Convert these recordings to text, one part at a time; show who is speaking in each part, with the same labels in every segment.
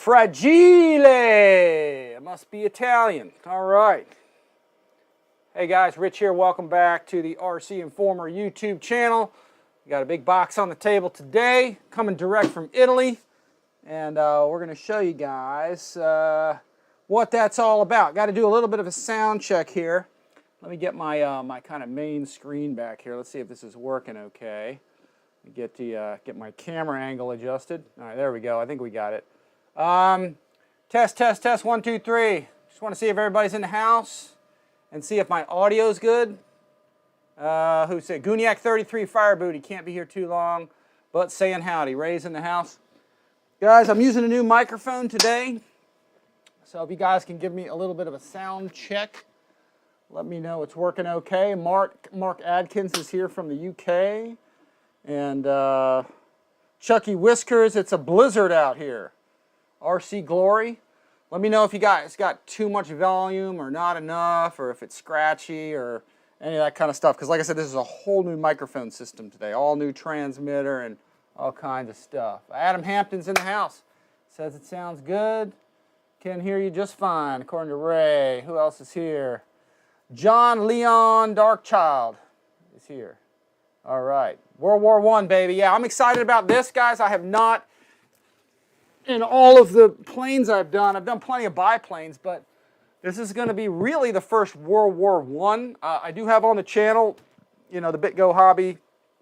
Speaker 1: Fragile! It must be Italian. All right. Hey guys, Rich here. Welcome back to the RCINFORMER YouTube channel. We got a big box on the table today, coming direct from Italy. And we're going to show you guys what that's all about. Got to do a little bit of a sound check here. Let me get my my kind of main screen back here. Let's see if this is working okay. Let me get my camera angle adjusted. All right, there we go. I think we got it. Test, 1, 2, 3. Just want to see if everybody's in the house and see if my audio's good. Who said Guniac 33 Fire Booty can't be here too long, but saying howdy. Ray's in the house. Guys, I'm using a new microphone today, so if you guys can give me a little bit of a sound check, let me know it's working okay. Mark Adkins is here from the UK, and Chucky Whiskers. It's a blizzard out here. RC Glory. Let me know if you guys got too much volume or not enough, or if it's scratchy or any of that kind of stuff. Because like I said, this is a whole new microphone system today. All new transmitter and all kinds of stuff. Adam Hampton's in the house. Says it sounds good. Can hear you just fine, according to Ray. Who else is here? John Leon Darkchild is here. All right. World War I, baby. Yeah, I'm excited about this, guys. I have not, in all of the planes I've done plenty of biplanes, but this is going to be really the first World War I. I do have on the channel, you know, the Bitgo Hobby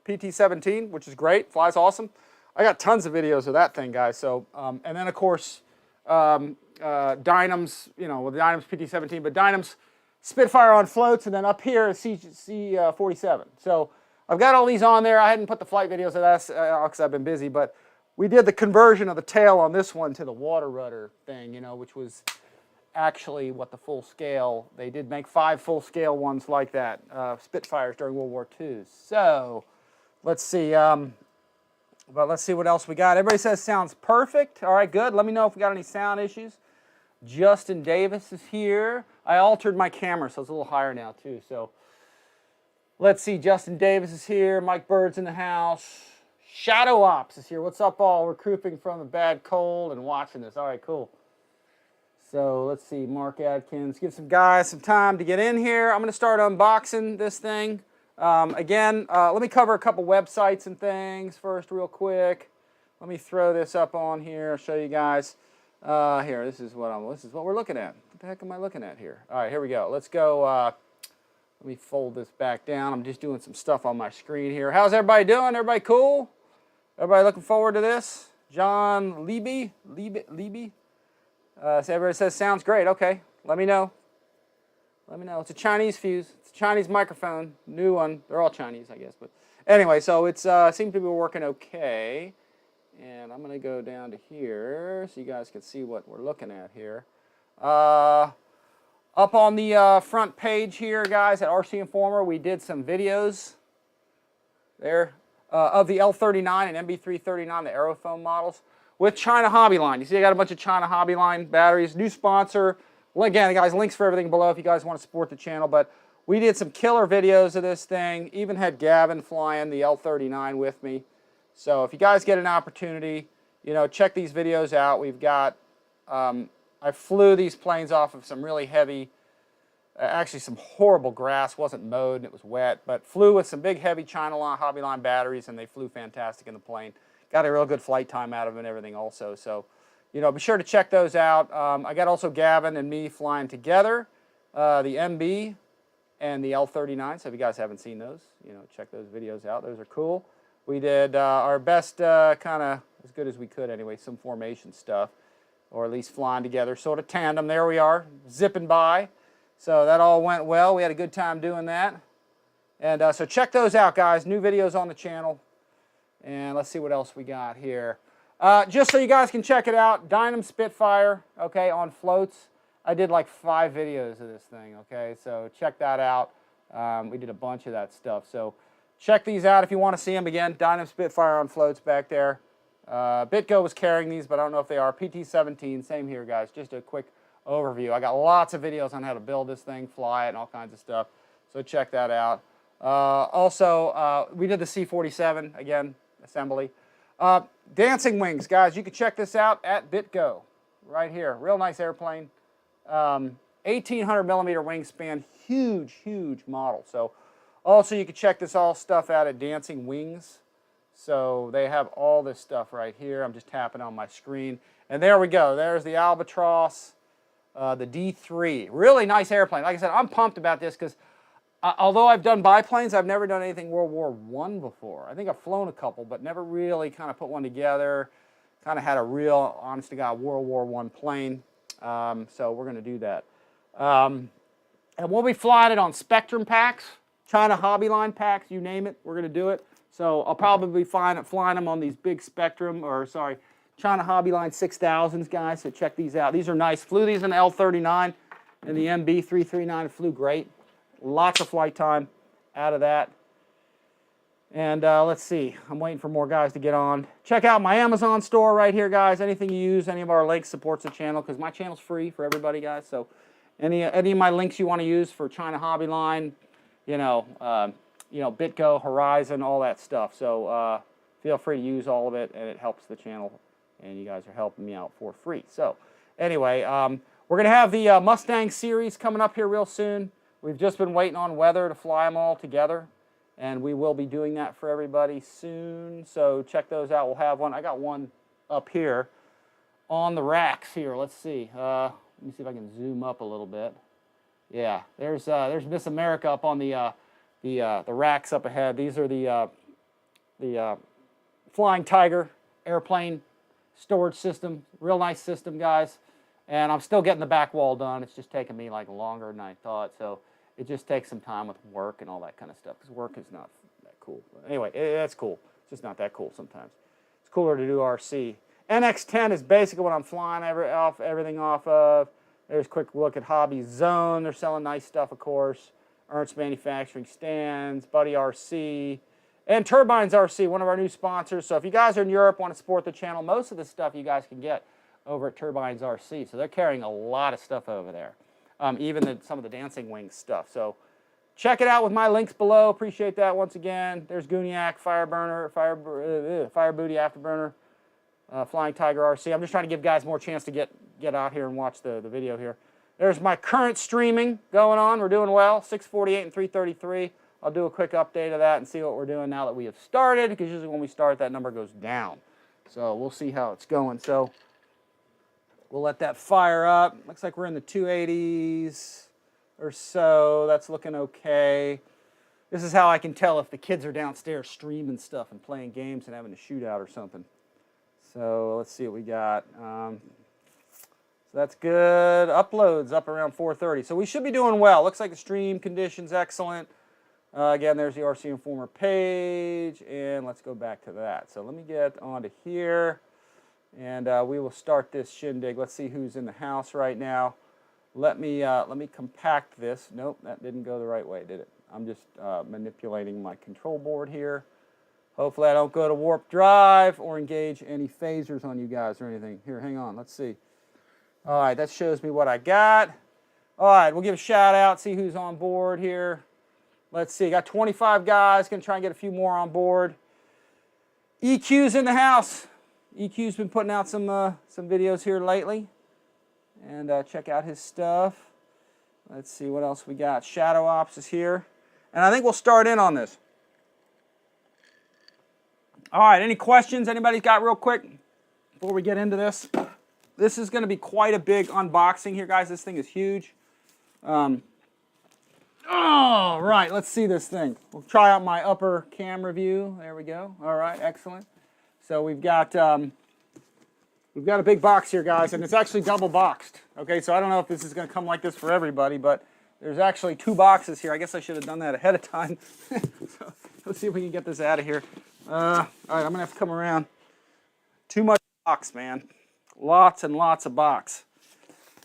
Speaker 1: PT-17, which is great, flies awesome. I got tons of videos of that thing, guys. So, and then of course, Dynam's, you know, with the Dynam's PT-17, but Dynam's Spitfire on floats, and then up here is C-47. So I've got all these on there. I hadn't put the flight videos of that because I've been busy, but we did the conversion of the tail on this one to the water rudder thing, you know, which was actually what the full scale, they did make 5 full scale ones like that, Spitfires during World War II. So let's see, let's see what else we got. Everybody says sounds perfect. All right, good. Let me know if we got any sound issues. Justin Davis is here. I altered my camera, so it's a little higher now too. So let's see, Justin Davis is here. Mike Bird's in the house. Shadow Ops is here. What's up, all? Recouping from a bad cold and watching this. All right, cool. So let's see, Mark Adkins. Give some guys some time to get in here. I'm going to start unboxing this thing. Again, let me cover a couple websites and things first real quick. Let me throw this up on here. I'll show you guys. Here, this is what we're looking at. What the heck am I looking at here? All right, here we go. Let's go. Let me fold this back down. I'm just doing some stuff on my screen here. How's everybody doing? Everybody cool? Everybody looking forward to this? John Leby? So everybody says sounds great. Okay, let me know. Let me know. It's a Chinese fuse. It's a Chinese microphone. New one. They're all Chinese, I guess. But anyway, so it's seems to be working okay. And I'm going to go down to here so you guys can see what we're looking at here. Up on the front page here, guys, at RCINFORMER, we did some videos there of the L39 and MB339, the Aerofoam models, with China Hobbyline. You see I got a bunch of China Hobbyline batteries. New sponsor. Again, guys, links for everything below if you guys want to support the channel. But we did some killer videos of this thing. Even had Gavin flying the L39 with me. So if you guys get an opportunity, you know, check these videos out. We've got, I flew these planes off of some really heavy, actually some horrible grass. Wasn't mowed and it was wet, but flew with some big heavy China Hobbyline batteries, and they flew fantastic in the plane. Got a real good flight time out of them and everything also. So, you know, be sure to check those out. I got also Gavin and me flying together, the MB and the L39. So if you guys haven't seen those, you know, check those videos out. Those are cool. We did our best, kind of as good as we could anyway, some formation stuff, or at least flying together, sort of tandem. There we are, zipping by. So that all went well. We had a good time doing that. And so check those out, guys. New videos on the channel. And let's see what else we got here. Just so you guys can check it out, Dynam Spitfire, okay, on floats. I did like 5 videos of this thing, okay? So check that out. We did a bunch of that stuff. So check these out if you want to see them. Again, Dynam Spitfire on floats back there. Bitgo was carrying these, but I don't know if they are. PT-17, same here, guys. Just a quick overview. I got lots of videos on how to build this thing, fly it, and all kinds of stuff. So check that out. Also, we did the C-47, again, assembly. Dancing wings, guys. You can check this out at Bitgo. right here. Real nice airplane. 1,800 millimeter wingspan. Huge, huge model. So also you can check this all stuff out at Dancing Wings. So they have all this stuff right here. I'm just tapping on my screen. And there we go. There's the Albatross, the D.III. Really nice airplane. Like I said, I'm pumped about this because although I've done biplanes, I've never done anything World War I before. I think I've flown a couple, but never really kind of put one together. Kind of had a real, honest to God, World War I plane. So we're going to do that. And we'll be flying it on Spectrum packs, China Hobby Line packs, you name it. We're going to do it. So I'll probably be flying them on these big Spectrum, or sorry, China Hobby Line 6000s, guys. So check these out. These are nice. Flew these in the L39 and the MB339. Flew great. Lots of flight time out of that. And let's see. I'm waiting for more guys to get on. Check out my Amazon store right here, guys. Anything you use, any of our links supports the channel because my channel's free for everybody, guys. So any of my links you want to use for China Hobby Line, Bitgo, Horizon, all that stuff. So feel free to use all of it, and it helps the channel, and you guys are helping me out for free. So anyway, we're going to have the Mustang series coming up here real soon. We've just been waiting on weather to fly them all together, and we will be doing that for everybody soon. So check those out. We'll have one. I got one up here on the racks here. Let's see. Let me see if I can zoom up a little bit. Yeah, there's Miss America up on the racks up ahead. These are the Flying Tiger airplane storage system. Real nice system, guys. And I'm still getting the back wall done. It's just taking me like longer than I thought. So it just takes some time with work and all that kind of stuff. Because work is not that cool. But anyway, that's cool. It's just not that cool sometimes. It's cooler to do RC. NX10 is basically what I'm flying everything off of. There's a quick look at Hobby Zone. They're selling nice stuff, of course. Ernst Manufacturing Stands, Buddy RC, and Turbines RC, one of our new sponsors. So if you guys are in Europe, want to support the channel, most of the stuff you guys can get over at Turbines RC. So they're carrying a lot of stuff over there, even some of the Dancing Wings stuff. So check it out with my links below. Appreciate that once again. There's Gooniac, Fire Booty Afterburner, Flying Tiger RC. I'm just trying to give guys more chance to get out here and watch the video here. There's my current streaming going on. We're doing well, 648 and 333. I'll do a quick update of that and see what we're doing now that we have started, because usually when we start, that number goes down. So we'll see how it's going. So we'll let that fire up. Looks like we're in the 280s or so. That's looking okay. This is how I can tell if the kids are downstairs streaming stuff and playing games and having a shootout or something. So let's see what we got. So that's good. Uploads up around 430. So we should be doing well. Looks like the stream condition's excellent. Again, there's the RCINFORMER page, and let's go back to that. So let me get onto here, and we will start this shindig. Let's see who's in the house right now. Let me compact this. Nope, that didn't go the right way, did it? I'm just manipulating my control board here. Hopefully I don't go to warp drive or engage any phasers on you guys or anything. Here, hang on. Let's see. All right, that shows me what I got. All right, we'll give a shout out, see who's on board here. Let's see, got 25 guys. Gonna try and get a few more on board. EQ's in the house. EQ's been putting out some videos here lately. And check out his stuff. Let's see what else we got. Shadow Ops is here. And I think we'll start in on this. All right, any questions anybody's got real quick before we get into this? This is going to be quite a big unboxing here, guys. This thing is huge. All right, let's see this thing. We'll try out my upper camera view. There we go. All right, excellent. So we've got a big box here, guys, and it's actually double boxed. Okay, so I don't know if this is going to come like this for everybody, but there's actually 2 boxes here. I guess I should have done that ahead of time. So let's see if we can get this out of here. All right, I'm going to have to come around. Too much box, man. Lots and lots of box.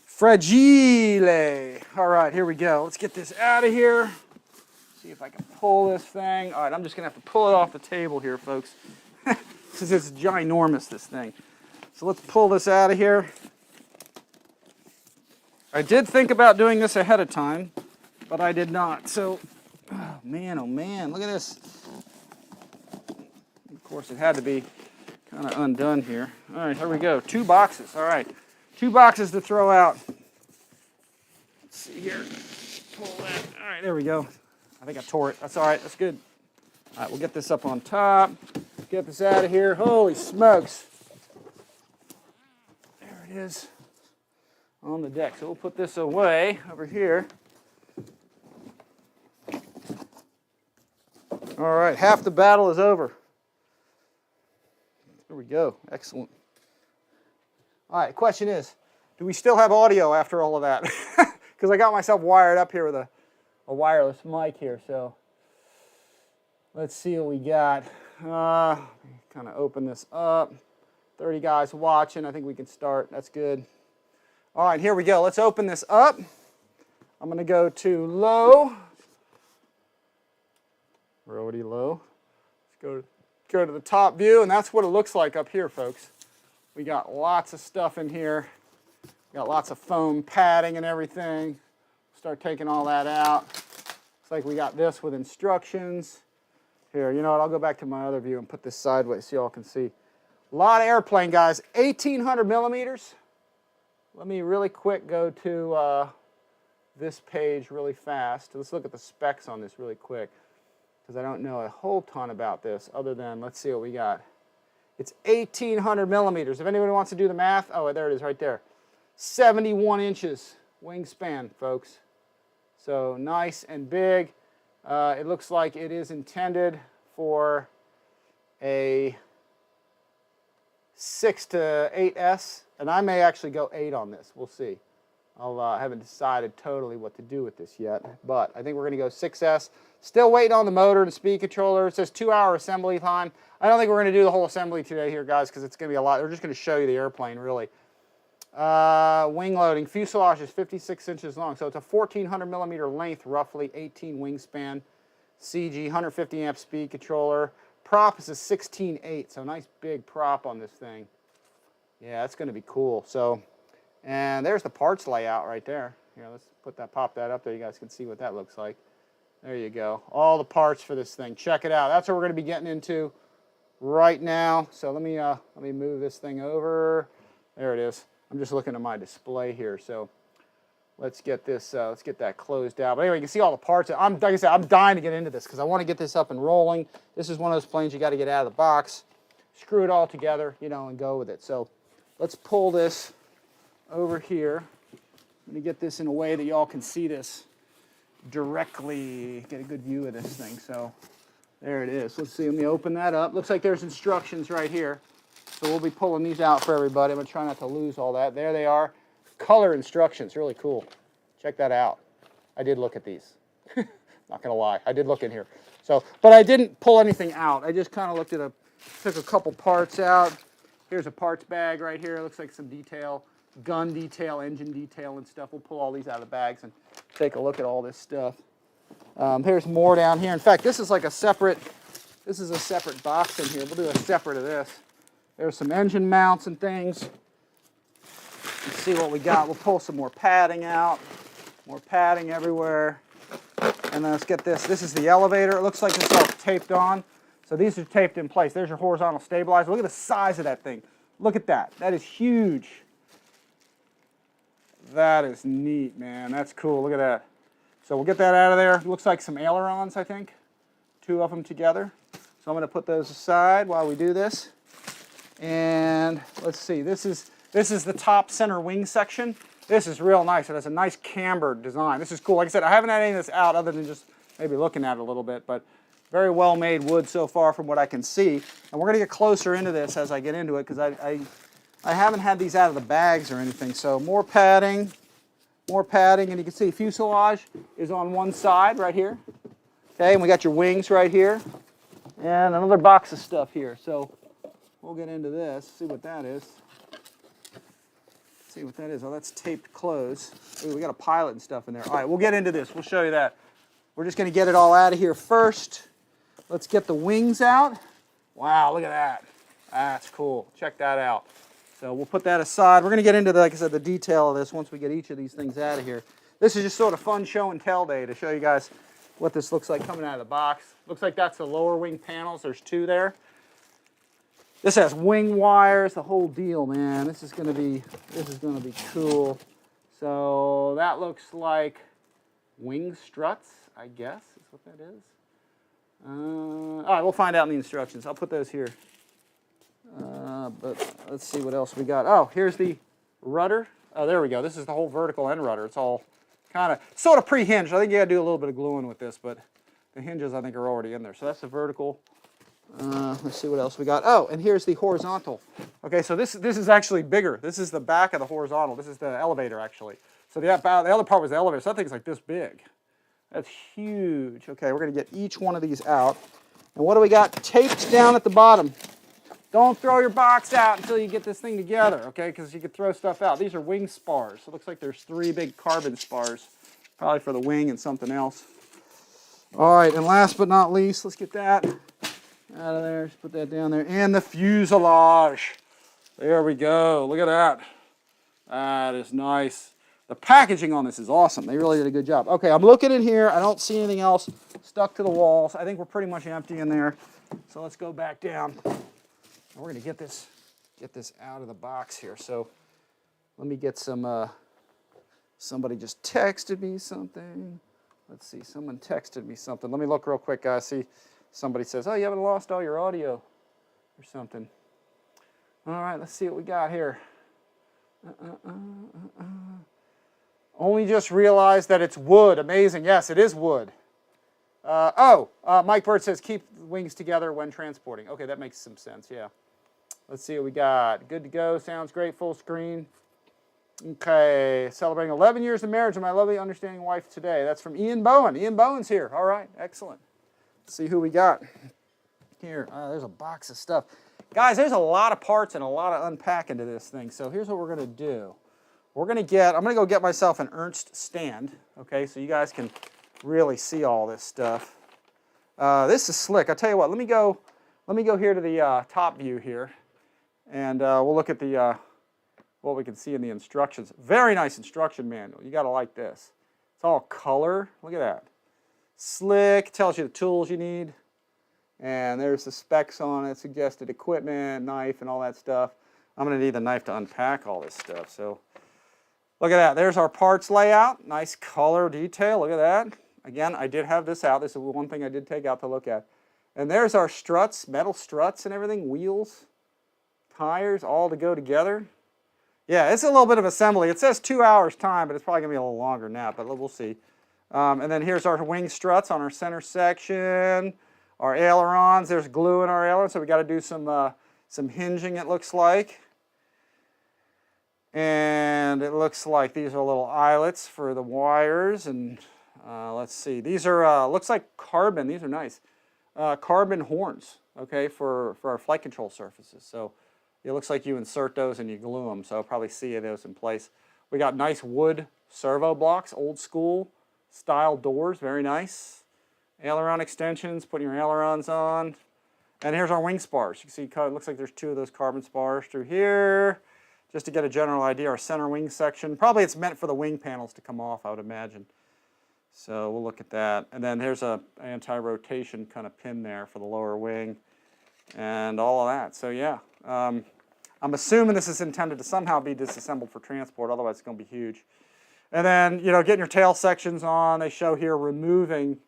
Speaker 1: Fragile. All right, here we go. Let's get this out of here. See if I can pull this thing. All right, I'm just going to have to pull it off the table here, folks. Since it's ginormous, this thing. So let's pull this out of here. I did think about doing this ahead of time, but I did not. So, oh man, look at this. Of course, it had to be kind of undone here. All right, here we go. 2 boxes. All right. 2 boxes to throw out. Let's see here. Pull that. All right, there we go. I think I tore it. That's all right. That's good. All right, we'll get this up on top. Get this out of here. Holy smokes. There it is on the deck. So we'll put this away over here. All right, half the battle is over. There we go. Excellent. All right, question is, do we still have audio after all of that? Because I got myself wired up here with a wireless mic here. So let's see what we got. Kind of open this up. 30 guys watching. I think we can start. That's good. All right, here we go. Let's open this up. I'm going to go to low. Rotary low. Let's go to the top view, and that's what it looks like up here, folks. We got lots of stuff in here. We got lots of foam padding and everything. Start taking all that out. Looks like we got this with instructions. Here, you know what? I'll go back to my other view and put this sideways so y'all can see. A lot of airplane, guys. 1,800 millimeters. Let me really quick go to this page really fast. Let's look at the specs on this really quick, because I don't know a whole ton about this other than, let's see what we got. It's 1,800 millimeters. If anybody wants to do the math, oh, there it is right there. 71 inches wingspan, folks. So nice and big. It looks like it is intended for a 6 to 8S, and I may actually go 8 on this. We'll see. I haven't decided totally what to do with this yet, but I think we're going to go 6S. Still waiting on the motor and speed controller. It says 2-hour assembly time. I don't think we're going to do the whole assembly today here, guys, because it's going to be a lot. We're just going to show you the airplane, really. Wing loading. Fuselage is 56 inches long, so it's a 1,400 millimeter length, roughly 18 wingspan. CG, 150 amp speed controller. Prop is a 16/8, so nice big prop on this thing. Yeah, that's going to be cool. So, and there's the parts layout right there. Here, let's pop that up there. You guys can see what that looks like. There you go. All the parts for this thing. Check it out. That's what we're going to be getting into right now. So let me move this thing over. There it is. I'm just looking at my display here. So let's get this. Let's get that closed out. But anyway, you can see all the parts. Like I said, I'm dying to get into this because I want to get this up and rolling. This is one of those planes you got to get out of the box, screw it all together, you know, and go with it. So let's pull this over here. Let me get this in a way that y'all can see this directly, get a good view of this thing. So there it is. Let's see, let me open that up. Looks like there's instructions right here. So we'll be pulling these out for everybody. I'm going to try not to lose all that. There they are. Color instructions, really cool. Check that out. I did look at these. Not going to lie, I did look in here. So, but I didn't pull anything out. I just kind of looked at took a couple parts out. Here's a parts bag right here. It looks like some detail, gun detail, engine detail and stuff. We'll pull all these out of the bags and take a look at all this stuff. Here's more down here. In fact, this is like a separate box in here. We'll do a separate of this. There's some engine mounts and things. Let's see what we got. We'll pull some more padding out. More padding everywhere. And then let's get this. This is the elevator. It looks like it's all taped on. So these are taped in place. There's your horizontal stabilizer. Look at the size of that thing. Look at that. That is huge. That is neat, man. That's cool. Look at that. So we'll get that out of there. It looks like some ailerons, I think. 2 of them together. So I'm going to put those aside while we do this. And let's see. This is the top center wing section. This is real nice. It has a nice cambered design. This is cool. Like I said, I haven't had any of this out other than just maybe looking at it a little bit, but very well made wood so far from what I can see. And we're going to get closer into this as I get into it because I haven't had these out of the bags or anything. So more padding, and you can see fuselage is on one side right here. Okay, and we got your wings right here, and another box of stuff here. So we'll get into this, see what that is. See what that is. Oh, that's taped closed. Ooh, we got a pilot and stuff in there. All right, we'll get into this. We'll show you that. We're just going to get it all out of here first. Let's get the wings out. Wow, look at that. That's cool. Check that out. So we'll put that aside. We're going to get into, like I said, the detail of this once we get each of these things out of here. This is just sort of fun show and tell day to show you guys what this looks like coming out of the box. Looks like that's the lower wing panels. There's 2 there. This has wing wires, the whole deal, man. This is gonna be cool. So that looks like wing struts, I guess is what that is. All right, we'll find out in the instructions. I'll put those here. But let's see what else we got. Oh, here's the rudder. Oh, there we go. This is the whole vertical end rudder. It's all kind of sort of pre-hinged. I think you got to do a little bit of gluing with this, but the hinges I think are already in there. So that's the vertical. Let's see what else we got. Oh, and here's the horizontal. Okay, so this is actually bigger. This is the back of the horizontal. This is the elevator actually. So the other part was the elevator. So that thing's like this big. That's huge. Okay, we're gonna get each one of these out. And what do we got taped down at the bottom? Don't throw your box out until you get this thing together, okay? Because you could throw stuff out. These are wing spars. So it looks like there's 3 big carbon spars, probably for the wing and something else. All right, and last but not least, let's get that out of there. Just put that down there. And the fuselage. There we go. Look at that. That is nice. The packaging on this is awesome. They really did a good job. Okay, I'm looking in here. I don't see anything else stuck to the walls. I think we're pretty much empty in there. So let's go back down. We're going to get this out of the box here. So let me get some, somebody just texted me something. Let's see, someone texted me something. Let me look real quick, guys. See, somebody says, oh, you haven't lost all your audio or something. All right, let's see what we got here. Only just realized that it's wood. Amazing. Yes, it is wood. Mike Bird says keep the wings together when transporting. Okay, that makes some sense, yeah. Let's see what we got. Good to go. Sounds great. Full screen. Okay, celebrating 11 years of marriage with my lovely, understanding wife today. That's from Ian Bowen. Ian Bowen's here. All right, excellent. Let's see who we got here. There's a box of stuff. Guys, there's a lot of parts and a lot of unpacking to this thing. So here's what we're going to do. I'm going to go get myself an Ernst stand, okay, so you guys can really see all this stuff. This is slick. I'll tell you what, let me go here to the top view here, and we'll look at the what we can see in the instructions. Very nice instruction manual. You got to like this. It's all color. Look at that. Slick. Tells you the tools you need. And there's the specs on it, suggested equipment, knife, and all that stuff. I'm going to need the knife to unpack all this stuff. So look at that. There's our parts layout. Nice color detail. Look at that. Again, I did have this out. This is one thing I did take out to look at. And there's our struts, metal struts and everything, wheels, tires, all to go together. Yeah, it's a little bit of assembly. It says 2 hours time, but it's probably going to be a little longer than that, but we'll see. And then here's our wing struts on our center section. Our ailerons, there's glue in our ailerons, so we got to do some hinging, it looks like. And it looks like these are little eyelets for the wires. And let's see, these are, looks like carbon, these are nice. Carbon horns, okay, for our flight control surfaces. So it looks like you insert those and you glue them, so I'll probably see those in place. We got nice wood servo blocks, old school style doors, very nice. Aileron extensions, putting your ailerons on. And here's our wing spars. You can see it looks like there's 2 of those carbon spars through here. Just to get a general idea, our center wing section. Probably it's meant for the wing panels to come off, I would imagine. So we'll look at that. And then here's a anti-rotation kind of pin there for the lower wing. And all of that. So yeah, I'm assuming this is intended to somehow be disassembled for transport, otherwise it's going to be huge. And then, you know, getting your tail sections on. They show here removing,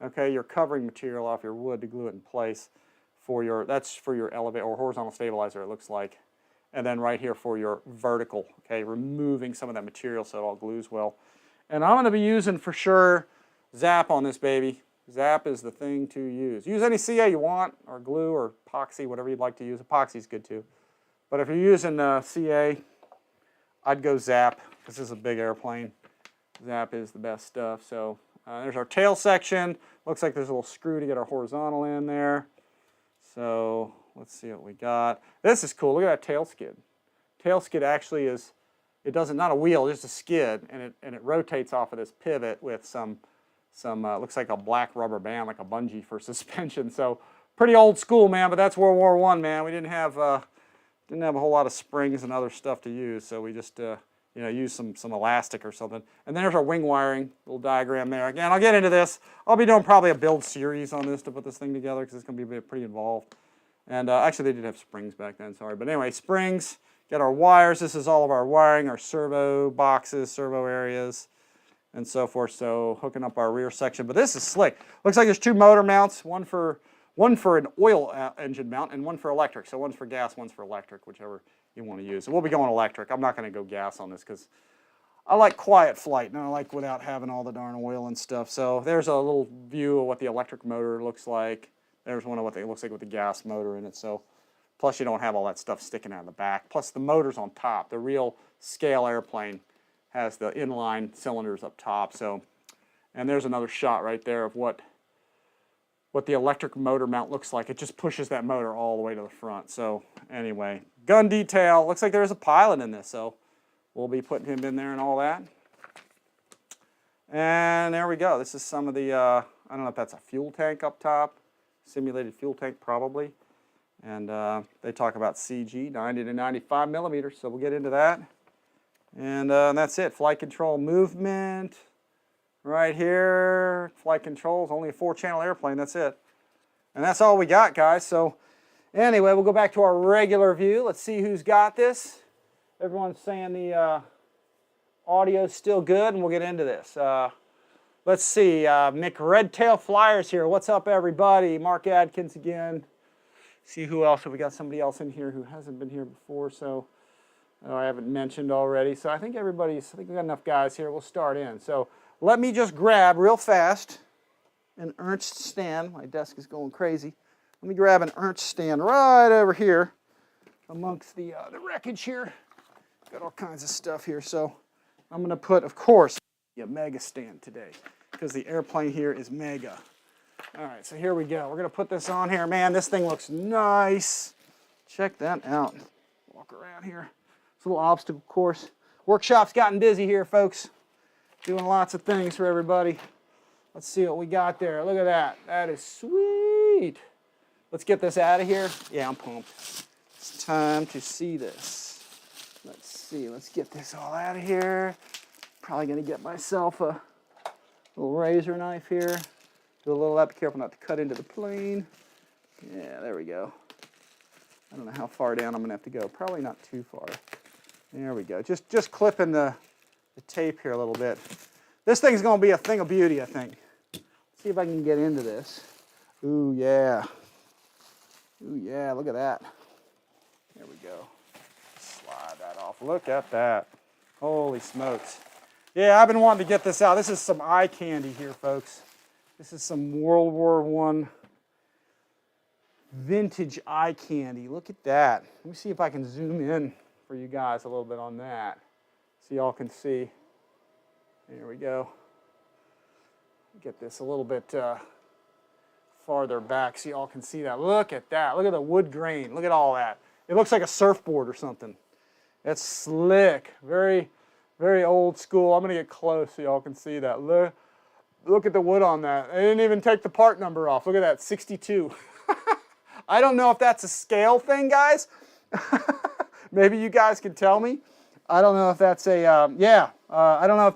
Speaker 1: okay, your covering material off your wood to glue it in place for your, that's for your elevator or horizontal stabilizer, it looks like. And then right here for your vertical, okay, removing some of that material so it all glues well. And I'm going to be using for sure Zap on this baby. Zap is the thing to use. Use any CA you want, or glue, or epoxy, whatever you'd like to use. Epoxy's good too. But if you're using CA, I'd go Zap. This is a big airplane. Zap is the best stuff. So there's our tail section. Looks like there's a little screw to get our horizontal in there. So let's see what we got. This is cool. Look at that tail skid. Tail skid actually is, it doesn't, not a wheel, just a skid, and it rotates off of this pivot with some looks like a black rubber band, like a bungee for suspension. So pretty old school, man. But that's World War I, man. We didn't have a whole lot of springs and other stuff to use, so we just you know, use some elastic or something. And there's our wing wiring, little diagram there. Again, I'll get into this. I'll be doing probably a build series on this to put this thing together because it's going to be pretty involved. And actually, they did have springs back then, sorry. But anyway, springs, get our wires. This is all of our wiring, our servo boxes, servo areas, and so forth. So hooking up our rear section. But this is slick. Looks like there's 2 motor mounts, one for an oil engine mount and one for electric. So one's for gas, one's for electric, whichever you want to use. So we'll be going electric. I'm not going to go gas on this because I like quiet flight, and I like without having all the darn oil and stuff. So there's a little view of what the electric motor looks like. There's one of what it looks like with the gas motor in it. So, plus you don't have all that stuff sticking out of the back. Plus the motor's on top. The real scale airplane has the inline cylinders up top. So, and there's another shot right there of what the electric motor mount looks like. It just pushes that motor all the way to the front. So anyway, gun detail. Looks like there's a pilot in this. So we'll be putting him in there and all that. And there we go. This is some of the, I don't know if that's a fuel tank up top. Simulated fuel tank probably. And they talk about CG, 90 to 95 millimeters. So we'll get into that. And that's it. Flight control movement. Right here. Flight controls. Only a 4-channel airplane. That's it. And that's all we got, guys. So anyway, we'll go back to our regular view. Let's see who's got this. Everyone's saying the audio's still good, and we'll get into this. Let's see. Mick Redtail Flyers here. What's up, everybody? Mark Adkins again. See who else. We got somebody else in here who hasn't been here before, so I haven't mentioned already. So I think I think we got enough guys here. We'll start in. So let me just grab real fast an Ernst stand. My desk is going crazy. Let me grab an Ernst stand right over here amongst the wreckage here. Got all kinds of stuff here. So I'm going to put, of course, a mega stand today because the airplane here is mega. All right, so here we go. We're going to put this on here. Man, this thing looks nice. Check that out. Walk around here. It's a little obstacle course. Workshop's gotten busy here, folks. Doing lots of things for everybody. Let's see what we got there. Look at that. That is sweet. Let's get this out of here. Yeah, I'm pumped. It's time to see this. Let's see. Let's get this all out of here. Probably going to get myself a little razor knife here. Do a little that. Be careful not to cut into the plane. Yeah, there we go. I don't know how far down I'm going to have to go. Probably not too far. There we go. Just clipping the tape here a little bit. This thing's going to be a thing of beauty, I think. Let's see if I can get into this. Ooh, yeah. Ooh, yeah, look at that. There we go. Slide that off. Look at that. Holy smokes. Yeah, I've been wanting to get this out. This is some eye candy here, folks. This is some World War I vintage eye candy. Look at that. Let me see if I can zoom in for you guys a little bit on that so y'all can see. There we go. Get this a little bit farther back so y'all can see that. Look at that. Look at the wood grain. Look at all that. It looks like a surfboard or something. That's slick. Very, very old school. I'm going to get close so y'all can see that. Look at the wood on that. They didn't even take the part number off. Look at that, 62. I don't know if that's a scale thing, guys. Maybe you guys can tell me. I don't know if that's a, I don't know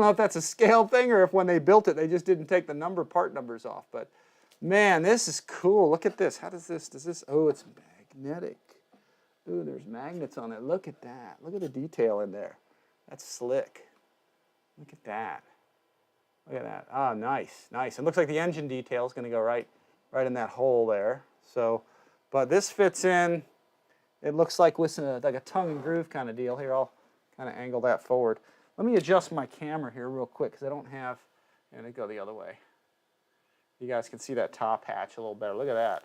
Speaker 1: if that's a scale thing or if when they built it, they just didn't take the part numbers off. But man, this is cool. Look at this. How does this, oh, it's magnetic. Ooh, there's magnets on it. Look at that. Look at the detail in there. That's slick. Look at that. Look at that. Ah, nice, nice. It looks like the engine detail is going to go right in that hole there. So, but this fits in. It looks like with like a tongue and groove kind of deal. Here, I'll kind of angle that forward. Let me adjust my camera here real quick because I don't have, and it go the other way. You guys can see that top hatch a little better. Look at that.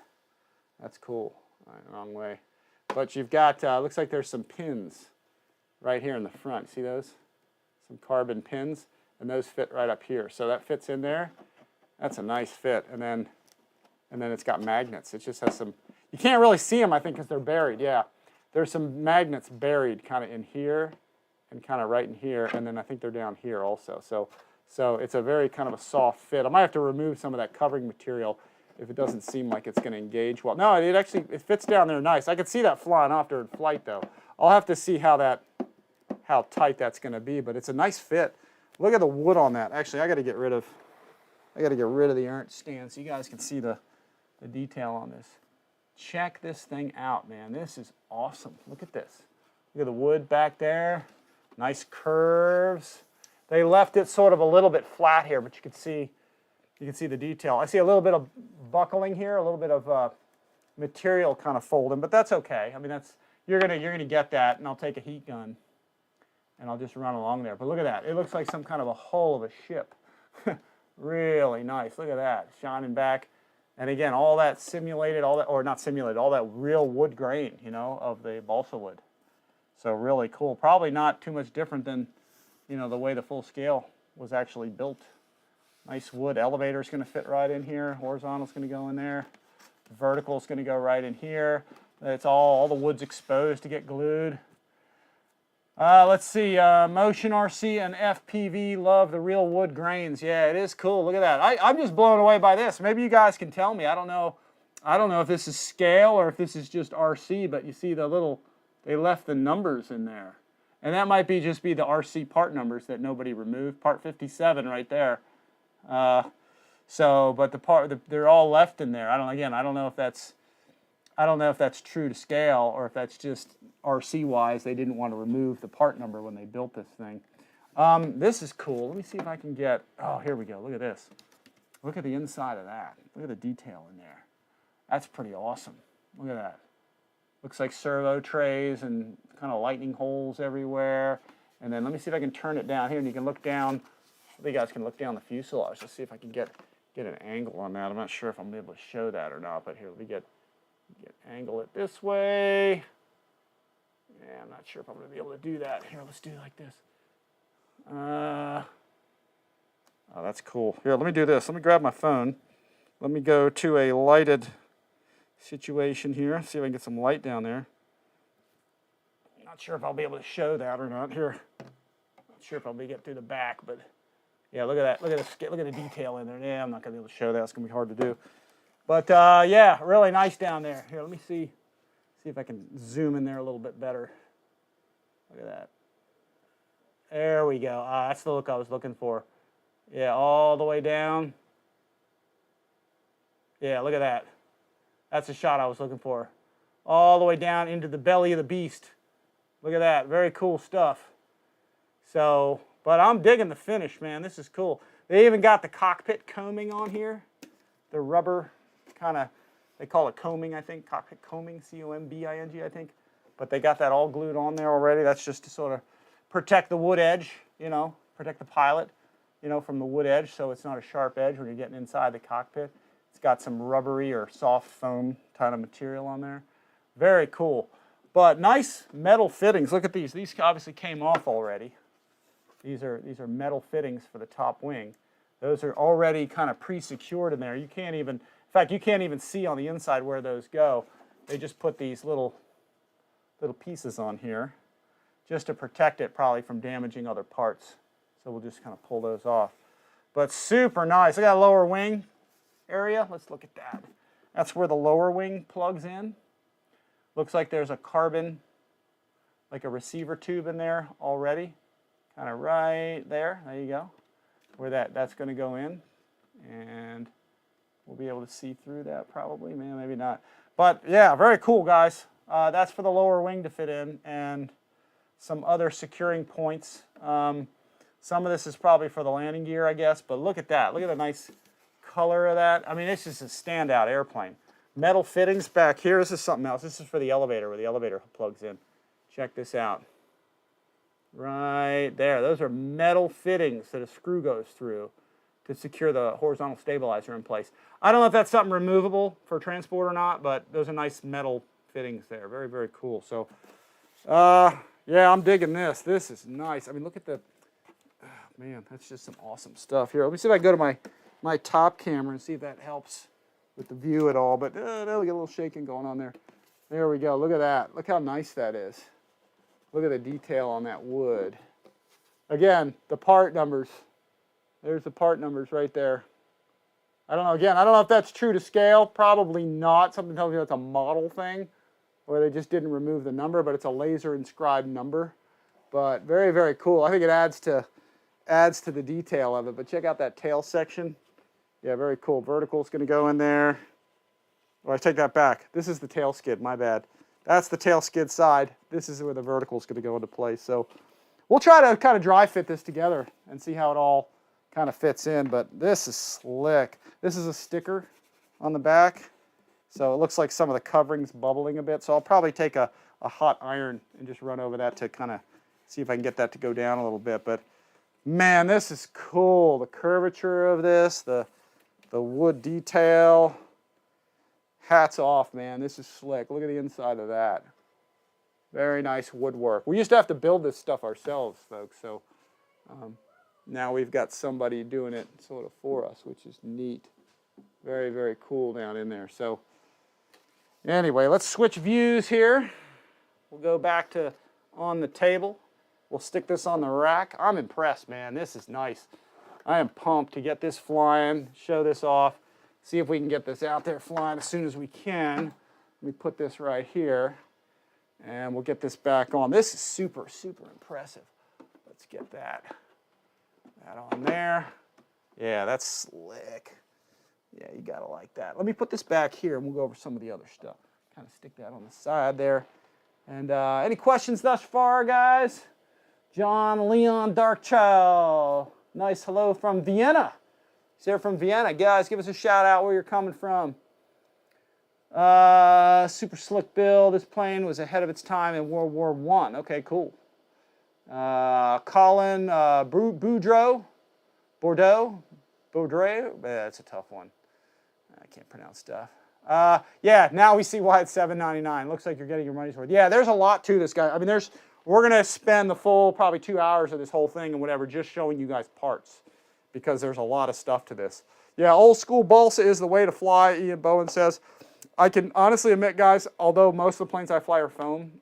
Speaker 1: That's cool. All right, wrong way. But you've got, looks like there's some pins right here in the front. See those? Some carbon pins, and those fit right up here. So that fits in there. That's a nice fit. And then it's got magnets. It just has some, you can't really see them, I think, because they're buried. Yeah, there's some magnets buried kind of in here and kind of right in here, and then I think they're down here also. So it's a very kind of a soft fit. I might have to remove some of that covering material if it doesn't seem like it's going to engage well. No, it fits down there nice. I could see that flying off during flight, though. I'll have to see how tight that's going to be, but it's a nice fit. Look at the wood on that. Actually, I got to get rid of the Ernst stand so you guys can see the the detail on this. Check this thing out, man. This is awesome. Look at this. Look at the wood back there. Nice curves. They left it sort of a little bit flat here, but you can see the detail. I see a little bit of buckling here, a little bit of material kind of folding, but that's okay. I mean, you're gonna get that, and I'll take a heat gun and I'll just run along there. But look at that. It looks like some kind of a hull of a ship. Really nice. Look at that, shining back. And again, all that simulated, all that, or not simulated, all that real wood grain, you know, of the balsa wood. So really cool. Probably not too much different than, you know, the way the full scale was actually built. Nice wood elevator is going to fit right in here. Horizontal is going to go in there. Vertical is going to go right in here. It's all the wood's exposed to get glued. Let's see, Motion RC and FPV love the real wood grains. Yeah, it is cool. Look at that. I'm just blown away by this. Maybe you guys can tell me. I don't know if this is scale or if this is just RC, but you see the little, they left the numbers in there. And that might just be the RC part numbers that nobody removed. Part 57 right there. But they're all left in there. I don't know if that's true to scale or if that's just RC-wise. They didn't want to remove the part number when they built this thing. This is cool. Let me see if I can get, oh, here we go. Look at this. Look at the inside of that. Look at the detail in there. That's pretty awesome. Look at that. Looks like servo trays and kind of lightning holes everywhere. And then let me see if I can turn it down here, and you can look down. You guys can look down the fuselage. Let's see if I can get an angle on that. I'm not sure if I'm able to show that or not, but here, let me angle it this way. Yeah, I'm not sure if I'm going to be able to do that. Here, let's do it like this. Oh, that's cool. Here, let me do this. Let me grab my phone. Let me go to a lighted situation here. See if I can get some light down there. Not sure if I'll be able to show that or not. Here, not sure if I'll be able to get through the back, but yeah, look at that. Look at the detail in there. Yeah, I'm not going to be able to show that. It's going to be hard to do. But yeah, really nice down there. Here, let me see if I can zoom in there a little bit better. Look at that. There we go. That's the look I was looking for. Yeah, all the way down. Yeah, look at that. That's the shot I was looking for. All the way down into the belly of the beast. Look at that. Very cool stuff. So, but I'm digging the finish, man. This is cool. They even got the cockpit combing on here. The rubber kind of, they call it combing, I think. Cockpit combing, C-O-M-B-I-N-G, I think. But they got that all glued on there already. That's just to sort of protect the wood edge, you know, protect the pilot, you know, from the wood edge so it's not a sharp edge when you're getting inside the cockpit. It's got some rubbery or soft foam kind of material on there. Very cool. But nice metal fittings. Look at these. These obviously came off already. These are metal fittings for the top wing. Those are already kind of pre-secured in there. You can't even, in fact, you can't even see on the inside where those go. They just put these little pieces on here just to protect it probably from damaging other parts. So we'll just kind of pull those off. But super nice. Look at that lower wing area. Let's look at that. That's where the lower wing plugs in. Looks like there's a carbon, like a receiver tube in there already. Kind of right there. There you go. Where that's going to go in. And we'll be able to see through that probably. Maybe not. But yeah, very cool, guys. That's for the lower wing to fit in. And some other securing points. Some of this is probably for the landing gear, I guess. But look at that. Look at the nice color of that. I mean, it's just a standout airplane. Metal fittings back here. This is something else. This is for the elevator, where the elevator plugs in. Check this out. Right there. Those are metal fittings that a screw goes through to secure the horizontal stabilizer in place. I don't know if that's something removable for transport or not, but those are nice metal fittings there. Very, very cool. So, yeah, I'm digging this. This is nice. I mean, look at the, man, that's just some awesome stuff. Here, let me see if I can go to my top camera and see if that helps with the view at all. But there we get a little shaking going on there. There we go. Look at that. Look how nice that is. Look at the detail on that wood. Again, the part numbers. There's the part numbers right there. I don't know. Again, I don't know if that's true to scale. Probably not. Something tells me that's a model thing, where they just didn't remove the number, but it's a laser inscribed number. But very, very cool. I think it adds to the detail of it. But check out that tail section. Yeah, very cool. Vertical is going to go in there. Oh, I take that back. This is the tail skid, my bad. That's the tail skid side. This is where the vertical is going to go into place. So we'll try to kind of dry fit this together and see how it all kind of fits in. But this is slick. This is a sticker on the back. So it looks like some of the covering's bubbling a bit. So I'll probably take a hot iron and just run over that to kind of see if I can get that to go down a little bit. But man, this is cool. The curvature of this, the wood detail. Hats off, man. This is slick. Look at the inside of that. Very nice woodwork. We used to have to build this stuff ourselves, folks. So now we've got somebody doing it sort of for us, which is neat. Very, very cool down in there. So anyway, let's switch views here. We'll go back to on the table. We'll stick this on the rack. I'm impressed, man. This is nice. I am pumped to get this flying, show this off. See if we can get this out there flying as soon as we can. Let me put this right here, and we'll get this back on. This is super, super impressive. Let's get that on there. Yeah, that's slick. Yeah, you gotta like that. Let me put this back here, and we'll go over some of the other stuff. Kind of stick that on the side there. And any questions thus far, guys? John Leon Darkchild. Nice hello from Vienna. He's there from Vienna. Guys, give us a shout out where you're coming from. Super slick build. This plane was ahead of its time in World War I. Okay, cool. Colin Boudreau. That's a tough one. I can't pronounce stuff. Yeah, now we see why it's $7.99. Looks like you're getting your money's worth. Yeah, there's a lot to this guy. I mean, we're going to spend the full probably 2 hours of this whole thing and whatever just showing you guys parts, because there's a lot of stuff to this. Yeah, old school balsa is the way to fly, Ian Bowen says. I can honestly admit, guys, although most of the planes I fly are foam,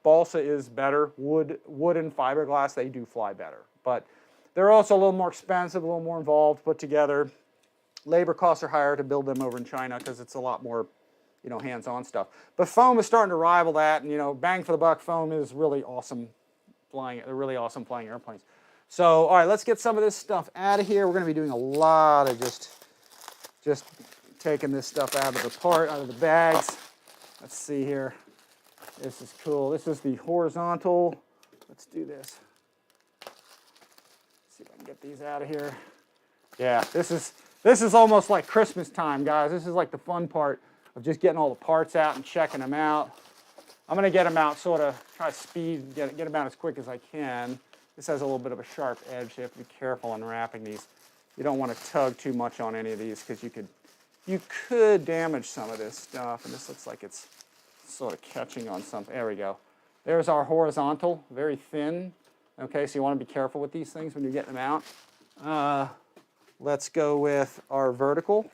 Speaker 1: balsa is better. Wood and fiberglass, they do fly better. But they're also a little more expensive, a little more involved, put together. Labor costs are higher to build them over in China because it's a lot more, hands-on stuff. But foam is starting to rival that, and bang for the buck, foam is really awesome flying. They're really awesome flying airplanes. So, all right, let's get some of this stuff out of here. We're going to be doing a lot of just taking this stuff out of the bags. Let's see here. This is cool. This is the horizontal. Let's do this. Let's see if I can get these out of here. Yeah, this is almost like Christmas time, guys. This is like the fun part of just getting all the parts out and checking them out. I'm going to get them out sort of, try to speed, get them out as quick as I can. This has a little bit of a sharp edge, so you have to be careful unwrapping these. You don't want to tug too much on any of these because you could damage some of this stuff, and this looks like it's sort of catching on something. There we go. There's our horizontal, very thin. Okay, so you want to be careful with these things when you're getting them out. Let's go with our vertical.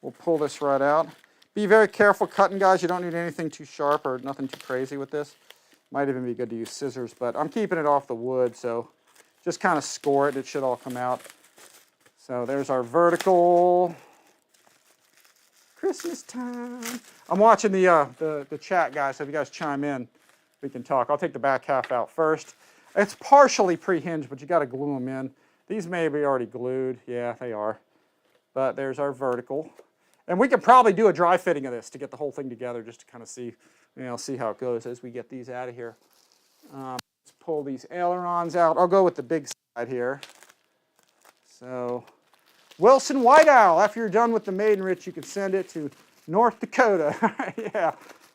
Speaker 1: We'll pull this right out. Be very careful cutting, guys. You don't need anything too sharp or nothing too crazy with this. Might even be good to use scissors, but I'm keeping it off the wood, so just kind of score it. It should all come out. So there's our vertical. Christmas time. I'm watching the chat, guys, so if you guys chime in, we can talk. I'll take the back half out first. It's partially pre-hinged, but you got to glue them in. These may be already glued. Yeah, they are. But there's our vertical. And we could probably do a dry fitting of this to get the whole thing together just to kind of see, see how it goes as we get these out of here. Let's pull these ailerons out. I'll go with the big side here. So, Wilson White Owl, after you're done with the maiden, Rich, you can send it to North Dakota. Yeah,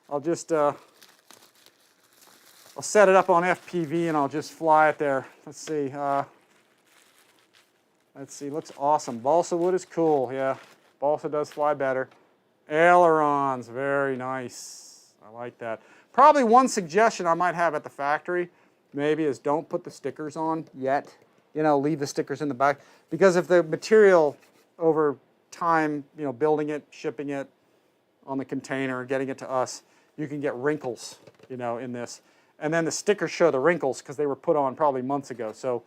Speaker 1: I'll just, I'll set it up on FPV and I'll just fly it there. Let's see. Looks awesome. Balsa wood is cool, yeah. Balsa does fly better. Ailerons, very nice. I like that. Probably one suggestion I might have at the factory maybe is don't put the stickers on yet. Leave the stickers in the back. Because if the material over time, building it, shipping it on the container, getting it to us, you can get wrinkles, in this. And then the stickers show the wrinkles because they were put on probably months ago. So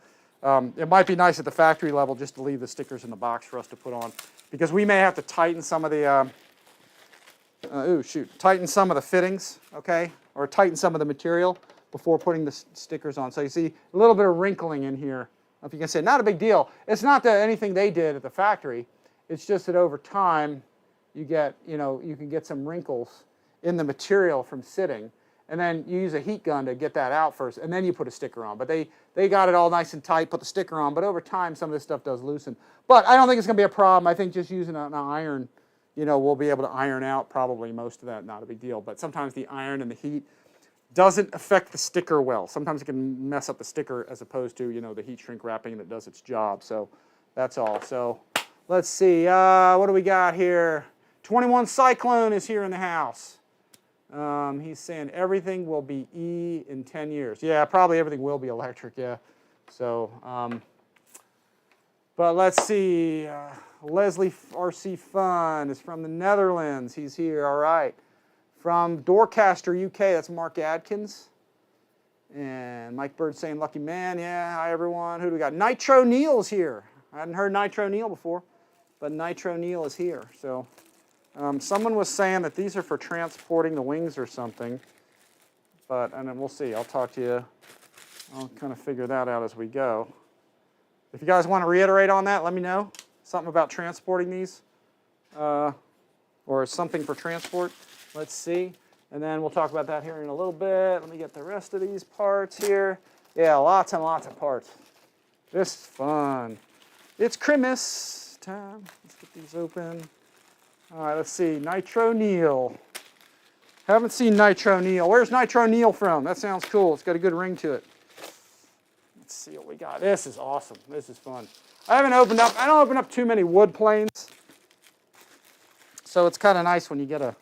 Speaker 1: it might be nice at the factory level just to leave the stickers in the box for us to put on. Because we may have to tighten some of the, tighten some of the fittings, okay? Or tighten some of the material before putting the stickers on. So you see a little bit of wrinkling in here. If you can say, not a big deal. It's not that anything they did at the factory. It's just that over time, you get, you know, you can get some wrinkles in the material from sitting. And then you use a heat gun to get that out first, and then you put a sticker on. But they got it all nice and tight, put the sticker on. But over time, some of this stuff does loosen. But I don't think it's going to be a problem. I think just using an iron, you know, we'll be able to iron out probably most of that. Not a big deal. But sometimes the iron and the heat doesn't affect the sticker well. Sometimes it can mess up the sticker as opposed to, you know, the heat shrink wrapping that does its job. So that's all. So let's see. What do we got here? 21 Cyclone is here in the house. He's saying everything will be E in 10 years. Yeah, probably everything will be electric, yeah. So, but let's see. Leslie RC Fun is from the Netherlands. He's here, all right. From Dorchester, UK, that's Mark Adkins. And Mike Bird saying lucky man. Yeah, hi everyone. Who do we got? Nitro Neil's here. I hadn't heard Nitro Neil before, but Nitro Neil is here. So. Someone was saying that these are for transporting the wings or something, and then we'll see. I'll talk to you. I'll kind of figure that out as we go. If you guys want to reiterate on that, let me know. Something about transporting these, or something for transport. Let's see. And then we'll talk about that here in a little bit. Let me get the rest of these parts here. Yeah, lots and lots of parts. This is fun. It's Christmas time. Let's get these open. All right, let's see. Nitro Neil. Haven't seen Nitro Neil. Where's Nitro Neil from? That sounds cool. It's got a good ring to it. Let's see what we got. This is awesome. This is fun. I don't open up too many wood planes. So it's kind of nice when you get a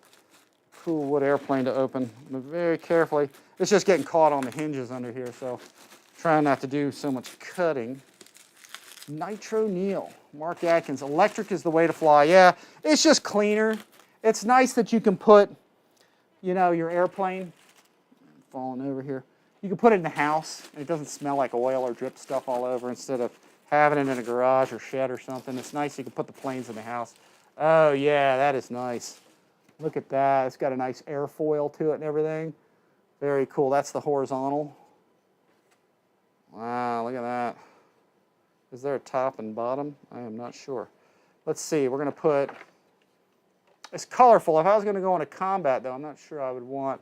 Speaker 1: cool wood airplane to open. But very carefully. It's just getting caught on the hinges under here, so trying not to do so much cutting. Nitro Neil, Mark Atkins. Electric is the way to fly. Yeah, it's just cleaner. It's nice that you can put, you know, your airplane, falling over here, you can put it in the house. And it doesn't smell like oil or drip stuff all over instead of having it in a garage or shed or something. It's nice you can put the planes in the house. Oh, yeah, that is nice. Look at that. It's got a nice airfoil to it and everything. Very cool. That's the horizontal. Wow, look at that. Is there a top and bottom? I am not sure. Let's see. We're going to put... It's colorful. If I was going to go into combat, though, I'm not sure I would want...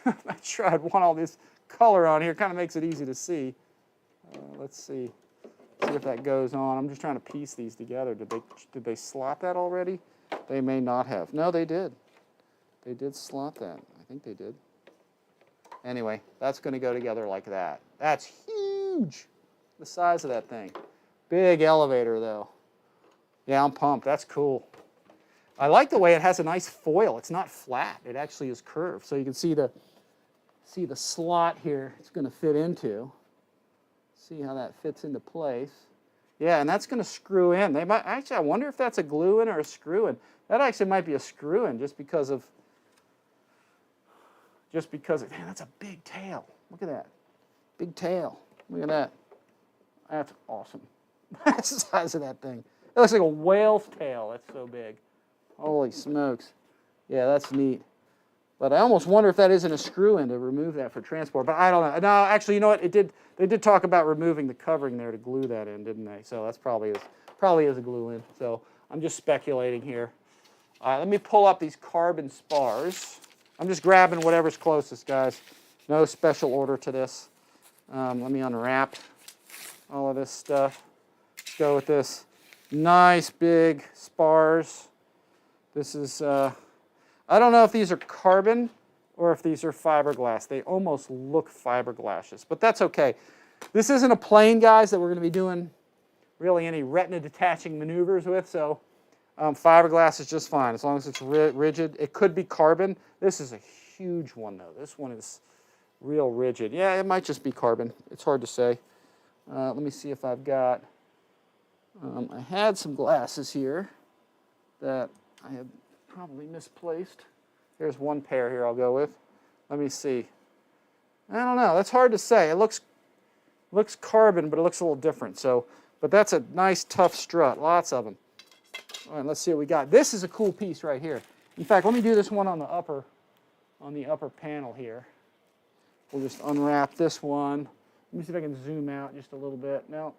Speaker 1: I'm not sure I'd want all this color on here. It kind of makes it easy to see. Let's see. See if that goes on. I'm just trying to piece these together. Did they slot that already? They may not have. No, they did. They did slot that. I think they did. Anyway, that's going to go together like that. That's huge. The size of that thing. Big elevator, though. Yeah, I'm pumped. That's cool. I like the way it has a nice foil. It's not flat. It actually is curved. So you can see the slot here it's going to fit into. See how that fits into place. Yeah, and that's going to screw in. They might actually, I wonder if that's a glue in or a screw in. That actually might be a screw in just because of man, that's a big tail. Look at that. Big tail. Look at that. That's awesome. That's the size of that thing. It looks like a whale's tail. That's so big. Holy smokes. Yeah, that's neat. But I almost wonder if that isn't a screw-in to remove that for transport. But I don't know. No, actually, you know what? They did talk about removing the covering there to glue that in, didn't they? So that's probably is a glue-in. So I'm just speculating here. Let me pull up these carbon spars. I'm just grabbing whatever's closest, guys. No special order to this. Let me unwrap all of this stuff. Let's go with this nice big spars. This is, I don't know if these are carbon or if these are fiberglass. They almost look fiberglasses, but that's okay. This isn't a plane, guys, that we're going to be doing really any retina detaching maneuvers with, so fiberglass is just fine as long as it's rigid. It could be carbon. This is a huge one, though. This one is real rigid. Yeah, it might just be carbon. It's hard to say. Let me see if I've got... I had some glasses here that I had probably misplaced. Here's one pair here I'll go with. Let me see. I don't know. That's hard to say. It looks carbon, but it looks a little different. So, but that's a nice, tough strut. Lots of them. All right, let's see what we got. This is a cool piece right here. In fact, let me do this one on the upper panel here. We'll just unwrap this one. Let me see if I can zoom out just a little bit. No,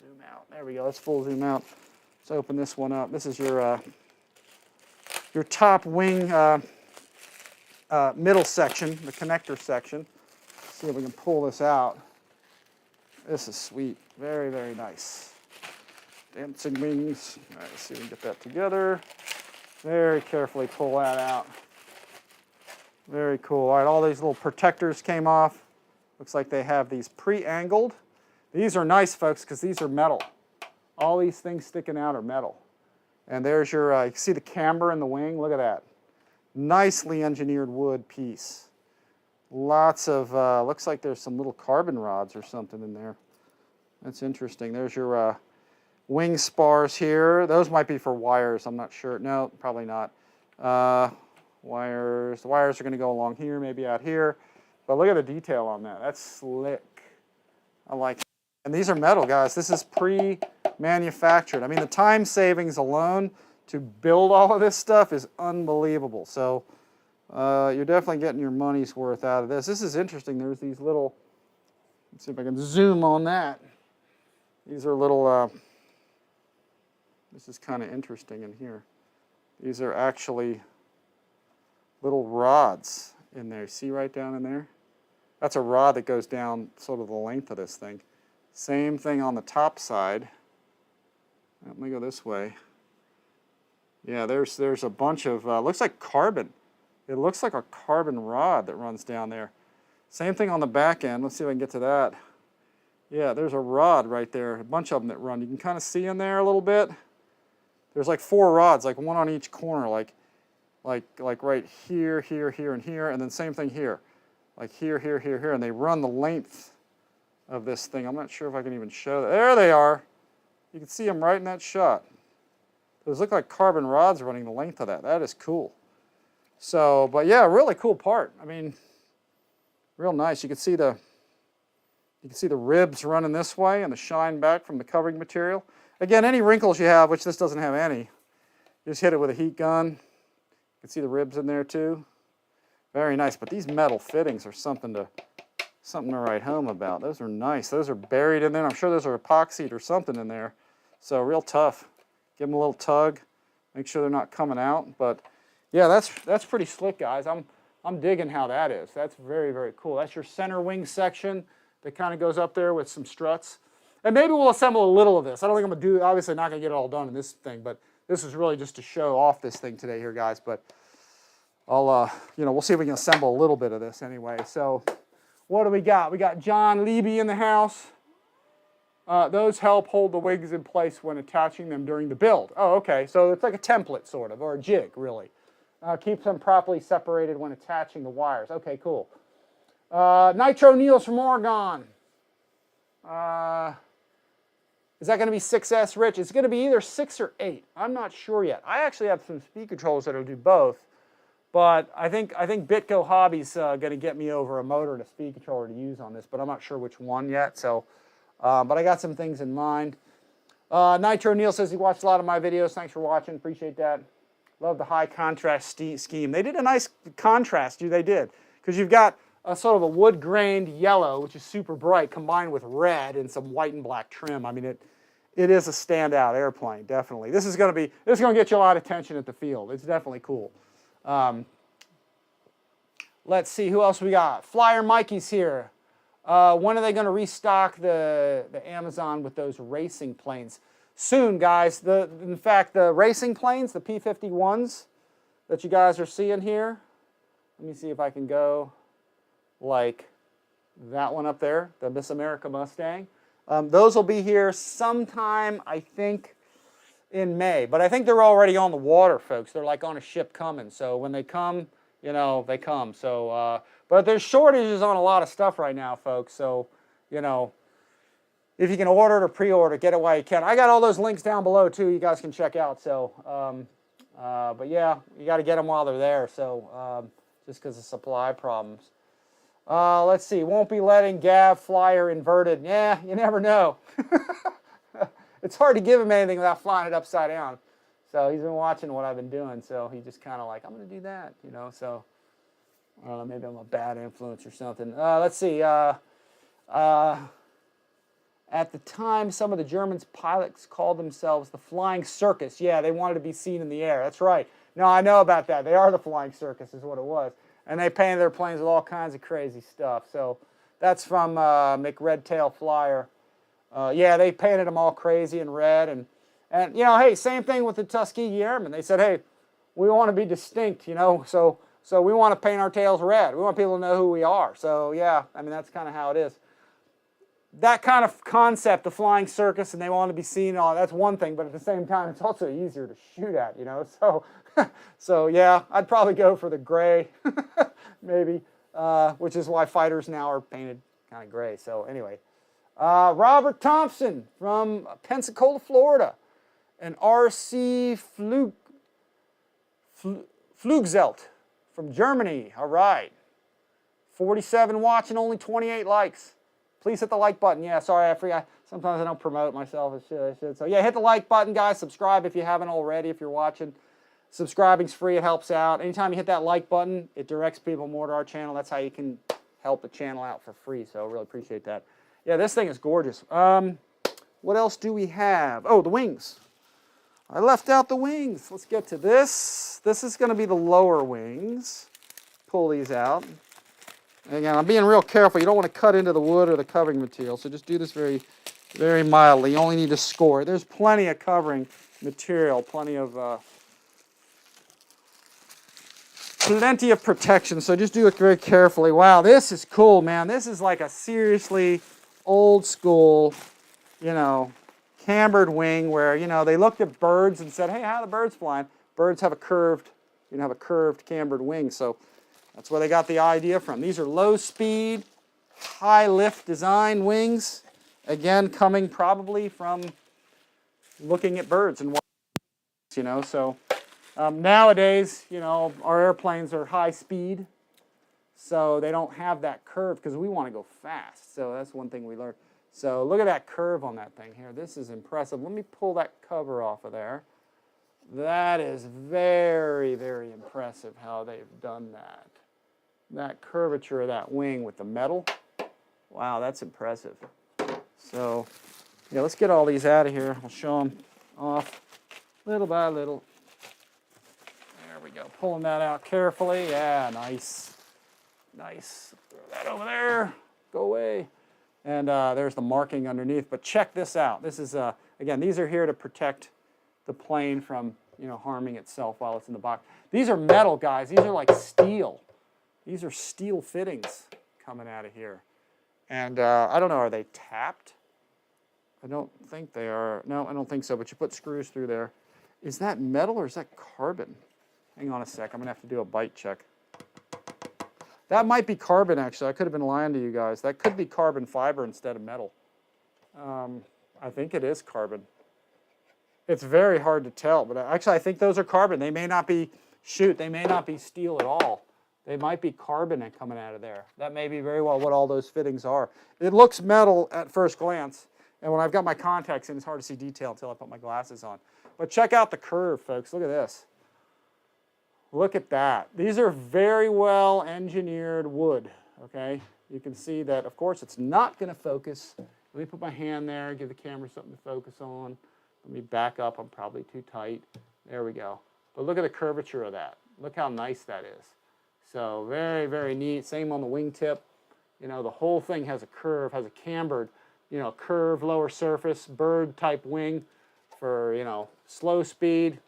Speaker 1: zoom out. There we go. Let's full zoom out. Let's open this one up. This is your your top wing middle section, the connector section. Let's see if we can pull this out. This is sweet. Very, very nice. Dancing wings. All right, let's see if we can get that together. Very carefully pull that out. Very cool. All right, all these little protectors came off. Looks like they have these pre-angled. These are nice, folks, because these are metal. All these things sticking out are metal. And there's your, you can see the camber in the wing. Look at that. Nicely engineered wood piece. Lots of, looks like there's some little carbon rods or something in there. That's interesting. There's your wing spars here. Those might be for wires. I'm not sure. No, probably not. Wires. The wires are going to go along here, maybe out here. But look at the detail on that. That's slick. I like it. And these are metal, guys. This is pre-manufactured. I mean, the time savings alone to build all of this stuff is unbelievable. So you're definitely getting your money's worth out of this. This is interesting. There's these little, let's see if I can zoom on that. These are little, this is kind of interesting in here. These are actually little rods in there. See right down in there? That's a rod that goes down sort of the length of this thing. Same thing on the top side. Let me go this way. Yeah, there's a bunch of, looks like carbon. It looks like a carbon rod that runs down there. Same thing on the back end. Let's see if I can get to that. Yeah, there's a rod right there, a bunch of them that run. You can kind of see in there a little bit. There's like 4 rods, like one on each corner, like right here, here, here, and here, and then same thing here. Like here, here, here, here, and they run the length of this thing. I'm not sure if I can even show that. There they are. You can see them right in that shot. Those look like carbon rods running the length of that. That is cool. So, but yeah, really cool part. I mean, real nice. You can see the ribs running this way and the shine back from the covering material. Again, any wrinkles you have, which this doesn't have any, just hit it with a heat gun. You can see the ribs in there too. Very nice. But these metal fittings are something to write home about. Those are nice. Those are buried in there. I'm sure those are epoxied or something in there. So real tough. Give them a little tug. Make sure they're not coming out. But yeah, that's pretty slick, guys. I'm digging how that is. That's very, very cool. That's your center wing section that kind of goes up there with some struts. And maybe we'll assemble a little of this. I don't think I'm going to do, obviously not going to get it all done in this thing, but this is really just to show off this thing today here, guys. But I'll, we'll see if we can assemble a little bit of this anyway. So what do we got? We got John Levy in the house. Those help hold the wings in place when attaching them during the build. Oh, okay. So it's like a template, sort of, or a jig, really. Keeps them properly separated when attaching the wires. Okay, cool. Nitro Niels from Oregon. Is that going to be 6S, Rich? It's going to be either 6 or 8. I'm not sure yet. I actually have some speed controllers that will do both, but I think Bitgo Hobby's going to get me over a motor and a speed controller to use on this, but I'm not sure which one yet. So, but I got some things in mind. Nitro Neil says he watched a lot of my videos. Thanks for watching. Appreciate that. Love the high contrast scheme. They did a nice contrast. They did, because you've got a sort of a wood-grained yellow, which is super bright, combined with red and some white and black trim. I mean, it is a standout airplane, definitely. This is going to get you a lot of attention at the field. It's definitely cool. Let's see, who else we got? Flyer Mikey's here. When are they going to restock the Amazon with those racing planes? Soon, guys. In fact, the racing planes, the P-51s that you guys are seeing here, let me see if I can go like that one up there, the Miss America Mustang. Those will be here sometime, I think, in May. But I think they're already on the water, folks. They're like on a ship coming. So when they come, they come. So, but there's shortages on a lot of stuff right now, folks. So, if you can order it or pre-order, get it while you can. I got all those links down below, too, you guys can check out. So, but yeah, you got to get them while they're there. So, just because of supply problems. Let's see, won't be letting Gav Flyer inverted. Yeah, you never know. It's hard to give him anything without flying it upside down. So he's been watching what I've been doing, so he just kind of like, I'm going to do that, So, I don't know, maybe I'm a bad influence or something. Let's see. At the time, some of the Germans pilots called themselves the Flying Circus. Yeah, they wanted to be seen in the air. That's right. No, I know about that. They are the Flying Circus is what it was. And they painted their planes with all kinds of crazy stuff. So that's from McRedtail Flyer. Yeah, they painted them all crazy and red. And you know, hey, same thing with the Tuskegee Airmen. They said, hey, we want to be distinct, you know, so we want to paint our tails red. We want people to know who we are. So yeah, I mean, that's kind of how it is. That kind of concept, the Flying Circus, and they want to be seen and all, that's one thing, but at the same time, it's also easier to shoot at, you know, so yeah, I'd probably go for the gray, maybe, which is why fighters now are painted kind of gray. So anyway, Robert Thompson from Pensacola, Florida, an RC Flugzelt from Germany. All right, 47 watching, only 28 likes. Please hit the like button. Yeah, sorry, I forgot. Sometimes I don't promote myself. I should. So yeah, hit the like button, guys. Subscribe if you haven't already, if you're watching. Subscribing's free. It helps out. Anytime you hit that like button, it directs people more to our channel. That's how you can help the channel out for free. So I really appreciate that. Yeah, this thing is gorgeous. What else do we have? Oh, the wings. I left out the wings. Let's get to this. This is going to be the lower wings. Pull these out. Again, I'm being real careful. You don't want to cut into the wood or the covering material, so just do this very, very mildly. You only need to score it. There's plenty of covering material, plenty of protection, so just do it very carefully. Wow, this is cool, man. This is like a seriously old school, you know, cambered wing where, you know, they looked at birds and said, hey, how are the birds flying? Birds have a curved, you know, have a curved cambered wing, so that's where they got the idea from. These are low speed, high lift design wings. Again, coming probably from looking at birds and you know, so nowadays, you know, our airplanes are high speed, so they don't have that curve because we want to go fast. So that's one thing we learned. So look at that curve on that thing here. This is impressive. Let me pull that cover off of there. That is very, very impressive how they've done that. That curvature of that wing with the metal. Wow, that's impressive. So, yeah, let's get all these out of here. I'll show them off little by little. There we go. Pulling that out carefully. Yeah, nice. Nice. Throw that over there. Go away. And there's the marking underneath. But check this out. This is, again, these are here to protect the plane from, you know, harming itself while it's in the box. These are metal, guys. These are like steel. These are steel fittings coming out of here. And I don't know, are they tapped? I don't think they are. No, I don't think so, but you put screws through there. Is that metal or is that carbon? Hang on a sec, I'm gonna have to do a bite check. That might be carbon, actually. I could have been lying to you guys. That could be carbon fiber instead of metal. I think it is carbon. It's very hard to tell, but actually I think those are carbon. They may not be, they may not be steel at all. They might be carbon coming out of there. That may be very well what all those fittings are. It looks metal at first glance, and when I've got my contacts in, it's hard to see detail until I put my glasses on. But check out the curve, folks. Look at this. Look at that. These are very well engineered wood, okay? You can see that, of course, it's not going to focus. Let me put my hand there, give the camera something to focus on. Let me back up. I'm probably too tight. There we go. But look at the curvature of that. Look how nice that is. So very, very neat. Same on the wingtip. You know, the whole thing has a curve, has a cambered, you know, curved lower surface, bird type wing for, you know, slow speed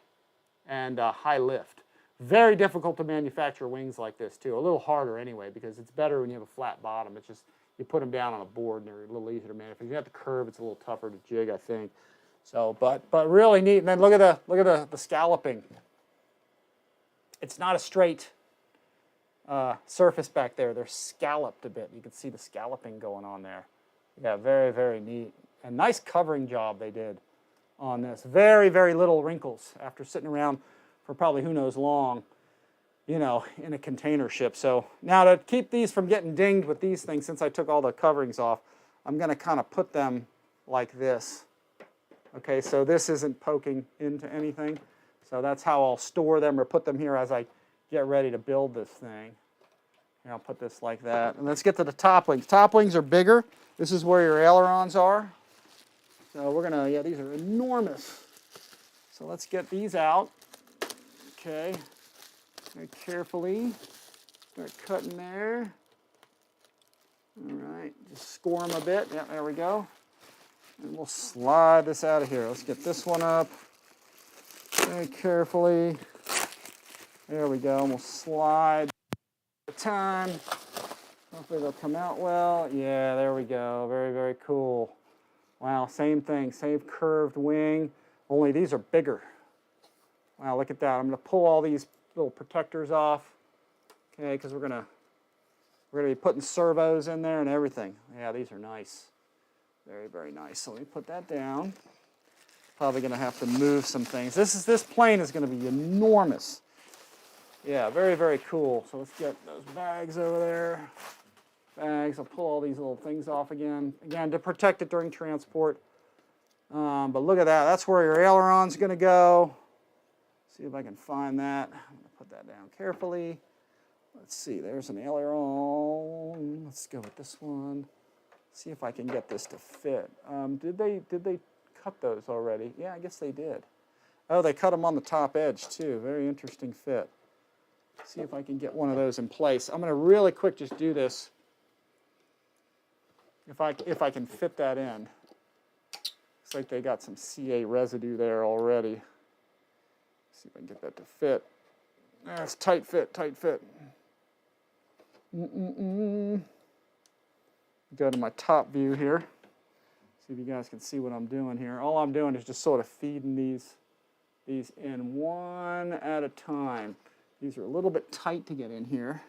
Speaker 1: and high lift. Very difficult to manufacture wings like this too. A little harder anyway because it's better when you have a flat bottom. It's just, you put them down on a board and they're a little easier to manufacture. If you have the curve, it's a little tougher to jig, I think. So, but really neat. And then look at the scalloping. It's not a straight surface back there. They're scalloped a bit. You can see the scalloping going on there. Yeah, very, very neat. And nice covering job they did on this. Very, very little wrinkles after sitting around for probably who knows long, you know, in a container ship. So now to keep these from getting dinged with these things, since I took all the coverings off, I'm going to kind of put them like this. Okay, so this isn't poking into anything. So that's how I'll store them or put them here as I get ready to build this thing. Here, I'll put this like that. And let's get to the top wings. Top wings are bigger. This is where your ailerons are. So we're gonna, yeah, these are enormous. So let's get these out. Okay, very carefully start cutting there. All right, just score them a bit. Yeah, there we go. And we'll slide this out of here. Let's get this one up very carefully. There we go. And we'll slide the time. Hopefully they'll come out well. Yeah, there we go. Very, very cool. Wow, same thing. Same curved wing, only these are bigger. Wow, look at that. I'm going to pull all these little protectors off, okay, because we're going to be putting servos in there and everything. Yeah, these are nice. Very, very nice. So let me put that down. Probably going to have to move some things. This plane is going to be enormous. Yeah, very, very cool. So let's get those bags over there. Bags. I'll pull all these little things off again. Again, to protect it during transport. But look at that. That's where your aileron's going to go. See if I can find that. I'm going to put that down carefully. Let's see. There's an aileron. Let's go with this one. See if I can get this to fit. Did they cut those already? Yeah, I guess they did. Oh, they cut them on the top edge too. Very interesting fit. See if I can get one of those in place. I'm going to really quick just do this. If I can fit that in. Looks like they got some CA residue there already. See if I can get that to fit. That's tight fit, tight fit. Go to my top view here. See if you guys can see what I'm doing here. All I'm doing is just sort of feeding these in one at a time. These are a little bit tight to get in here.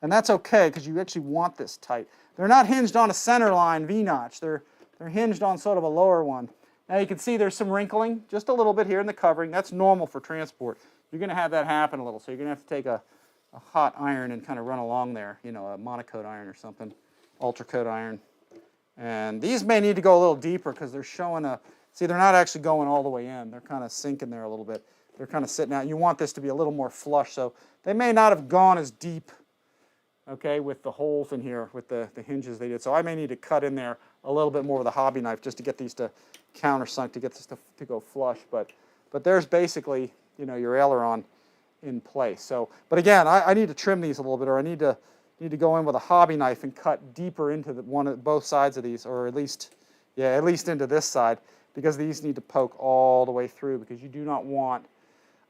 Speaker 1: And that's okay, because you actually want this tight. They're not hinged on a center line V-notch. They're hinged on sort of a lower one. Now you can see there's some wrinkling, just a little bit here in the covering. That's normal for transport. You're going to have that happen a little, so you're going to have to take a hot iron and kind of run along there, you know, a monocoat iron or something, ultracoat iron. And these may need to go a little deeper because they're showing see, they're not actually going all the way in. They're kind of sinking there a little bit. They're kind of sitting out. You want this to be a little more flush, so they may not have gone as deep, okay, with the holes in here, with the hinges they did. So I may need to cut in there a little bit more with a hobby knife just to get these to countersunk, to get this to go flush. But there's basically, you know, your aileron in place. So, but again, I need to trim these a little bit, or I need to go in with a hobby knife and cut deeper into both sides of these, or at least into this side, because these need to poke all the way through, because you do not want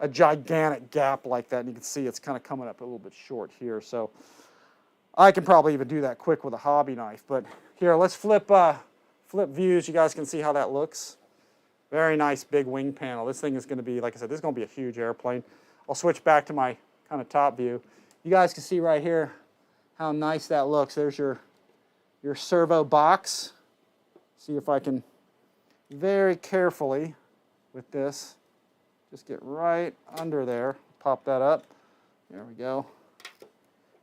Speaker 1: a gigantic gap like that. And you can see it's kind of coming up a little bit short here. So I can probably even do that quick with a hobby knife. But here, let's flip views. You guys can see how that looks. Very nice big wing panel. This thing is going to be, like I said, this is going to be a huge airplane. I'll switch back to my kind of top view. You guys can see right here how nice that looks. There's your servo box. See if I can very carefully with this just get right under there. Pop that up. There we go.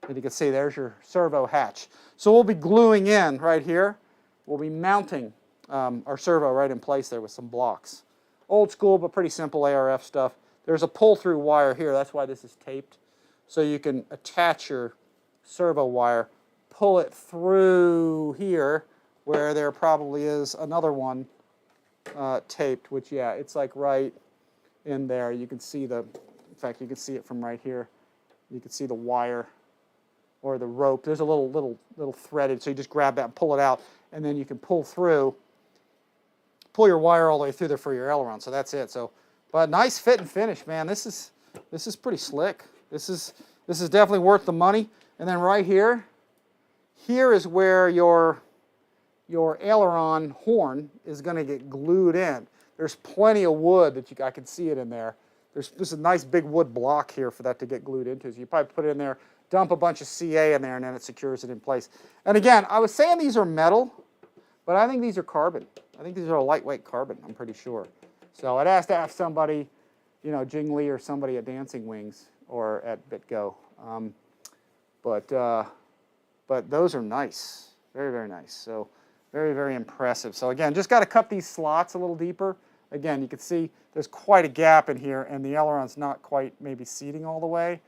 Speaker 1: And you can see there's your servo hatch. So we'll be gluing in right here. We'll be mounting our servo right in place there with some blocks. Old school, but pretty simple ARF stuff. There's a pull-through wire here. That's why this is taped. So you can attach your servo wire, pull it through here, where there probably is another one taped, which, yeah, it's like right in there. You can see in fact, you can see it from right here. You can see the wire or the rope. There's a little threaded, so you just grab that and pull it out, and then you can pull your wire all the way through there for your aileron. So that's it. So, but nice fit and finish, man. This is pretty slick. This is definitely worth the money. And then right here is where your aileron horn is going to get glued in. There's plenty of wood that I can see it in there. There's a nice big wood block here for that to get glued into. So you probably put it in there, dump a bunch of CA in there, and then it secures it in place. And again, I was saying these are metal, but I think these are carbon. I think these are a lightweight carbon, I'm pretty sure. So I'd have to ask somebody, you know, Jing Lee or somebody at Dancing Wings or at Bitgo. But those are nice. Very, very nice. So very, very impressive. So again, just got to cut these slots a little deeper. Again, you can see there's quite a gap in here, and the aileron's not quite maybe seating all the way.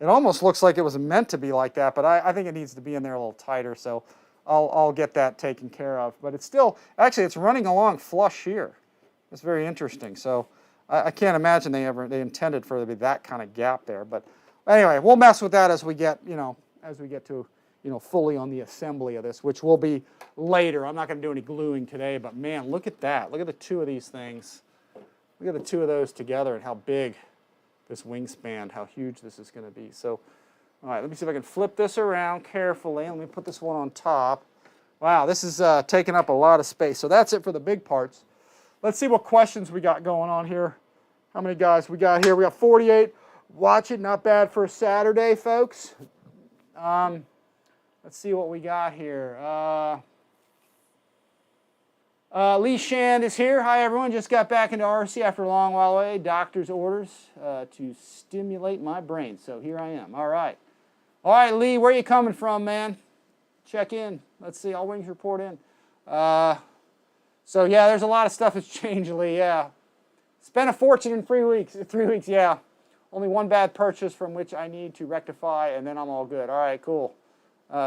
Speaker 1: It almost looks like it was meant to be like that, but I think it needs to be in there a little tighter, so I'll get that taken care of. But it's still, actually, it's running along flush here. It's very interesting. So I can't imagine they intended for there to be that kind of gap there. But anyway, we'll mess with that as we get, to, fully on the assembly of this, which will be later. I'm not going to do any gluing today, but man, look at that. Look at the two of these things. Look at the two of those together and how big this wingspan, how huge this is going to be. So, all right, let me see if I can flip this around carefully. Let me put this one on top. Wow, this is taking up a lot of space. So that's it for the big parts. Let's see what questions we got going on here. How many guys we got here? We got 48. Watch it, not bad for a Saturday, folks. Let's see what we got here. Lee Shand is here. Hi, everyone. Just got back into RC after a long while away. Doctor's orders to stimulate my brain. So here I am. All right. All right, Lee, where are you coming from, man? Check in. Let's see. All wings report in. So, yeah, there's a lot of stuff that's changed, Lee. Yeah. Spent a fortune in 3 weeks. 3 weeks, yeah. Only one bad purchase from which I need to rectify, and then I'm all good. All right, cool.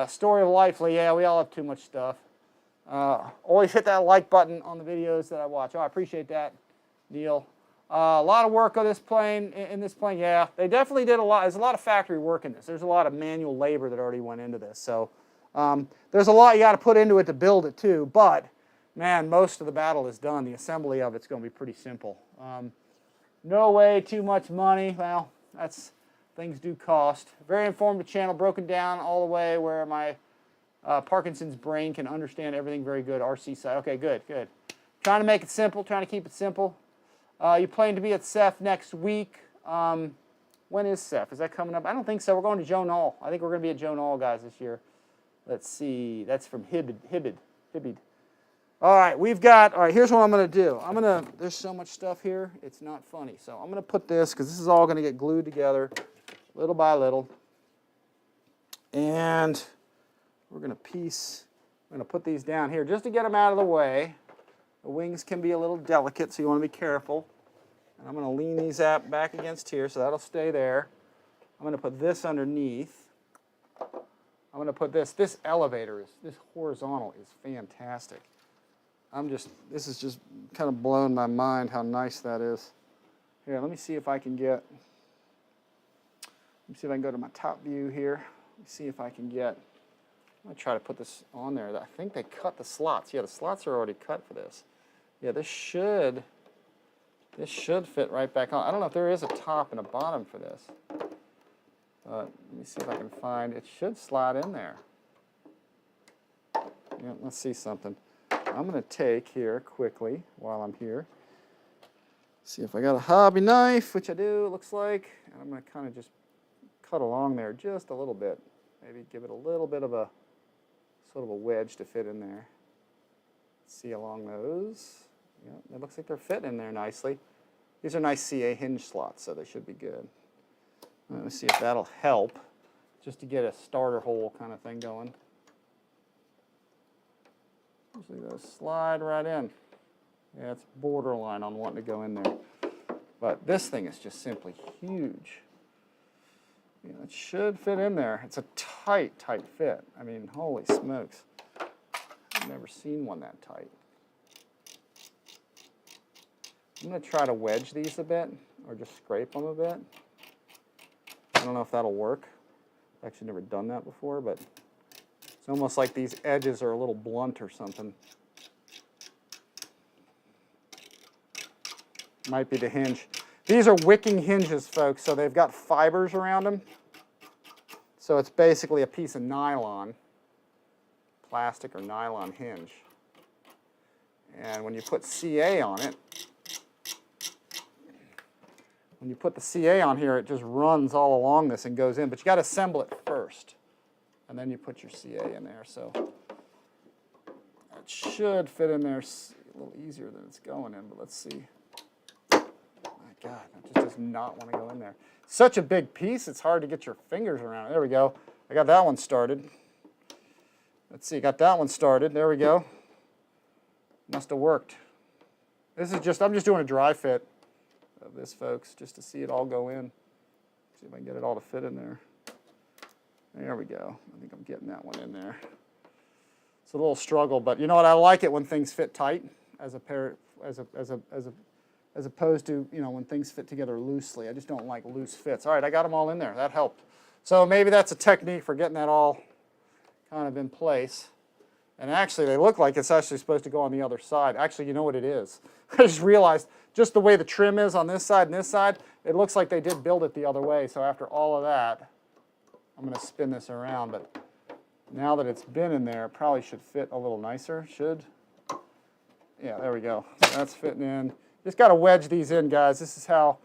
Speaker 1: Story of life, Lee. Yeah, we all have too much stuff. Always hit that like button on the videos that I watch. Oh, I appreciate that, Neil. A lot of work on this plane, in this plane. Yeah, they definitely did a lot. There's a lot of factory work in this. There's a lot of manual labor that already went into this. So there's a lot you got to put into it to build it too. But man, most of the battle is done. The assembly of it's going to be pretty simple. No way too much money. Well, things do cost. Very informative channel, broken down all the way where my Parkinson's brain can understand everything very good. RC side. Okay, good, good. Trying to make it simple, trying to keep it simple. You plan to be at CEF next week. When is CEF? Is that coming up? I don't think so. We're going to Joe Knoll. I think we're going to be at Joe Knoll, guys, this year. Let's see. That's from Hibid. All right, all right, here's what I'm going to do. There's so much stuff here, it's not funny. So I'm going to put this, because this is all going to get glued together little by little. And we're going to put these down here just to get them out of the way. The wings can be a little delicate, so you want to be careful. And I'm going to lean these back against here, so that'll stay there. I'm going to put this underneath. I'm going to put this elevator, this horizontal is fantastic. This is just kind of blowing my mind how nice that is. Here, let me see if I can go to my top view here. Let me see if I can I'm going to try to put this on there. I think they cut the slots. Yeah, the slots are already cut for this. Yeah, this should fit right back on. I don't know if there is a top and a bottom for this. Let me see if I can find, it should slide in there. Yeah, let's see something. I'm going to take here quickly while I'm here. See if I got a hobby knife, which I do, it looks like. And I'm going to kind of just cut along there just a little bit. Maybe give it a little bit of a sort of a wedge to fit in there. See along those. Yeah, it looks like they're fitting in there nicely. These are nice CA hinge slots, so they should be good. Let's see if that'll help, just to get a starter hole kind of thing going. Usually those slide right in. Yeah, it's borderline on wanting to go in there. But this thing is just simply huge. Yeah, it should fit in there. It's a tight fit. I mean, holy smokes. I've never seen one that tight. I'm going to try to wedge these a bit, or just scrape them a bit. I don't know if that'll work. I've actually never done that before, but it's almost like these edges are a little blunt or something. Might be the hinge. These are wicking hinges, folks, so they've got fibers around them. So it's basically a piece of nylon, plastic or nylon hinge. And when you put CA on it, when you put the CA on here, it just runs all along this and goes in. But you got to assemble it first, and then you put your CA in there. So it should fit in there a little easier than it's going in, but let's see. My God, that just does not want to go in there. Such a big piece, it's hard to get your fingers around it. There we go. I got that one started. Let's see, got that one started. There we go. Must have worked. This is just, I'm just doing a dry fit of this, folks, just to see it all go in. See if I can get it all to fit in there. There we go. I think I'm getting that one in there. It's a little struggle, but you know what? I like it when things fit tight as a pair, as a as opposed to, you know, when things fit together loosely. I just don't like loose fits. All right, I got them all in there. That helped. So maybe that's a technique for getting that all kind of in place. And actually, they look like it's actually supposed to go on the other side. Actually, you know what it is? I just realized just the way the trim is on this side and this side, it looks like they did build it the other way. So after all of that, I'm going to spin this around. But now that it's been in there, it probably should fit a little nicer. Should. Yeah, there we go. So that's fitting in. Just got to wedge these in, guys. This is how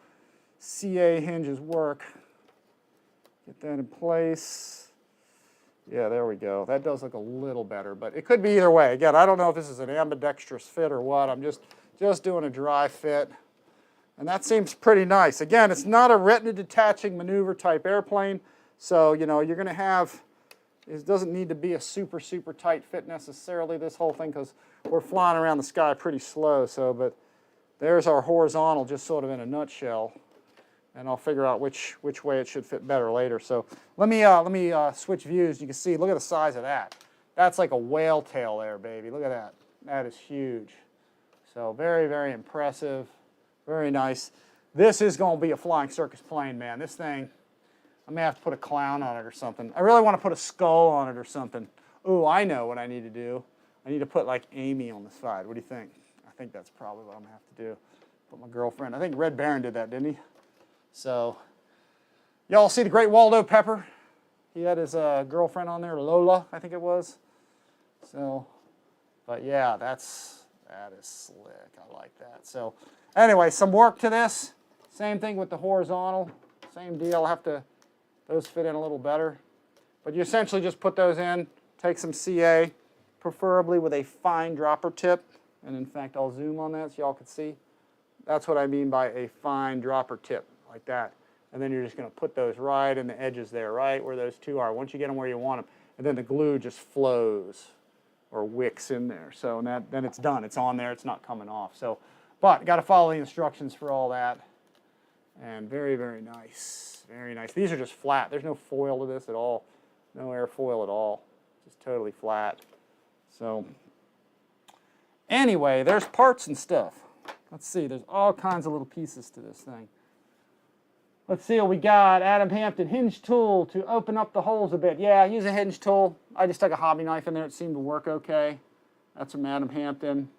Speaker 1: CA hinges work. Get that in place. Yeah, there we go. That does look a little better, but it could be either way. Again, I don't know if this is an ambidextrous fit or what. I'm just doing a dry fit, and that seems pretty nice. Again, it's not a retina detaching maneuver type airplane, so you know you're going to have. It doesn't need to be a super tight fit necessarily. This whole thing, because we're flying around the sky pretty slow. So, but there's our horizontal, just sort of in a nutshell. And I'll figure out which way it should fit better later. So let me switch views. You can see, look at the size of that. That's like a whale tail there, baby. Look at that. That is huge. So very impressive. Very nice. This is going to be a flying circus plane, man. This thing, I may have to put a clown on it or something. I really want to put a skull on it or something. Ooh, I know what I need to do. I need to put like Amy on the side. What do you think? I think that's probably what I'm going to have to do. Put my girlfriend. I think Red Baron did that, didn't he? So, y'all see the great Waldo Pepper? He had his girlfriend on there, Lola, I think it was. So, but yeah, that is slick. I like that. So, anyway, some work to this. Same thing with the horizontal. Same deal. I'll have to, those fit in a little better. But you essentially just put those in, take some CA, preferably with a fine dropper tip. And in fact, I'll zoom on that so y'all can see. That's what I mean by a fine dropper tip. Like that, and then you're just going to put those right in the edges there, right where those two are. Once you get them where you want them, and then the glue just flows or wicks in there. So then it's done. It's on there. It's not coming off. So, but got to follow the instructions for all that. And very nice, very nice. These are just flat. There's no foil to this at all. No airfoil at all. Just totally flat. So anyway, there's parts and stuff. Let's see. There's all kinds of little pieces to this thing. Let's see what we got. Adam Hampton, hinge tool to open up the holes a bit. Yeah, use a hinge tool. I just stuck a hobby knife in there. It seemed to work okay. That's from Adam Hampton.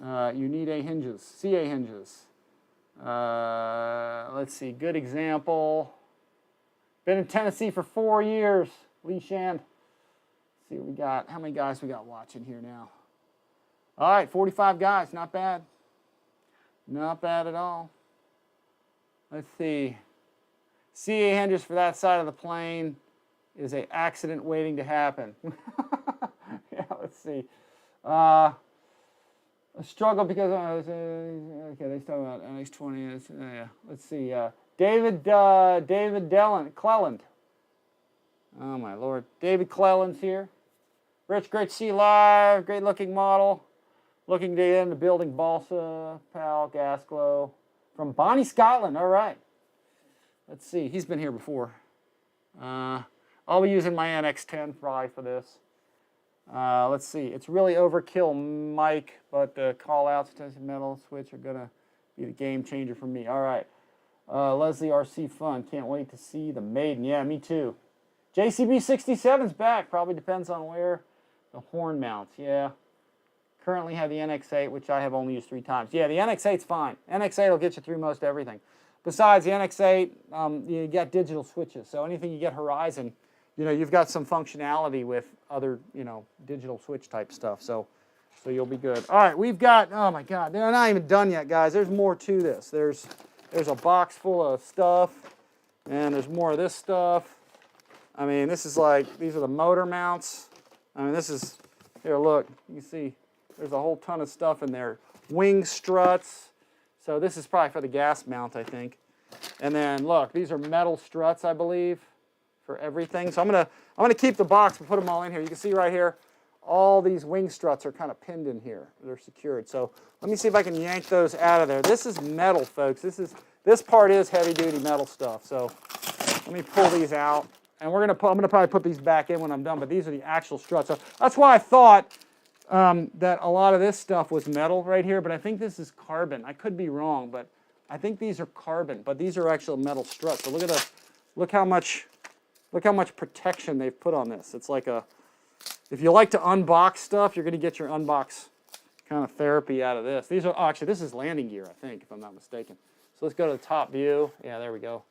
Speaker 1: You need a hinges, CA hinges. Let's see, good example. Been in Tennessee for 4 years. Lee Shand. Let's see what we got. How many guys we got watching here now? All right, 45 guys. Not bad. Not bad at all. Let's see. CA hinges for that side of the plane is an accident waiting to happen. Yeah, let's see. A struggle because okay, they talk about NX20. Yeah, let's see. David Cleland. Oh my Lord, David Cleland's here. Rich, great to see you live. Great looking model. Looking to get into building balsa, PAL, gas glow. From Bonnie, Scotland. All right. Let's see. He's been here before. I'll be using my NX10 probably for this. Let's see. It's really overkill, Mike, but the call-outs, tested metal switch are going to be the game changer for me. All right. Leslie RC Fun. Can't wait to see the Maiden. Yeah, me too. JCB 67's back. Probably depends on where the horn mounts. Yeah. Currently have the NX8, which I have only used 3 times. Yeah, the NX8's fine. NX8 will get you through most everything. Besides the NX8, you get digital switches. So anything you get Horizon, you know, you've got some functionality with other, you know, digital switch type stuff. So you'll be good. All right, we've got, oh my God, they're not even done yet, guys. There's more to this. There's a box full of stuff, and there's more of this stuff. I mean, this is like, these are the motor mounts. I mean, this is, here, look, you can see. There's a whole ton of stuff in there. Wing struts. So this is probably for the gas mount, I think. And then look, these are metal struts, I believe, for everything. So I'm gonna keep the box and put them all in here. You can see right here, all these wing struts are kind of pinned in here. They're secured. So let me see if I can yank those out of there. This is metal, folks. This part is heavy duty metal stuff. So let me pull these out. And I'm gonna probably put these back in when I'm done, but these are the actual struts. So that's why I thought that a lot of this stuff was metal right here, but I think this is carbon. I could be wrong, but I think these are carbon, but these are actual metal struts. So look at the, look how much protection they've put on this. It's like a, if you like to unbox stuff, you're going to get your unbox kind of therapy out of this. These are, oh, actually, this is landing gear, I think, if I'm not mistaken. So let's go to the top view. Yeah, there we go.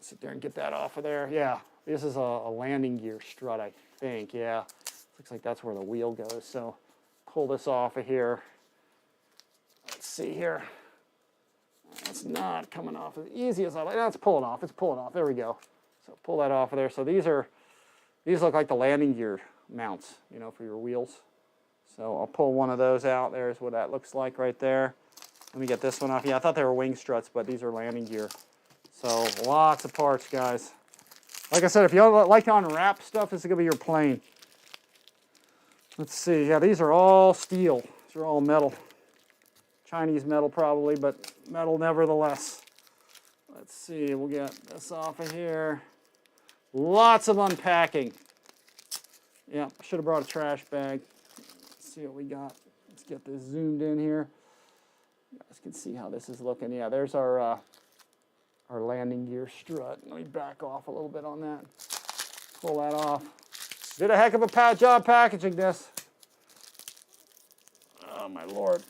Speaker 1: Sit there and get that off of there. Yeah, this is a landing gear strut, I think. Yeah, looks like that's where the wheel goes. So pull this off of here. Let's see here. It's not coming off as easy as I like. Let's pull it off. It's pulling off. There we go. So pull that off of there. So these look like the landing gear mounts, you know, for your wheels. So I'll pull one of those out. There's what that looks like right there. Let me get this one off. Yeah, I thought they were wing struts, but these are landing gear. So lots of parts, guys. Like I said, if you like to unwrap stuff, this is going to be your plane. Let's see. Yeah, these are all steel. These are all metal. Chinese metal probably, but metal nevertheless. Let's see. We'll get this off of here. Lots of unpacking. Yeah, I should have brought a trash bag. Let's see what we got. Let's get this zoomed in here. You guys can see how this is looking. Yeah, there's our landing gear strut. Let me back off a little bit on that. Pull that off. Did a heck of a job packaging this. Oh my Lord.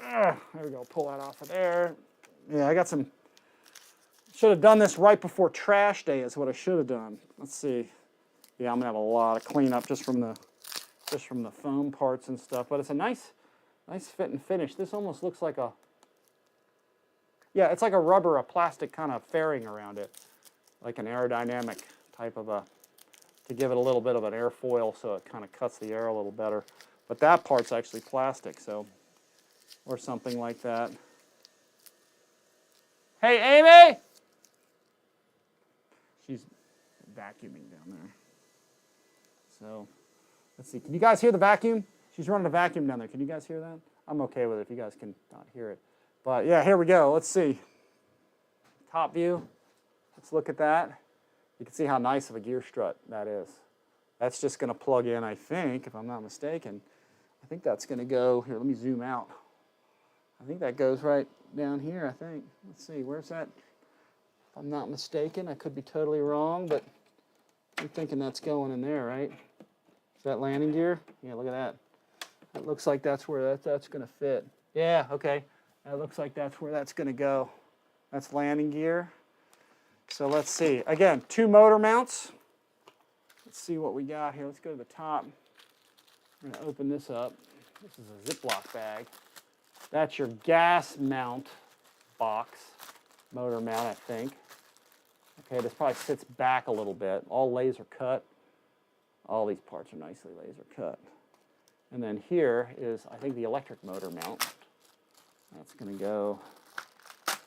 Speaker 1: There we go. Pull that off of there. Yeah, I got some. Should have done this right before trash day is what I should have done. Let's see. Yeah, I'm gonna have a lot of cleanup just from the foam parts and stuff. But it's a nice fit and finish. This almost looks like a, yeah, it's like a rubber, a plastic kind of fairing around it, like an aerodynamic type of a, to give it a little bit of an airfoil so it kind of cuts the air a little better. But that part's actually plastic, so, or something like that. Hey, Amy! She's vacuuming down there. So, let's see. Can you guys hear the vacuum? She's running a vacuum down there. Can you guys hear that? I'm okay with it if you guys can not hear it. But yeah, here we go. Let's see. Top view. Let's look at that. You can see how nice of a gear strut that is. That's just going to plug in, I think, if I'm not mistaken. I think that's going to go, here, let me zoom out. I think that goes right down here, I think. Let's see, where's that? If I'm not mistaken, I could be totally wrong, but I'm thinking that's going in there, right? Is that landing gear? Yeah, look at that. It looks like that's where that's going to fit. Yeah, okay. It looks like that's where that's going to go. That's landing gear. So let's see. Again, 2 motor mounts. Let's see what we got here. Let's go to the top. I'm going to open this up. This is a Ziploc bag. That's your gas mount box. Motor mount, I think. Okay, this probably sits back a little bit. All laser cut. All these parts are nicely laser cut. And then here is, I think, the electric motor mount. That's going to go, let's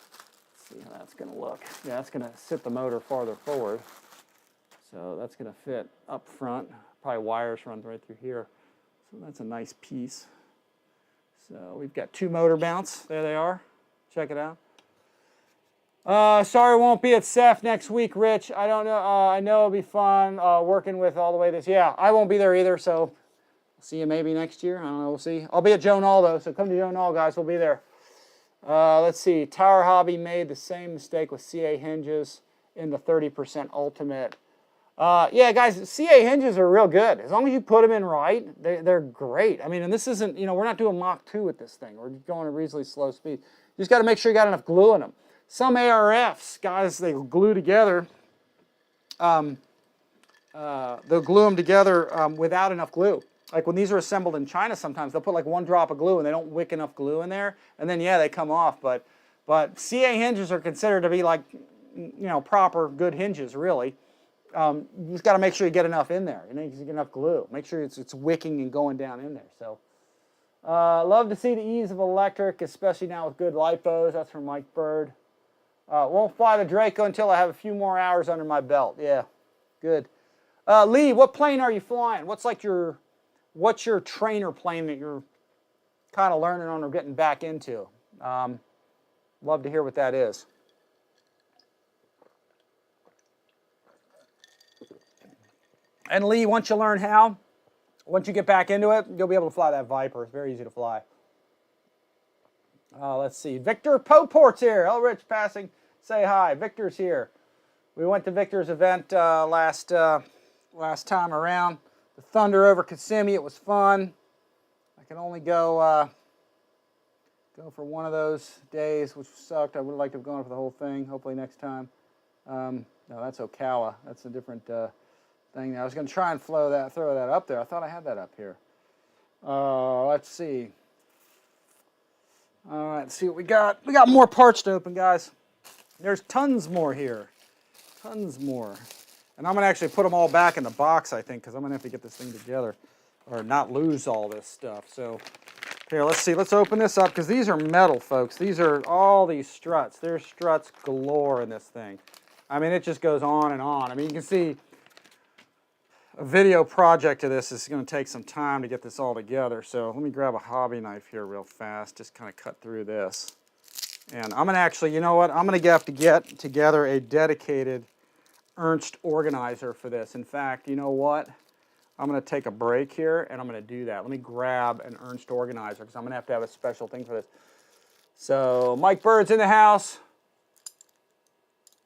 Speaker 1: see how that's going to look. Yeah, that's going to sit the motor farther forward. So that's going to fit up front. Probably wires run right through here. So that's a nice piece. So we've got 2 motor mounts. There they are. Check it out. Sorry, won't be at CEF next week, Rich. I don't know. I know it'll be fun working with all the way this. Yeah, I won't be there either, so see you maybe next year. I don't know. We'll see. I'll be at Joe Nall, though, so come to Joe Nall, guys. We'll be there. Let's see. Tower Hobby made the same mistake with CA hinges in the 30% Ultimate. Yeah, guys, CA hinges are real good. As long as you put them in right, they're great. I mean, and this isn't, you know, we're not doing Mach 2 with this thing. We're going at a reasonably slow speed. You just got to make sure you got enough glue in them. Some ARFs, guys, they glue together. They'll glue them together without enough glue. Like when these are assembled in China sometimes, they'll put like 1 drop of glue and they don't wick enough glue in there. And then, yeah, they come off. But CA hinges are considered to be like, you know, proper good hinges, really. You just got to make sure you get enough in there. You know, you get enough glue. Make sure it's wicking and going down in there. So, love to see the ease of electric, especially now with good lipos. That's from Mike Bird. Won't fly the Draco until I have a few more hours under my belt. Yeah, good. Lee, what plane are you flying? What's your trainer plane that you're kind of learning on or getting back into? Love to hear what that is. And Lee, once you learn how, Once you get back into it, you'll be able to fly that Viper. It's very easy to fly. Let's see. Victor Poport's here. Elrich passing. Say hi. Victor's here. We went to Victor's event last time around. The Thunder over Kissimmee. It was fun. I can only go for one of those days, which sucked. I would have liked to have gone for the whole thing. Hopefully next time. No, that's Ocala. That's a different thing. I was going to try and throw that up there. I thought I had that up here. Let's see. All right, let's see what we got. We got more parts to open, guys. There's tons more here. Tons more. And I'm going to actually put them all back in the box, I think, because I'm going to have to get this thing together or not lose all this stuff. So here, let's see. Let's open this up because these are metal, folks. These are all these struts. There's struts galore in this thing. I mean, it just goes on and on. I mean, you can see a video project of this is going to take some time to get this all together. So let me grab a hobby knife here real fast, just kind of cut through this. And I'm going to actually, you know what? I'm going to have to get together a dedicated Ernst organizer for this. In fact, you know what? I'm going to take a break here and I'm going to do that. Let me grab an Ernst organizer because I'm going to have a special thing for this. So Mike Bird's in the house.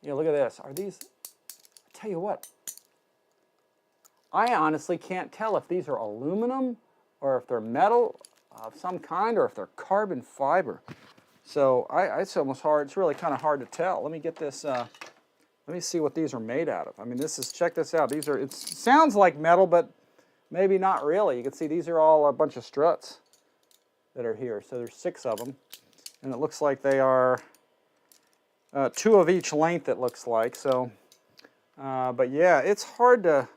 Speaker 1: Yeah, look at this. Are these, I tell you what, I honestly can't tell if these are aluminum or if they're metal of some kind or if they're carbon fiber. So it's almost hard. It's really kind of hard to tell. Let me get this. Let me see what these are made out of. I mean, check this out. These are. It sounds like metal, but maybe not really. You can see these are all a bunch of struts that are here. So there's 6 of them, and it looks like they are 2 of each length. It looks like so. But yeah, it's hard to.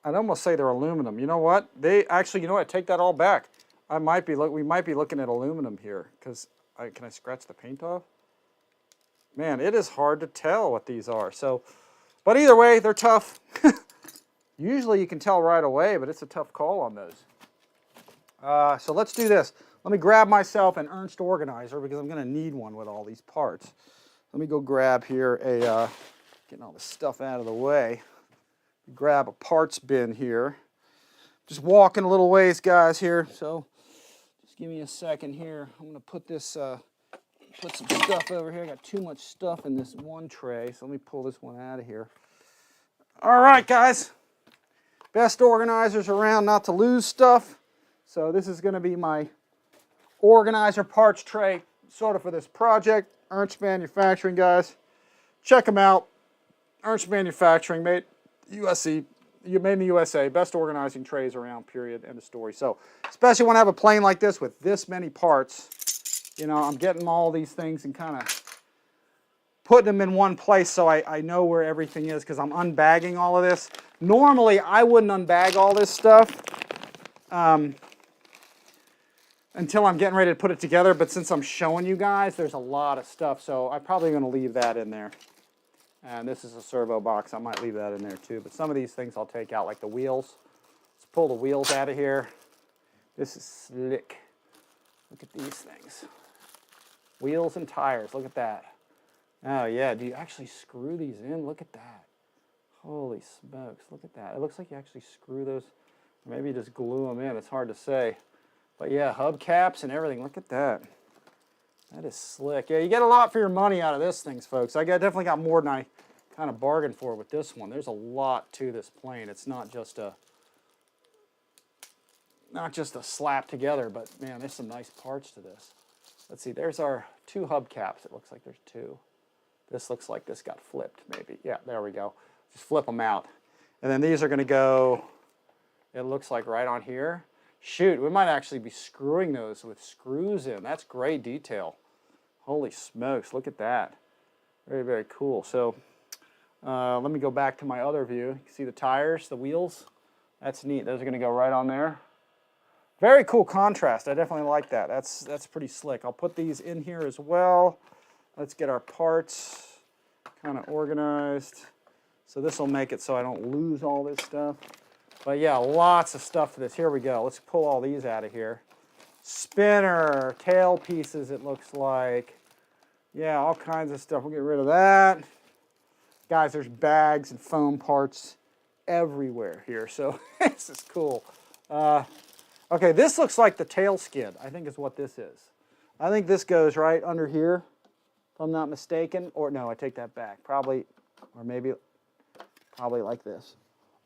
Speaker 1: I'd almost say they're aluminum. You know what? They actually, you know what? Take that all back. We might be looking at aluminum here because can I scratch the paint off? Man, it is hard to tell what these are. So, but either way, they're tough. Usually you can tell right away, but it's a tough call on those. So let's do this. Let me grab myself an Ernst organizer because I'm going to need one with all these parts. Let me go grab here getting all this stuff out of the way. Grab a parts bin here. Just walking a little ways, guys, here. So just give me a second here. I'm going to put this, put some stuff over here. I got too much stuff in this one tray, so let me pull this one out of here. All right, guys. Best organizers around not to lose stuff. So this is going to be my organizer parts tray, sort of for this project. Ernst Manufacturing, guys. Check them out. Ernst Manufacturing, mate. USC, made in the USA, best organizing trays around, period, end of story. So, especially when I have a plane like this with this many parts, you know, I'm getting all these things and kind of putting them in one place so I know where everything is because I'm unbagging all of this. Normally, I wouldn't unbag all this stuff until I'm getting ready to put it together, but since I'm showing you guys, there's a lot of stuff, so I'm probably going to leave that in there. And this is a servo box. I might leave that in there too. But some of these things I'll take out, like the wheels. Let's pull the wheels out of here. This is slick. Look at these things. Wheels and tires. Look at that. Oh, yeah. Do you actually screw these in? Look at that. Holy smokes. Look at that. It looks like you actually screw those. Or maybe you just glue them in. It's hard to say. But, yeah, hubcaps and everything. Look at that. That is slick. Yeah, you get a lot for your money out of this thing, folks. I definitely got more than I kind of bargained for with this one. There's a lot to this plane. It's not just a slap together, but man, there's some nice parts to this. Let's see, there's our 2 hubcaps. It looks like there's 2. This looks like this got flipped, maybe. Yeah, there we go. Just flip them out. And then these are going to go, it looks like right on here. Shoot, we might actually be screwing those with screws in. That's great detail. Holy smokes, look at that. Very, very cool. So let me go back to my other view. You can see the tires, the wheels. That's neat. Those are going to go right on there. Very cool contrast. I definitely like that. That's pretty slick. I'll put these in here as well. Let's get our parts kind of organized. So this will make it so I don't lose all this stuff. But yeah, lots of stuff for this. Here we go. Let's pull all these out of here. Spinner, tail pieces, it looks like. Yeah, all kinds of stuff. We'll get rid of that. Guys, there's bags and foam parts everywhere here. So this is cool. Okay, this looks like the tail skid, I think is what this is. I think this goes right under here, if I'm not mistaken. Or no, I take that back. Probably, or maybe, probably like this.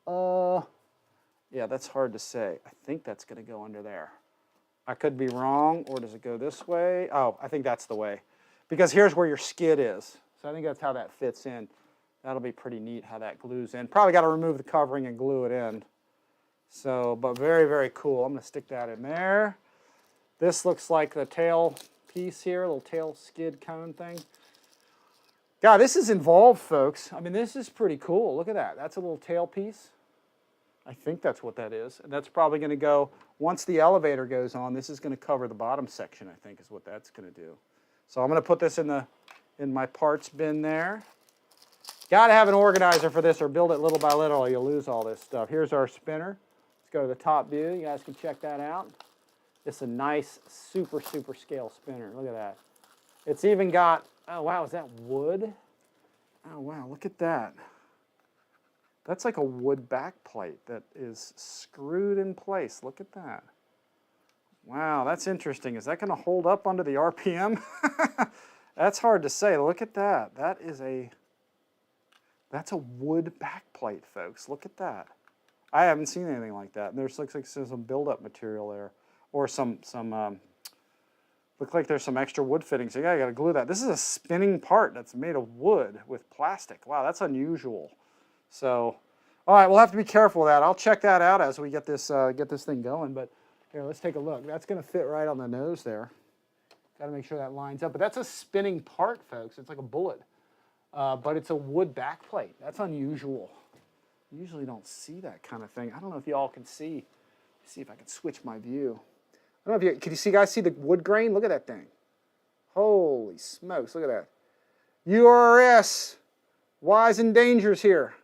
Speaker 1: Yeah, that's hard to say. I think that's going to go under there. I could be wrong, or does it go this way? Oh, I think that's the way. Because here's where your skid is. So I think that's how that fits in. That'll be pretty neat how that glues in. Probably got to remove the covering and glue it in. So, but very, very cool. I'm going to stick that in there. This looks like the tail piece here, little tail skid cone thing. God, this is involved, folks. I mean, this is pretty cool. Look at that. That's a little tail piece. I think that's what that is. And that's probably going to go, once the elevator goes on, this is going to cover the bottom section, I think is what that's going to do. So I'm going to put this in my parts bin there. Got to have an organizer for this or build it little by little or you'll lose all this stuff. Here's our spinner. Let's go to the top view. You guys can check that out. It's a nice, super, super scale spinner. Look at that. It's even got, oh wow, is that wood? Oh wow, look at that. That's like a wood back plate that is screwed in place. Look at that. Wow, that's interesting. Is that going to hold up under the RPM? That's hard to say. Look at that. That's a wood back plate, folks. Look at that. I haven't seen anything like that. And there's looks like some buildup material there, or look like there's some extra wood fittings. So yeah, I got to glue that. This is a spinning part that's made of wood with plastic. Wow, that's unusual. So, all right, we'll have to be careful with that. I'll check that out as we get this thing going. But here, let's take a look. That's going to fit right on the nose there. Got to make sure that lines up. But that's a spinning part, folks. It's like a bullet. But it's a wood backplate. That's unusual. You usually don't see that kind of thing. I don't know if you all can see. Let's see if I can switch my view. I don't know if you guys see the wood grain? Look at that thing. Holy smokes, look at that. URS, whys and dangers here.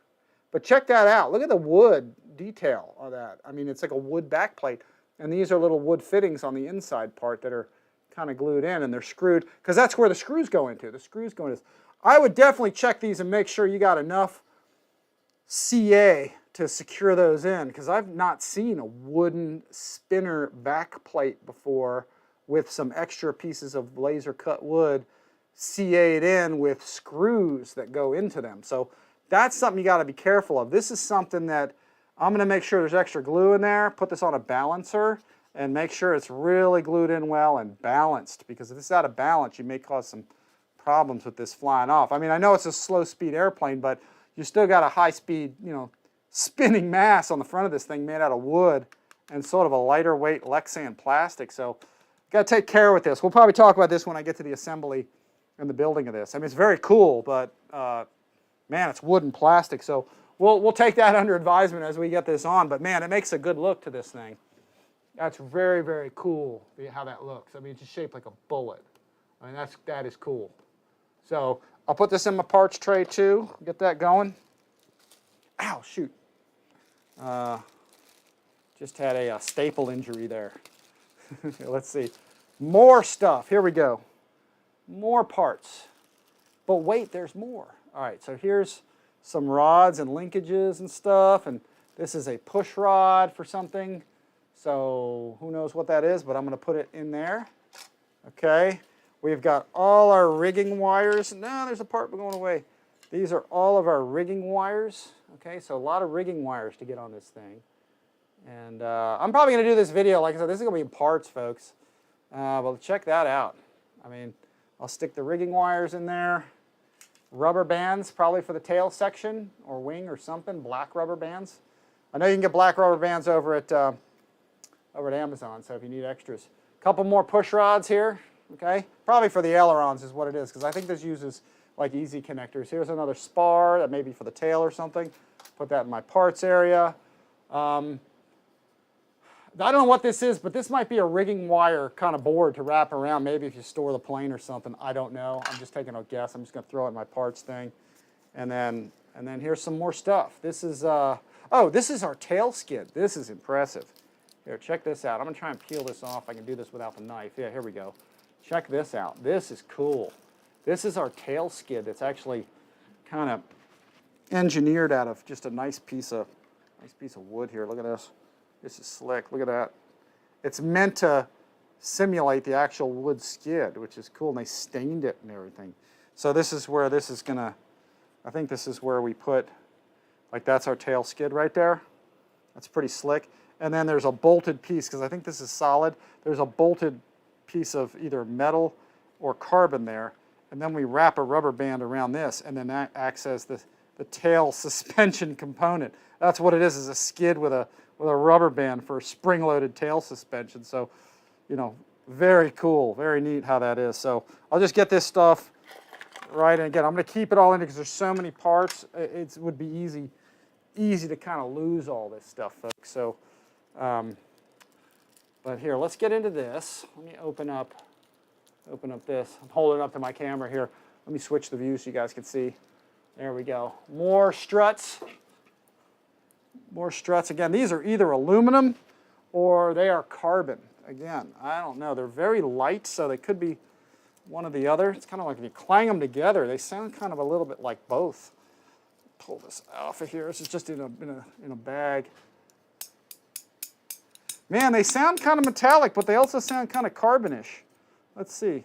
Speaker 1: But check that out. Look at the wood detail of that. I mean, it's like a wood backplate. And these are little wood fittings on the inside part that are kind of glued in, and they're screwed, because that's where the screws go into. The screws go into this. I would definitely check these and make sure you got enough CA to secure those in, because I've not seen a wooden spinner backplate before with some extra pieces of laser cut wood CA'd in with screws that go into them. So that's something you got to be careful of. This is something that I'm going to make sure there's extra glue in there, put this on a balancer, and make sure it's really glued in well and balanced, because if it's out of balance, you may cause some problems with this flying off. I mean, I know it's a slow speed airplane, but you still got a high speed, spinning mass on the front of this thing made out of wood and sort of a lighter weight Lexan plastic. So got to take care with this. We'll probably talk about this when I get to the assembly and the building of this. I mean, it's very cool, but man, it's wood and plastic. So we'll take that under advisement as we get this on. But man, it makes a good look to this thing. That's very, very cool how that looks. I mean, it's just shaped like a bullet. I mean, that is cool. So I'll put this in my parts tray too, get that going. Ow, shoot. Just had a staple injury there. Let's see. More stuff. Here we go. More parts. But wait, there's more. All right, so here's some rods and linkages and stuff. And this is a push rod for something. So who knows what that is, but I'm going to put it in there. Okay. We've got all our rigging wires. No, there's a part going away. These are all of our rigging wires. Okay, so a lot of rigging wires to get on this thing. And I'm probably going to do this video, like I said, this is going to be in parts, folks. But check that out. I mean, I'll stick the rigging wires in there. Rubber bands, probably for the tail section or wing or something, black rubber bands. I know you can get black rubber bands over at Amazon, so if you need extras. A couple more push rods here. Okay, probably for the ailerons is what it is, because I think this uses like easy connectors. Here's another spar that may be for the tail or something. Put that in my parts area. I don't know what this is, but this might be a rigging wire kind of board to wrap around, maybe if you store the plane or something. I don't know. I'm just taking a guess. I'm just going to throw it in my parts thing. And then here's some more stuff. This is, this is our tail skid. This is impressive. Here, check this out. I'm going to try and peel this off. I can do this without the knife. Yeah, here we go. Check this out. This is cool. This is our tail skid that's actually kind of engineered out of just a nice piece of Nice piece of wood here. Look at this. This is slick. Look at that. It's meant to simulate the actual wood skid, which is cool. And they stained it and everything. So this is where this is gonna, I think this is where we put, like that's our tail skid right there. That's pretty slick. And then there's a bolted piece, because I think this is solid. There's a bolted piece of either metal or carbon there. And then we wrap a rubber band around this, and then that acts as the tail suspension component. That's what it is a skid with a rubber band for spring-loaded tail suspension. So, you know, very cool, very neat how that is. So I'll just get this stuff right, and again, I'm going to keep it all in because there's so many parts. It would be easy to kind of lose all this stuff, folks. So, but here, let's get into this. Let me open up this. I'm holding it up to my camera here. Let me switch the view so you guys can see. There we go. More struts. More struts. Again, these are either aluminum or they are carbon. Again, I don't know. They're very light, so they could be one or the other. It's kind of like if you clang them together, they sound kind of a little bit like both. Pull this off of here. This is just in a bag. Man, they sound kind of metallic, but they also sound kind of carbonish. Let's see.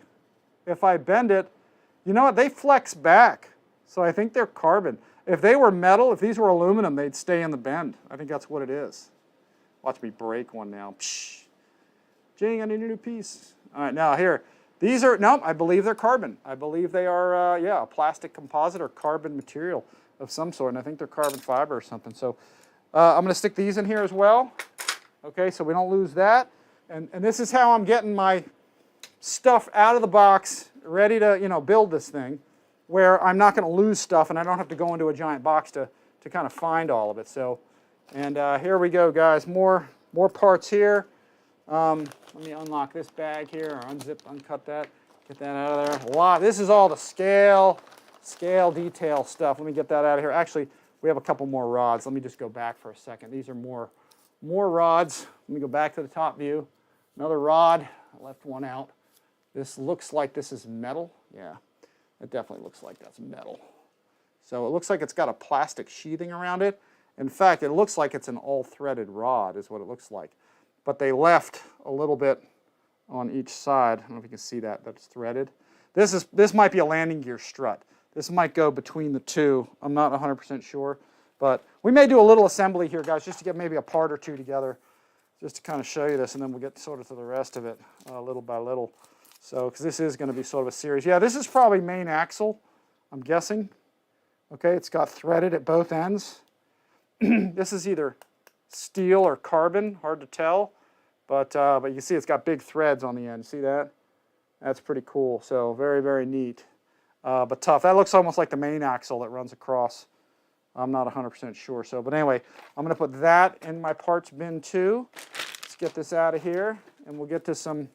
Speaker 1: If I bend it, you know what? They flex back. So I think they're carbon. If they were metal, if these were aluminum, they'd stay in the bend. I think that's what it is. Watch me break one now. Psh. Jing, I need a new piece. All right, now here. These are, no, I believe they're carbon. I believe they are, yeah, a plastic composite or carbon material of some sort. And I think they're carbon fiber or something. So I'm going to stick these in here as well. Okay, so we don't lose that. And this is how I'm getting my stuff out of the box, ready to, you know, build this thing, where I'm not going to lose stuff and I don't have to go into a giant box to kind of find all of it. So, and here we go, guys. More parts here. Let me unlock this bag here, or unzip, uncut that, get that out of there. A lot. This is all the scale detail stuff. Let me get that out of here. Actually, we have a couple more rods. Let me just go back for a second. These are more rods. Let me go back to the top view. Another rod. I left one out. This looks like this is metal. Yeah, it definitely looks like that's metal. So it looks like it's got a plastic sheathing around it. In fact, it looks like it's an all-threaded rod is what it looks like. But they left a little bit on each side. I don't know if you can see that. That's threaded. This might be a landing gear strut. This might go between the two. I'm not 100% sure. But we may do a little assembly here, guys, just to get maybe a part or two together, just to kind of show you this, and then we'll get sort of to the rest of it little by little. So, because this is going to be sort of a series. Yeah, this is probably main axle, I'm guessing. Okay, it's got threaded at both ends. This is either steel or carbon, hard to tell, but you can see it's got big threads on the end. See that? That's pretty cool. So very, very neat, but tough. That looks almost like the main axle that runs across. I'm not 100% sure. So, but anyway, I'm going to put that in my parts bin too. Let's get this out of here, and we'll get to some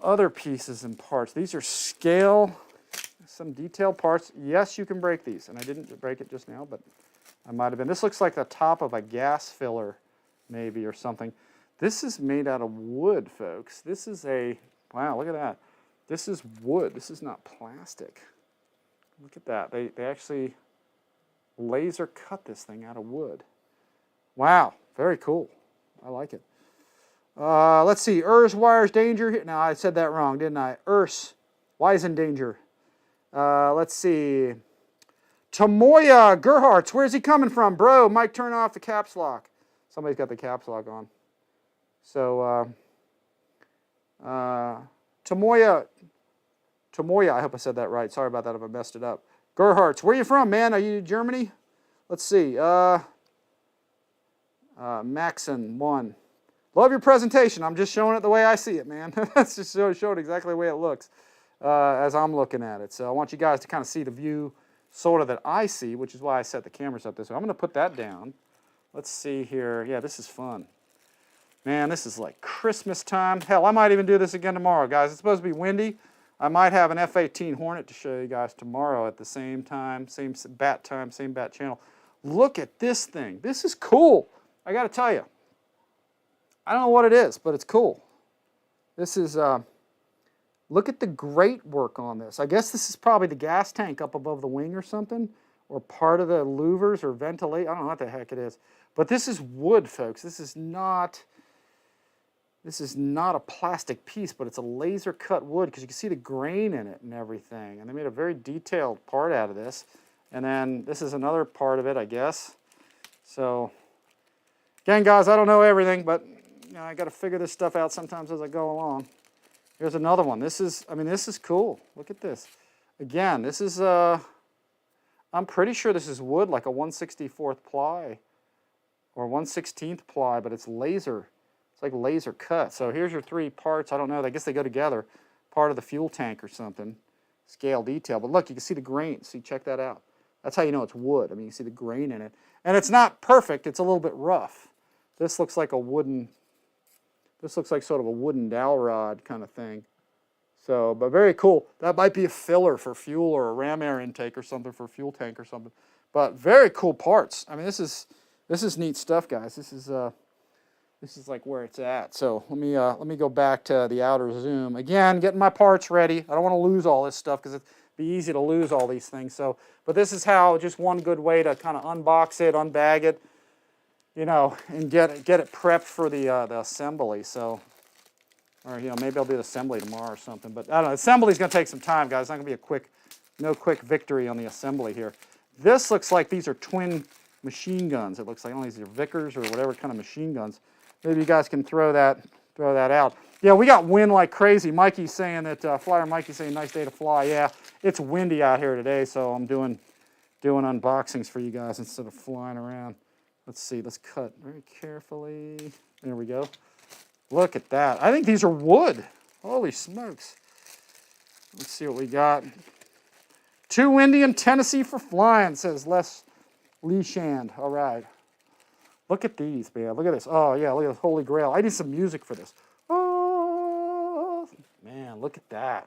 Speaker 1: other pieces and parts. These are scale, some detailed parts. Yes, you can break these, and I didn't break it just now, but I might have been. This looks like the top of a gas filler, maybe, or something. This is made out of wood, folks. This is a, wow, look at that. This is wood. This is not plastic. Look at that. They actually laser cut this thing out of wood. Wow, very cool. I like it. Let's see. ERS wires danger. No, I said that wrong, didn't I? ERS. Why is in danger? Let's see. Tamoya Gerhardt, where's he coming from? Bro, Mike, turn off the caps lock. Somebody's got the caps lock on. So, Tamoya, I hope I said that right. Sorry about that if I messed it up. Gerhardt, where are you from, man? Are you Germany? Let's see. Maxon 1. Love your presentation. I'm just showing it the way I see it, man. That's just showing exactly the way it looks as I'm looking at it. So I want you guys to kind of see the view sort of that I see, which is why I set the cameras up this way. I'm going to put that down. Let's see here. Yeah, this is fun. Man, this is like Christmas time. Hell, I might even do this again tomorrow, guys. It's supposed to be windy. I might have an F-18 Hornet to show you guys tomorrow at the same time, same bat channel. Look at this thing. This is cool. I got to tell you. I don't know what it is, but it's cool. This is, look at the grate work on this. I guess this is probably the gas tank up above the wing or something, or part of the louvers or ventilate. I don't know what the heck it is. But this is wood, folks. This is not a plastic piece, but it's a laser cut wood because you can see the grain in it and everything. And they made a very detailed part out of this. And then this is another part of it, I guess. So, again, guys, I don't know everything, but you know, I got to figure this stuff out sometimes as I go along. Here's another one. This is cool. Look at this. Again, this is, I'm pretty sure this is wood, like a 1/64 ply or 1/16 ply, but it's laser. It's like laser cut. So here's your 3 parts. I don't know. I guess they go together. Part of the fuel tank or something. Scale detail. But look, you can see the grain. See, check that out. That's how you know it's wood. I mean, you see the grain in it. And it's not perfect. It's a little bit rough. This looks like a wooden, this looks like sort of a wooden dowel rod kind of thing. So, but very cool. That might be a filler for fuel or a ram air intake or something for a fuel tank or something. But very cool parts. I mean, this is neat stuff, guys. This is like where it's at. So let me go back to the outer zoom again. Getting my parts ready. I don't want to lose all this stuff because it'd be easy to lose all these things. So, but this is how just one good way to kind of unbox it, unbag it, you know, and get it prepped for the assembly. So. Or, you know, maybe I'll do the assembly tomorrow or something. But I don't know. Assembly's going to take some time, guys. It's not going to be no quick victory on the assembly here. This looks like these are twin machine guns. It looks like these are Vickers or whatever kind of machine guns. Maybe you guys can throw that out. Yeah, we got wind like crazy. Mikey's saying that, Flyer Mikey's saying nice day to fly. Yeah, it's windy out here today, so I'm doing unboxings for you guys instead of flying around. Let's see. Let's cut very carefully. There we go. Look at that. I think these are wood. Holy smokes. Let's see what we got. Too windy in Tennessee for flying, says Les Lee Shand. All right. Look at these, man. Look at this. Oh, yeah, look at this Holy Grail. I need some music for this. Oh, man, look at that.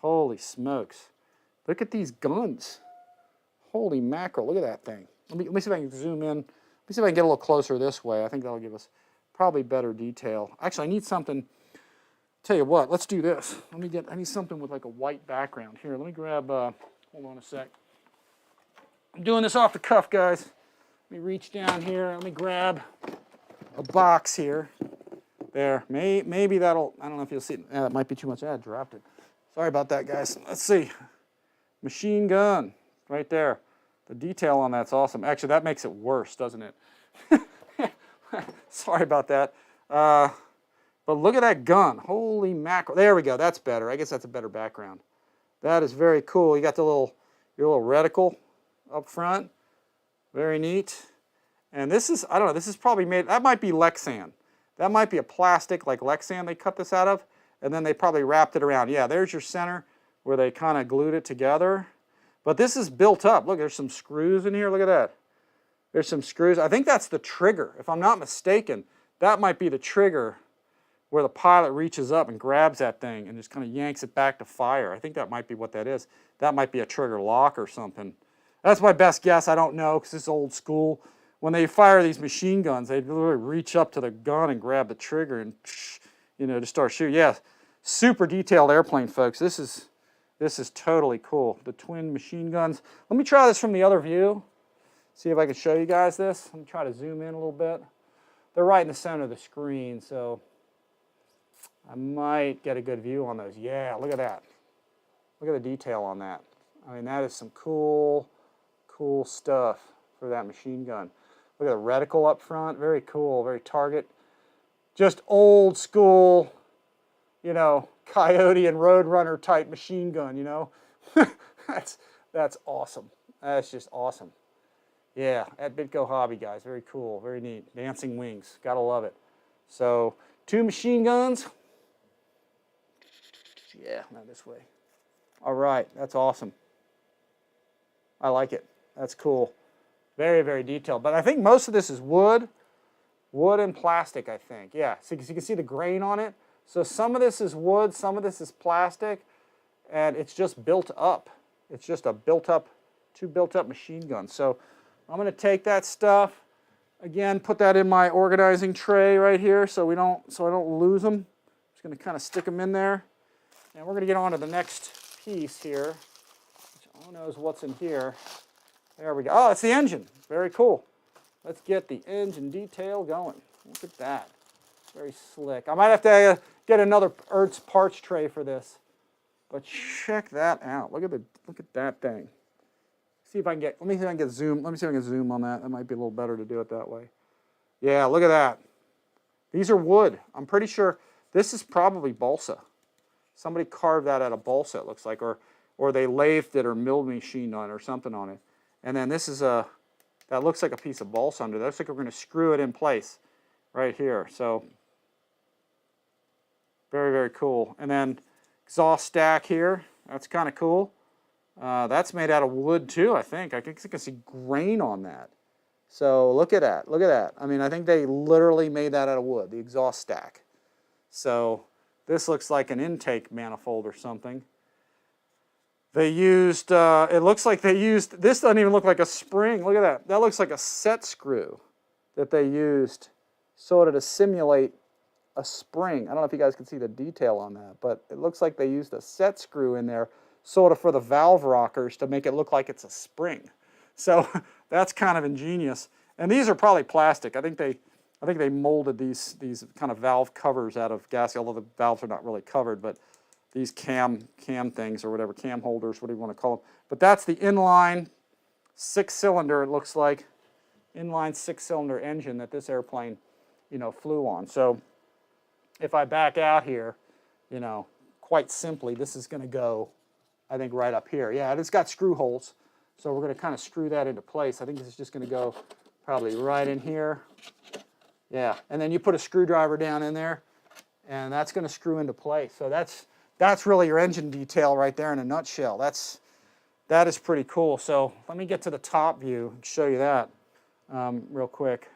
Speaker 1: Holy smokes. Look at these guns. Holy mackerel. Look at that thing. Let me see if I can zoom in. Let me see if I can get a little closer this way. I think that'll give us probably better detail. Actually, I need something. Tell you what, let's do this. I need something with like a white background. Here, let me grab, hold on a sec. I'm doing this off the cuff, guys. Let me reach down here. Let me grab a box here. There, maybe that'll, I don't know if you'll see it. That might be too much. I dropped it. Sorry about that, guys. Let's see. Machine gun, right there. The detail on that's awesome. Actually, that makes it worse, doesn't it? Sorry about that. But look at that gun. Holy mackerel. There we go. That's better. I guess that's a better background. That is very cool. You got your little reticle up front. Very neat. And this is, I don't know, this is probably made, that might be Lexan. That might be a plastic like Lexan they cut this out of. And then they probably wrapped it around. Yeah, there's your center where they kind of glued it together. But this is built up. Look, there's some screws in here. Look at that. There's some screws. I think that's the trigger. If I'm not mistaken, that might be the trigger where the pilot reaches up and grabs that thing and just kind of yanks it back to fire. I think that might be what that is. That might be a trigger lock or something. That's my best guess. I don't know because it's old school. When they fire these machine guns, they literally reach up to the gun and grab the trigger and, you know, to start shooting. Yeah, super detailed airplane, folks. This is totally cool. The twin machine guns. Let me try this from the other view. See if I can show you guys this. Let me try to zoom in a little bit. They're right in the center of the screen, so I might get a good view on those. Yeah, look at that. Look at the detail on that. I mean, that is some cool stuff for that machine gun. Look at the reticle up front. Very cool, very target. Just old school, you know, Coyote and Roadrunner type machine gun, you know. That's awesome. That's just awesome. Yeah, at Bitgo Hobby, guys. Very cool, very neat. Dancing wings, gotta love it. So, 2 machine guns. Yeah, not this way. All right, that's awesome. I like it. That's cool. Very, very detailed. But I think most of this is wood and plastic, I think. Yeah, so you can see the grain on it. So some of this is wood, some of this is plastic, and it's just built up. It's just a two built up machine guns. So I'm going to take that stuff, again, put that in my organizing tray right here so I don't lose them. I'm just going to kind of stick them in there. And we're going to get on to the next piece here, which who knows what's in here. There we go. Oh, it's the engine. Very cool. Let's get the engine detail going. Look at that. Very slick. I might have to get another Ertz parts tray for this. But check that out. Look at that thing. See if I can get, let me see if I can get zoom. Let me see if I can zoom on that. That might be a little better to do it that way. Yeah, look at that. These are wood. I'm pretty sure this is probably balsa. Somebody carved that out of balsa, it looks like, or they lathed it or milled machined on it or something on it. And then this is that looks like a piece of balsa under there. Looks like we're going to screw it in place right here. So very, very cool. And then exhaust stack here. That's kind of cool. That's made out of wood too, I think. I think you can see grain on that. So look at that. Look at that. I mean, I think they literally made that out of wood, the exhaust stack. So this looks like an intake manifold or something. They used, it looks like they used, this doesn't even look like a spring. Look at that. That looks like a set screw that they used sort of to simulate a spring. I don't know if you guys can see the detail on that, but it looks like they used a set screw in there sort of for the valve rockers to make it look like it's a spring. So that's kind of ingenious. And these are probably plastic. I think they molded these kind of valve covers out of gasket, although the valves are not really covered, but these cam things or whatever, cam holders, whatever you want to call them. But that's the inline 6-cylinder, it looks like, inline 6-cylinder engine that this airplane, flew on. So if I back out here, quite simply, this is going to go, I think, right up here. Yeah, it's got screw holes, so we're going to kind of screw that into place. I think this is just going to go probably right in here. Yeah, and then you put a screwdriver down in there, and that's going to screw into place. So that's really your engine detail right there in a nutshell. That is pretty cool. So let me get to the top view and show you that real quick.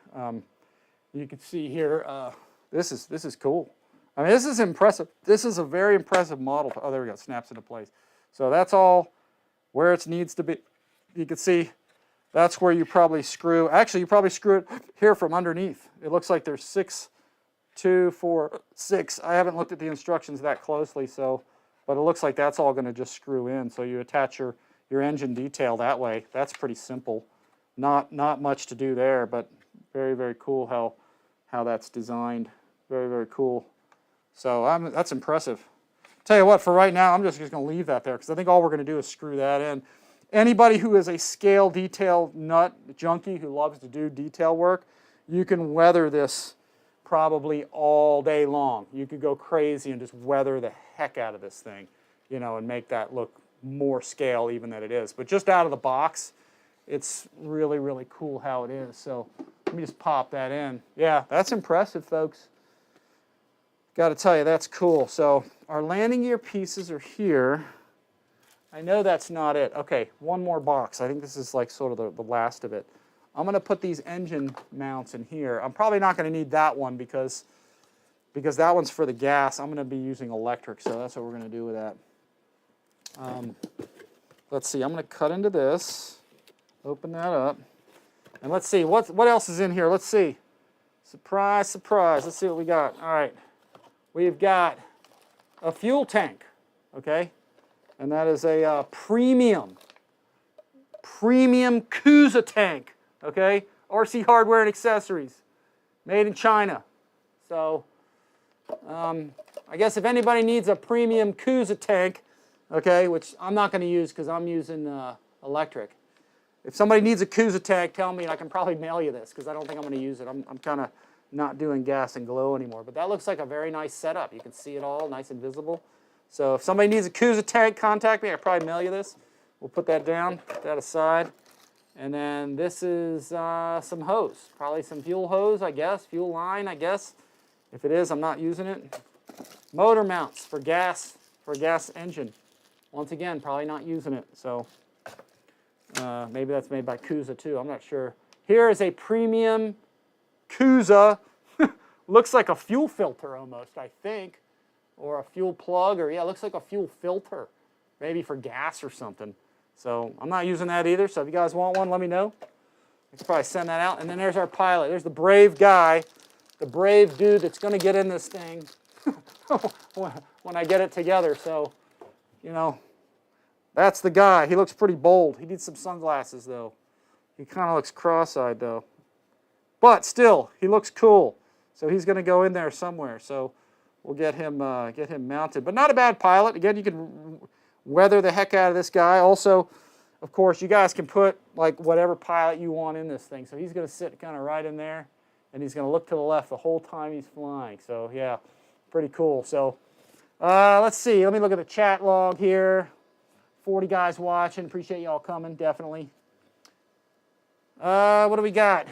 Speaker 1: You can see here, this is cool. I mean, this is impressive. This is a very impressive model. Oh, there we go. It snaps into place. So that's all where it needs to be. You can see that's where you probably screw. Actually, you probably screw it here from underneath. It looks like there's 6, 2, 4, 6. I haven't looked at the instructions that closely, but it looks like that's all going to just screw in. So you attach your engine detail that way. That's pretty simple. Not much to do there, but very, very cool how that's designed. Very, very cool. So that's impressive. Tell you what, for right now, I'm just going to leave that there because I think all we're going to do is screw that in. Anybody who is a scale detail nut junkie who loves to do detail work, you can weather this probably all day long. You could go crazy and just weather the heck out of this thing, and make that look more scale even than it is. But just out of the box, it's really, really cool how it is. So let me just pop that in. Yeah, that's impressive, folks. Got to tell you, that's cool. So our landing gear pieces are here. I know that's not it. Okay, one more box. I think this is like sort of the last of it. I'm going to put these engine mounts in here. I'm probably not going to need that one because that one's for the gas. I'm going to be using electric, so that's what we're going to do with that. Let's see. I'm going to cut into this, open that up, and let's see what else is in here. Let's see. Surprise, surprise. Let's see what we got. All right. We've got a fuel tank, okay? And that is a premium Kuza tank, okay? RC hardware and accessories, made in China. So I guess if anybody needs a premium Kuza tank, okay, which I'm not going to use because I'm using electric. If somebody needs a Kuza tank, tell me and I can probably mail you this because I don't think I'm going to use it. I'm kind of not doing gas and glow anymore. But that looks like a very nice setup. You can see it all, nice and visible. So if somebody needs a Kuza tank, contact me. I'll probably mail you this. We'll put that down, put that aside. And then this is some hose, probably some fuel hose, I guess, fuel line, I guess. If it is, I'm not using it. Motor mounts for gas, for a gas engine. Once again, probably not using it. So maybe that's made by Kuza too, I'm not sure. Here is a premium Kuza. Looks like a fuel filter almost, I think. Or a fuel plug, or yeah, it looks like a fuel filter. Maybe for gas or something. So I'm not using that either, so if you guys want one, let me know. I can probably send that out. And then there's our pilot. There's the brave guy, the brave dude that's going to get in this thing when I get it together. So, that's the guy. He looks pretty bold. He needs some sunglasses, though. He kind of looks cross-eyed though. But still, he looks cool. So he's going to go in there somewhere. So we'll get him mounted. But not a bad pilot. Again, you can weather the heck out of this guy. Also, of course, you guys can put like whatever pilot you want in this thing. So he's going to sit kind of right in there, and he's going to look to the left the whole time he's flying. So yeah, pretty cool. So let's see. Let me look at the chat log here. 40 guys watching. Appreciate y'all coming, definitely. What do we got?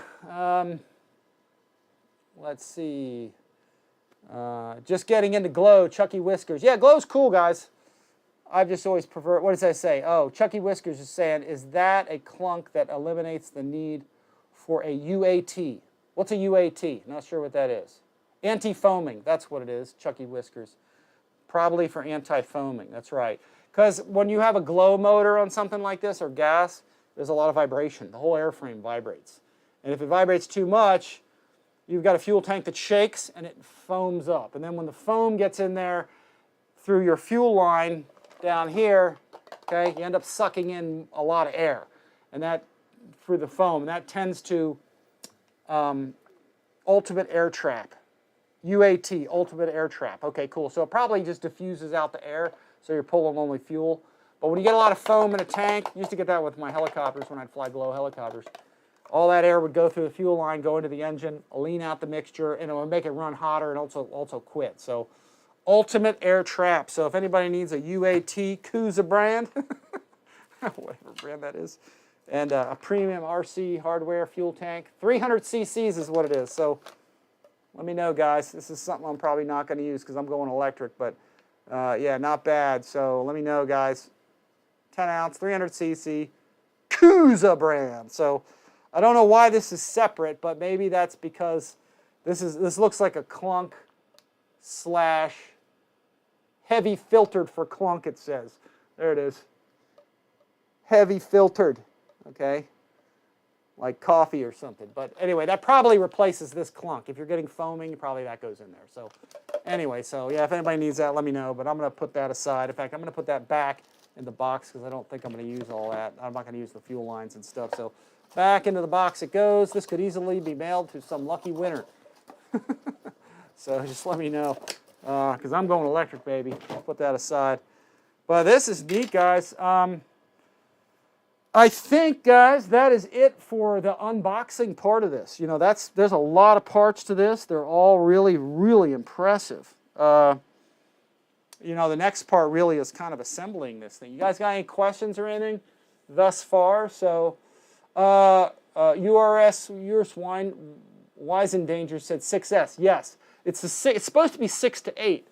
Speaker 1: Let's see. Just getting into Glow, Chucky Whiskers. Yeah, Glow's cool, guys. I've just always preferred, what does that say? Oh, Chucky Whiskers is saying, is that a clunk that eliminates the need for a UAT? What's a UAT? Not sure what that is. Anti-foaming, that's what it is, Chucky Whiskers. Probably for anti-foaming, that's right. Because when you have a glow motor on something like this, or gas, there's a lot of vibration. The whole airframe vibrates. And if it vibrates too much, you've got a fuel tank that shakes and it foams up. And then when the foam gets in there through your fuel line down here, okay, you end up sucking in a lot of air. And that, through the foam, and that tends to ultimate air trap. UAT, ultimate air trap. Okay, cool. So it probably just diffuses out the air, so you're pulling only fuel. But when you get a lot of foam in a tank, I used to get that with my helicopters when I'd fly Glow helicopters. All that air would go through the fuel line, go into the engine, lean out the mixture, and it would make it run hotter and also quit. So ultimate air trap. So if anybody needs a UAT Kuza brand, whatever brand that is, and a premium RC hardware fuel tank, 300 cc's is what it is. So let me know, guys. This is something I'm probably not going to use because I'm going electric, but yeah, not bad. So let me know, guys. 10 ounce, 300 cc, Kuza brand. So I don't know why this is separate, but maybe that's because this looks like a clunk slash heavy filtered for clunk, it says. There it is. Heavy filtered, okay? Like coffee or something. But anyway, that probably replaces this clunk. If you're getting foaming, probably that goes in there. So anyway, so yeah, if anybody needs that, let me know. But I'm going to put that aside. In fact, I'm going to put that back in the box because I don't think I'm going to use all that. I'm not going to use the fuel lines and stuff. So back into the box it goes. This could easily be mailed to some lucky winner. So just let me know because I'm going electric, baby. I'll put that aside. But this is neat, guys. I think, guys, that is it for the unboxing part of this. You know, there's a lot of parts to this. They're all really, really impressive. You know, the next part really is kind of assembling this thing. You guys got any questions or anything thus far? So, URS Wise and Danger said 6S. Yes, it's supposed to be 6 to 8.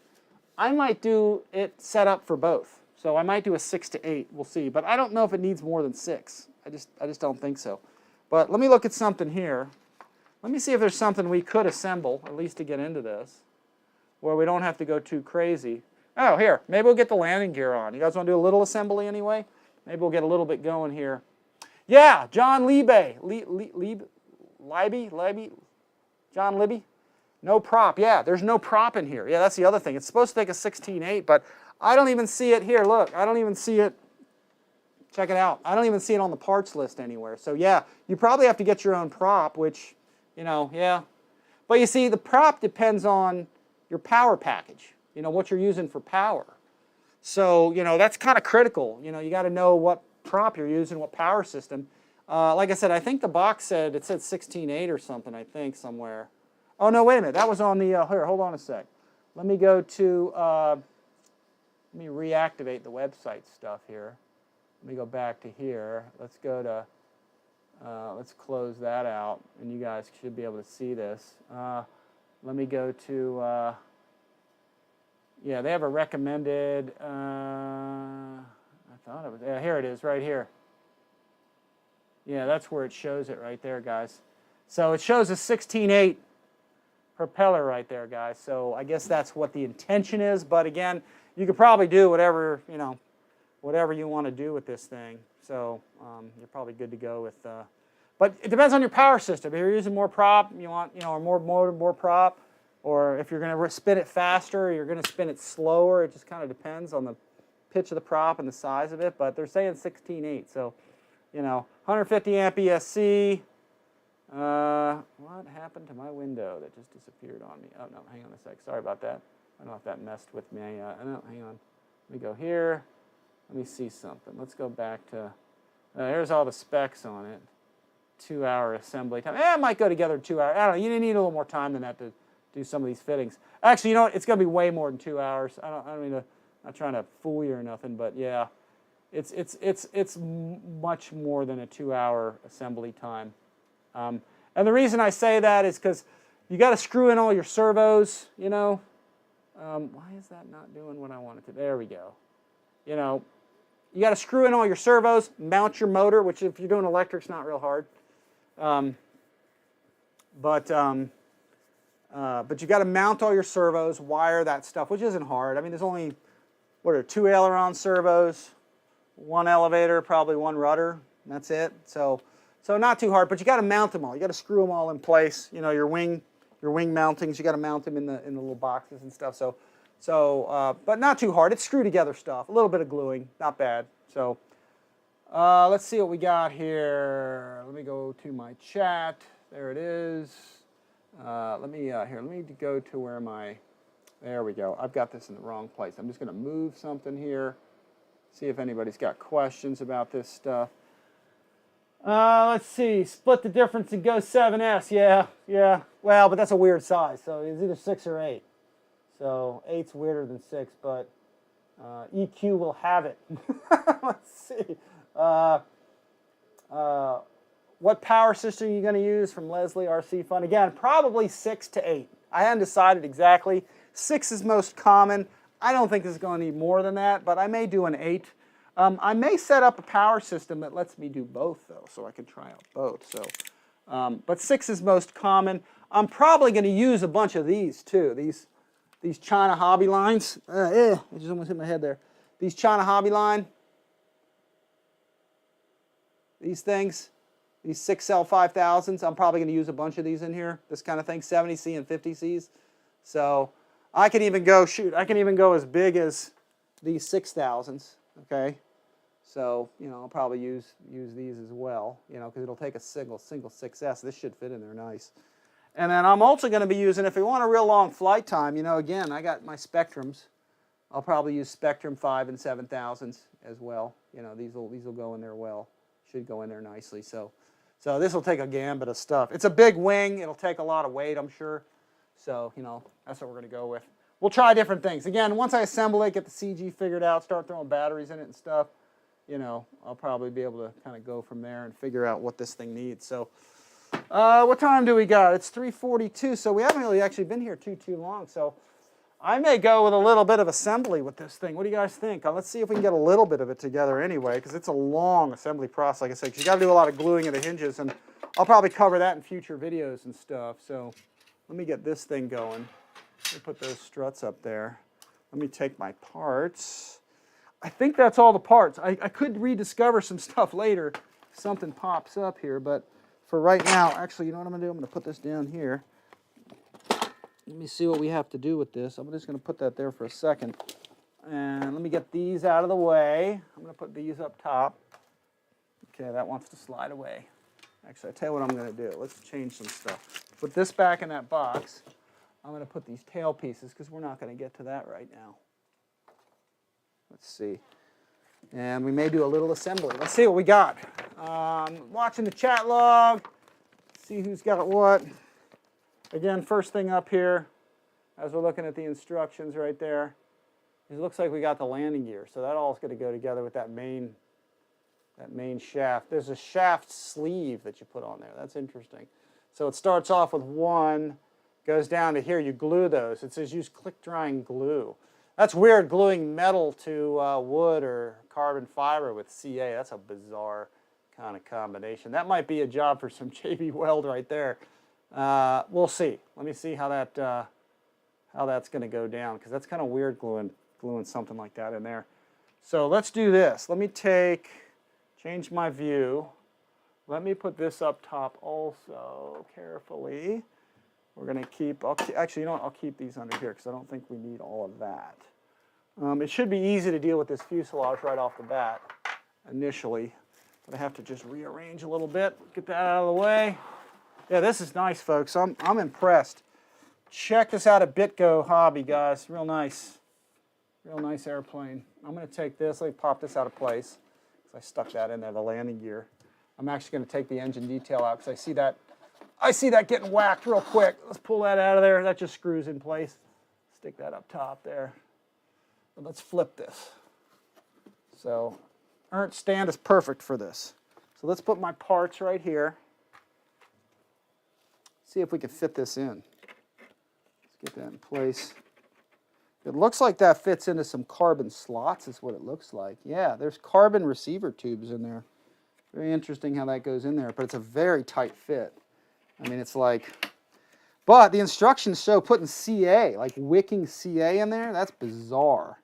Speaker 1: I might do it set up for both. So I might do a 6 to 8. We'll see. But I don't know if it needs more than 6. I just don't think so. But let me look at something here. Let me see if there's something we could assemble, at least to get into this, where we don't have to go too crazy. Oh, here. Maybe we'll get the landing gear on. You guys want to do a little assembly anyway? Maybe we'll get a little bit going here. Yeah, John Liebe. John Libby? No prop. Yeah, there's no prop in here. Yeah, that's the other thing. It's supposed to take a 16.8, but I don't even see it here. Look, I don't even see it. Check it out. I don't even see it on the parts list anywhere. So yeah, you probably have to get your own prop, which, you know, yeah. But you see, the prop depends on your power package, you know, what you're using for power. So, you know, that's kind of critical. You know, you got to know what prop you're using, what power system. Like I said, I think the box said, it said 16.8 or something, I think, somewhere. Oh, no, wait a minute. That was on the, here, hold on a sec. Let me go to, let me reactivate the website stuff here. Let me go back to here. Let's go to, let's close that out, and you guys should be able to see this. Let me go to, yeah, they have a recommended, I thought it was, yeah, here it is, right here. Yeah, that's where it shows it right there, guys. So it shows a 16.8 propeller right there, guys. So I guess that's what the intention is. But again, you could probably do whatever, you know, whatever you want to do with this thing. So you're probably good to go with. But it depends on your power system. If you're using more prop, you want, you know, or more motor, more prop, or if you're going to spin it faster, or you're going to spin it slower. It just kind of depends on the pitch of the prop and the size of it. But they're saying 16.8. So You know, 150 amp ESC. What happened to my window that just disappeared on me? Oh, no, hang on a sec. Sorry about that. I don't know if that messed with me. No, hang on. Let me go here. Let me see something. Let's go back to, there's all the specs on it. 2-hour assembly time. It might go together in 2 hours. I don't know. You need a little more time than that to do some of these fittings. Actually, you know what? It's going to be way more than 2 hours. I don't mean to, I'm not trying to fool you or nothing, but yeah, it's much more than a 2-hour assembly time. And the reason I say that is because you got to screw in all your servos, you know. Why is that not doing what I wanted to? There we go. You know, you got to screw in all your servos, mount your motor, which if you're doing electric's not real hard. But you got to mount all your servos, wire that stuff, which isn't hard. I mean, there's only, what are 2 aileron servos, 1 elevator, probably 1 rudder, and that's it. So not too hard, but you got to mount them all. You got to screw them all in place. You know, your wing mountings, you got to mount them in the little boxes and stuff. But not too hard. It's screw together stuff. A little bit of gluing, not bad. So let's see what we got here. Let me go to my chat. There it is. Let me go to where there we go. I've got this in the wrong place. I'm just going to move something here. See if anybody's got questions about this stuff. Let's see. Split the difference and go 7S. Yeah. Well, but that's a weird size. So it's either 6 or 8. So 8's weirder than 6, but EQ will have it. Let's see. What power system are you going to use from Leslie RC Fun? Again, probably 6 to 8. I hadn't decided exactly. 6 is most common. I don't think this is going to need more than that, but I may do an 8. I may set up a power system that lets me do both, though, so I can try out both. So, but 6 is most common. I'm probably going to use a bunch of these, too. These China Hobby lines. I just almost hit my head there. These China Hobby line. These things. These 6L 5000s. I'm probably going to use a bunch of these in here. This kind of thing. 70C and 50Cs. So I can even go, I can even go as big as these 6000s. Okay. So, you know, I'll probably use these as well, you know, because it'll take a single 6S. This should fit in there nice. And then I'm also going to be using, if you want a real long flight time, you know, again, I got my Spectrums. I'll probably use Spectrum 5 and 7000s as well. You know, these will go in there well. Should go in there nicely. So this will take a gambit of stuff. It's a big wing. It'll take a lot of weight, I'm sure. So, you know, that's what we're going to go with. We'll try different things. Again, once I assemble it, get the CG figured out, start throwing batteries in it and stuff, you know, I'll probably be able to kind of go from there and figure out what this thing needs. So what time do we got? It's 3:42, so we haven't really actually been here too long. So I may go with a little bit of assembly with this thing. What do you guys think? Let's see if we can get a little bit of it together anyway, because it's a long assembly process, like I said, 'cause you got to do a lot of gluing of the hinges, and I'll probably cover that in future videos and stuff. So let me get this thing going. Let me put those struts up there. Let me take my parts. I think that's all the parts. I could rediscover some stuff later if something pops up here, but for right now, actually, you know what I'm going to do? I'm going to put this down here. Let me see what we have to do with this. I'm just going to put that there for a second. And let me get these out of the way. I'm going to put these up top. Okay, that wants to slide away. Actually, I'll tell you what I'm going to do. Let's change some stuff. Put this back in that box. I'm going to put these tail pieces because we're not going to get to that right now. Let's see. And we may do a little assembly. Let's see what we got. Watching the chat log. See who's got what. Again, first thing up here, as we're looking at the instructions right there, it looks like we got the landing gear. So that all is going to go together with that main shaft. There's a shaft sleeve that you put on there. That's interesting. So it starts off with one, goes down to here. You glue those. It says use click drying glue. That's weird, gluing metal to wood or carbon fiber with CA. That's a bizarre kind of combination. That might be a job for some JB Weld right there. We'll see. Let me see how that's going to go down, because that's kind of weird gluing something like that in there. So let's do this. Let me change my view. Let me put this up top also carefully. We're going to keep, actually, you know what? I'll keep these under here because I don't think we need all of that. It should be easy to deal with this fuselage right off the bat initially. But I have to just rearrange a little bit, get that out of the way. Yeah, this is nice, folks. I'm impressed. Check this out at Bitgo Hobby, guys. Real nice airplane. I'm going to take this. Let me pop this out of place. I stuck that in there, the landing gear. I'm actually going to take the engine detail out because I see that getting whacked real quick. Let's pull that out of there. That just screws in place. Stick that up top there. And let's flip this. So, Ernst stand is perfect for this. So let's put my parts right here. See if we can fit this in. Let's get that in place. It looks like that fits into some carbon slots is what it looks like. Yeah, there's carbon receiver tubes in there. Very interesting how that goes in there, but it's a very tight fit. I mean, it's like, but the instructions show putting CA, like wicking CA in there. That's bizarre.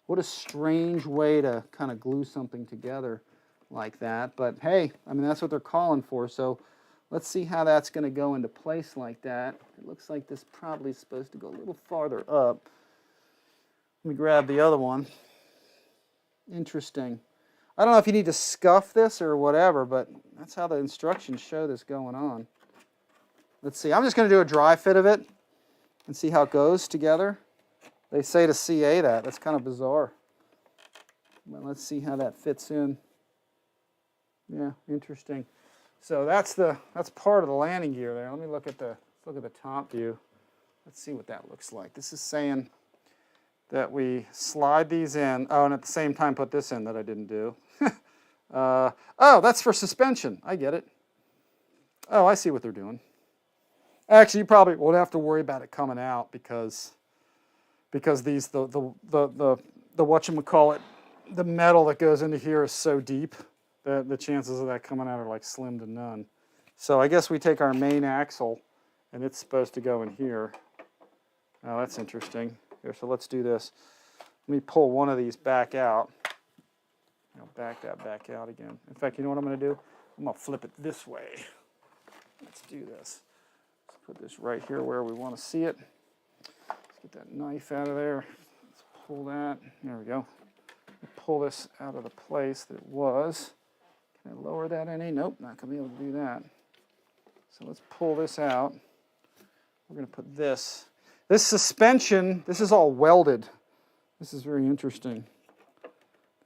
Speaker 1: What a strange way to kind of glue something together like that. But hey, I mean, that's what they're calling for. So let's see how that's going to go into place like that. It looks like this probably is supposed to go a little farther up. Let me grab the other one. Interesting. I don't know if you need to scuff this or whatever, but that's how the instructions show this going on. Let's see. I'm just going to do a dry fit of it and see how it goes together. They say to CA that. That's kind of bizarre. Well, let's see how that fits in. Yeah, interesting. So that's part of the landing gear there. Let me look at the top view. Let's see what that looks like. This is saying that we slide these in. Oh, and at the same time put this in that I didn't do. Oh, that's for suspension. I get it. Oh, I see what they're doing. Actually, you probably won't have to worry about it coming out because these the whatchamacallit, the metal that goes into here is so deep that the chances of that coming out are like slim to none. So I guess we take our main axle and it's supposed to go in here. Oh, that's interesting. Here, so let's do this. Let me pull one of these back out. I'll back that back out again. In fact, you know what I'm going to do? I'm going to flip it this way. Let's do this. Let's put this right here where we want to see it. Let's get that knife out of there. Let's pull that. There we go. Pull this out of the place that it was. Can I lower that any? Nope, not going to be able to do that. So let's pull this out. We're going to put this. This suspension, this is all welded. This is very interesting.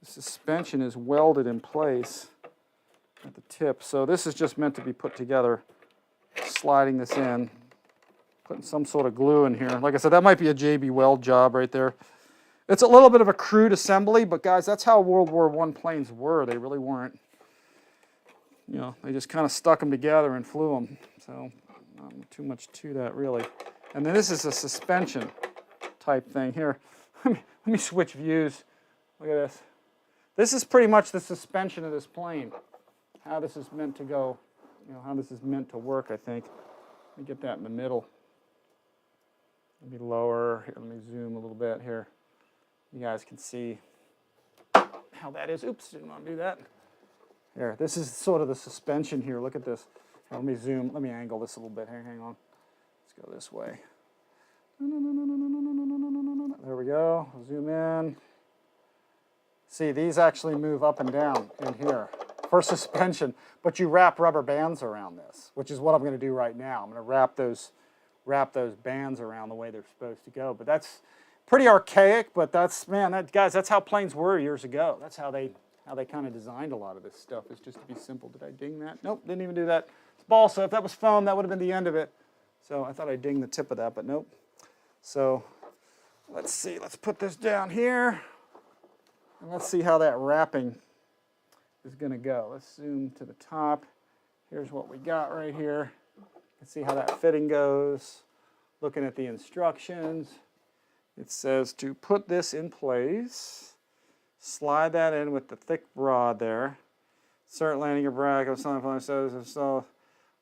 Speaker 1: The suspension is welded in place at the tip. So this is just meant to be put together. Sliding this in, putting some sort of glue in here. Like I said, that might be a JB Weld job right there. It's a little bit of a crude assembly, but guys, that's how World War I planes were. They really weren't, you know, they just kind of stuck them together and flew them. So not too much to that really. And then this is a suspension type thing here. Let me switch views. Look at this. This is pretty much the suspension of this plane. How this is meant to go, you know, how this is meant to work, I think. Let me get that in the middle. Let me lower, here, let me zoom a little bit here. You guys can see how that is. Oops, didn't want to do that. There, this is sort of the suspension here. Look at this. Let me zoom, let me angle this a little bit here, hang on. Let's go this way. There we go. Zoom in. See, these actually move up and down in here for suspension, but you wrap rubber bands around this, which is what I'm going to do right now. I'm going to wrap those bands around the way they're supposed to go. But that's pretty archaic, but that's, man, guys, that's how planes were years ago. That's how they kind of designed a lot of this stuff, is just to be simple. Did I ding that? Nope, didn't even do that. It's balsa. If that was foam, that would have been the end of it. So I thought I'd ding the tip of that, but nope. So let's see. Let's put this down here. And let's see how that wrapping is going to go. Let's zoom to the top. Here's what we got right here. Let's see how that fitting goes. Looking at the instructions, it says to put this in place, slide that in with the thick rod there. Insert landing gear bracket. So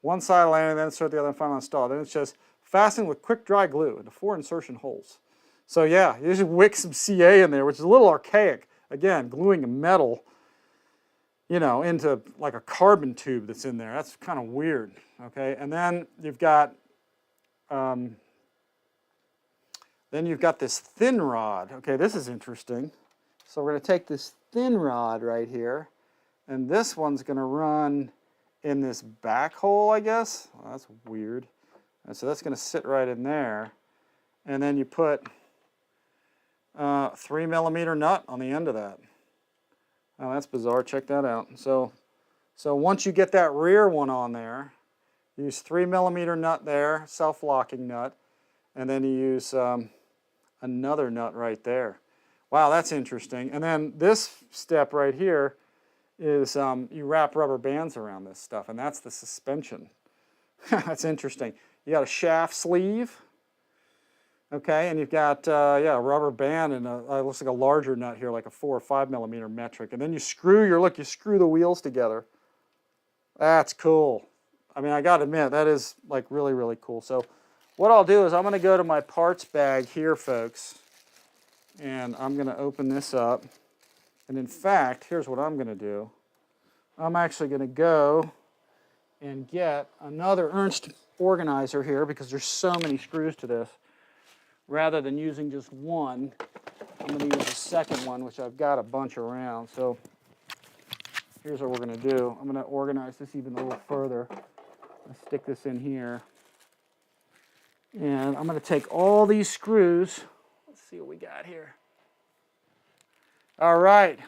Speaker 1: one side landing, then insert the other and finally install. Then it says fasten with quick dry glue into 4 insertion holes. So yeah, you just wick some CA in there, which is a little archaic. Again, gluing a metal, you know, into like a carbon tube that's in there. That's kind of weird, okay? And then you've got this thin rod. Okay, this is interesting. So we're going to take this thin rod right here, And this one's going to run in this back hole, I guess. Well, that's weird. And so that's going to sit right in there. And then you put a 3mm nut on the end of that. Oh, that's bizarre. Check that out. So once you get that rear one on there, use 3mm nut there, self-locking nut, and then you use another nut right there. Wow, that's interesting. And then this step right here is you wrap rubber bands around this stuff, and that's the suspension. That's interesting. You got a shaft sleeve, okay, and you've got yeah, a rubber band and looks like a larger nut here, like a 4 or 5mm metric, and then you screw you screw the wheels together. That's cool. I mean, I got to admit, that is like really, really cool. So what I'll do is I'm going to go to my parts bag here, folks, and I'm going to open this up. And in fact, here's what I'm going to do. I'm actually going to go and get another Ernst organizer here because there's so many screws to this. Rather than using just one, I'm going to use a second one, which I've got a bunch around. So here's what we're going to do. I'm going to organize this even a little further. I'll stick this in here. And I'm going to take all these screws. Let's see what we got here. All right.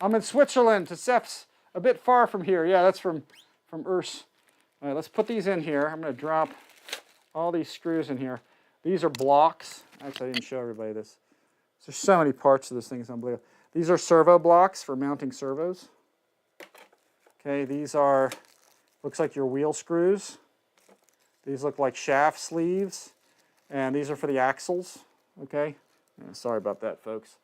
Speaker 1: I'm in Switzerland. Sepp's a bit far from here. Yeah, that's from Urs. All right, let's put these in here. I'm going to drop all these screws in here. These are blocks. Actually, I didn't show everybody this. There's so many parts to this thing. It's unbelievable. These are servo blocks for mounting servos. Okay, these are, looks like your wheel screws. These look like shaft sleeves. And these are for the axles. Okay, yeah, sorry about that, folks.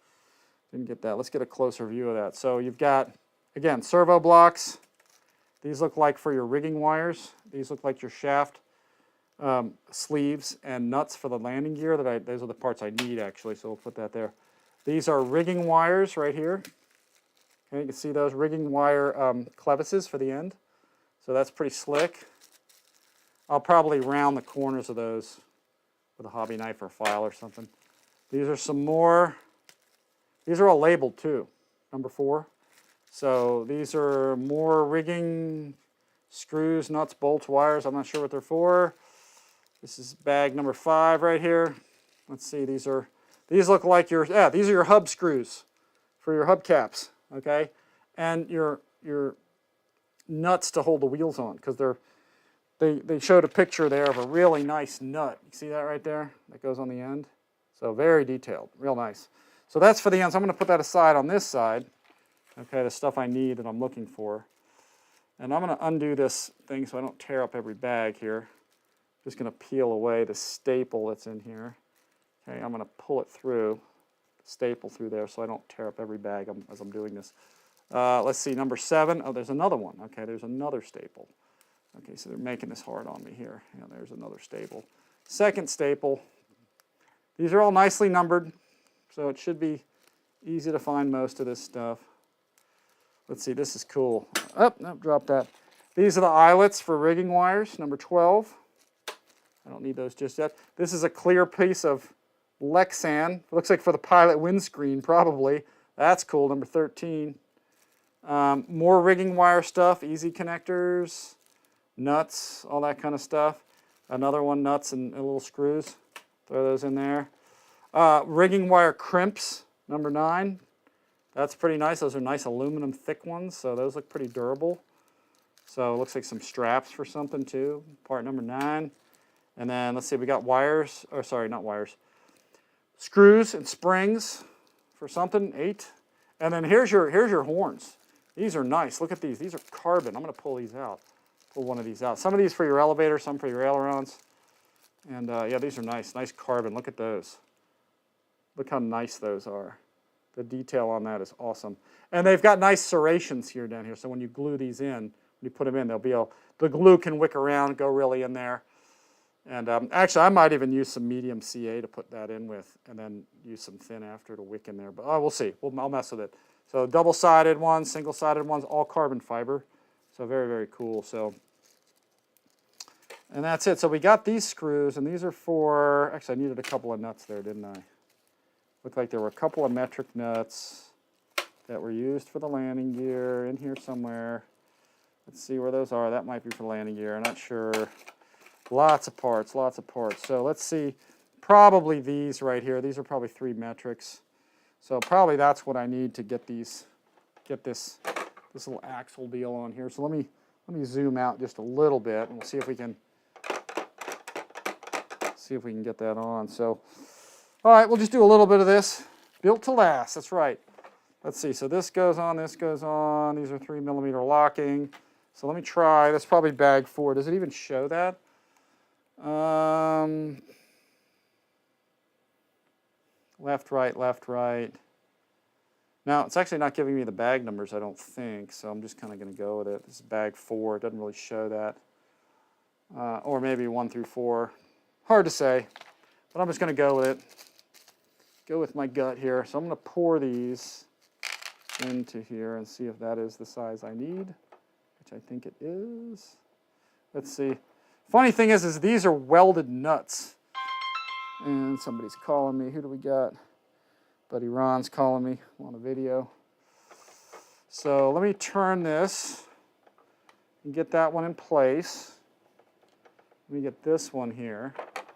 Speaker 1: Didn't get that. Let's get a closer view of that. So you've got, again, servo blocks. These look like for your rigging wires. These look like your shaft sleeves and nuts for the landing gear. Those are the parts I need, actually, so we'll put that there. These are rigging wires right here. Okay, you can see those rigging wire clevises for the end. So that's pretty slick. I'll probably round the corners of those with a hobby knife or a file or something. These are some more. These are all labeled too, number 4. So these are more rigging screws, nuts, bolts, wires. I'm not sure what they're for. This is bag number 5 right here. Let's see, these look like these are your hub screws for your hubcaps, okay? And your nuts to hold the wheels on, because they showed a picture there of a really nice nut. You see that right there? That goes on the end. So very detailed, real nice. So that's for the ends. I'm going to put that aside on this side. Okay, the stuff I need that I'm looking for. And I'm going to undo this thing so I don't tear up every bag here. Just going to peel away the staple that's in here. Okay, I'm going to pull it through, staple through there so I don't tear up every bag as I'm doing this. Let's see, number 7. Oh, there's another one. Okay, there's another staple. Okay, so they're making this hard on me here. Yeah, there's another staple. Second staple. These are all nicely numbered, so it should be easy to find most of this stuff. Let's see, this is cool. Oh, no, drop that. These are the eyelets for rigging wires, number 12. I don't need those just yet. This is a clear piece of Lexan. It looks like for the pilot windscreen, probably. That's cool, number 13. More rigging wire stuff, easy connectors, nuts, all that kind of stuff. Another one, nuts and little screws. Throw those in there. Rigging wire crimps, number 9. That's pretty nice. Those are nice aluminum thick ones, so those look pretty durable. So it looks like some straps for something too. Part number 9. And then let's see, we got wires, or sorry, not wires. Screws and springs for something, 8. And then here's your horns. These are nice. Look at these. These are carbon. I'm going to pull these out. Pull one of these out. Some of these for your elevator, some for your ailerons. And yeah, these are nice. Nice carbon. Look at those. Look how nice those are. The detail on that is awesome. And they've got nice serrations here down here. So when you glue these in, when you put them in, the glue can wick around, go really in there. And actually, I might even use some medium CA to put that in with, and then use some thin after to wick in there. But we'll see. I'll mess with it. So double-sided ones, single-sided ones, all carbon fiber. So very, very cool. So, and that's it. So we got these screws, and these are for, actually, I needed a couple of nuts there, didn't I? Looked like there were a couple of metric nuts. that were used for the landing gear in here somewhere. Let's see where those are. That might be for landing gear. I'm not sure. Lots of parts, lots of parts. So let's see. Probably these right here. These are probably 3 metrics. So probably that's what I need to get this little axle deal on here. So let me zoom out just a little bit, and we'll see if we can get that on. So, all right, we'll just do a little bit of this. Built to last. That's right. Let's see. So this goes on. This goes on. These are 3mm locking. So let me try. That's probably bag 4. Does it even show that? Left, right, left, right. Now, it's actually not giving me the bag numbers, I don't think, so I'm just kind of going to go with it. This is bag 4. It doesn't really show that. Or maybe 1 through 4. Hard to say, but I'm just going to go with it. Go with my gut here. So I'm going to pour these into here and see if that is the size I need, which I think it is. Let's see. Funny thing is these are welded nuts. And somebody's calling me. Who do we got? Buddy Ron's calling me on a video. So let me turn this and get that one in place. Let me get this one here.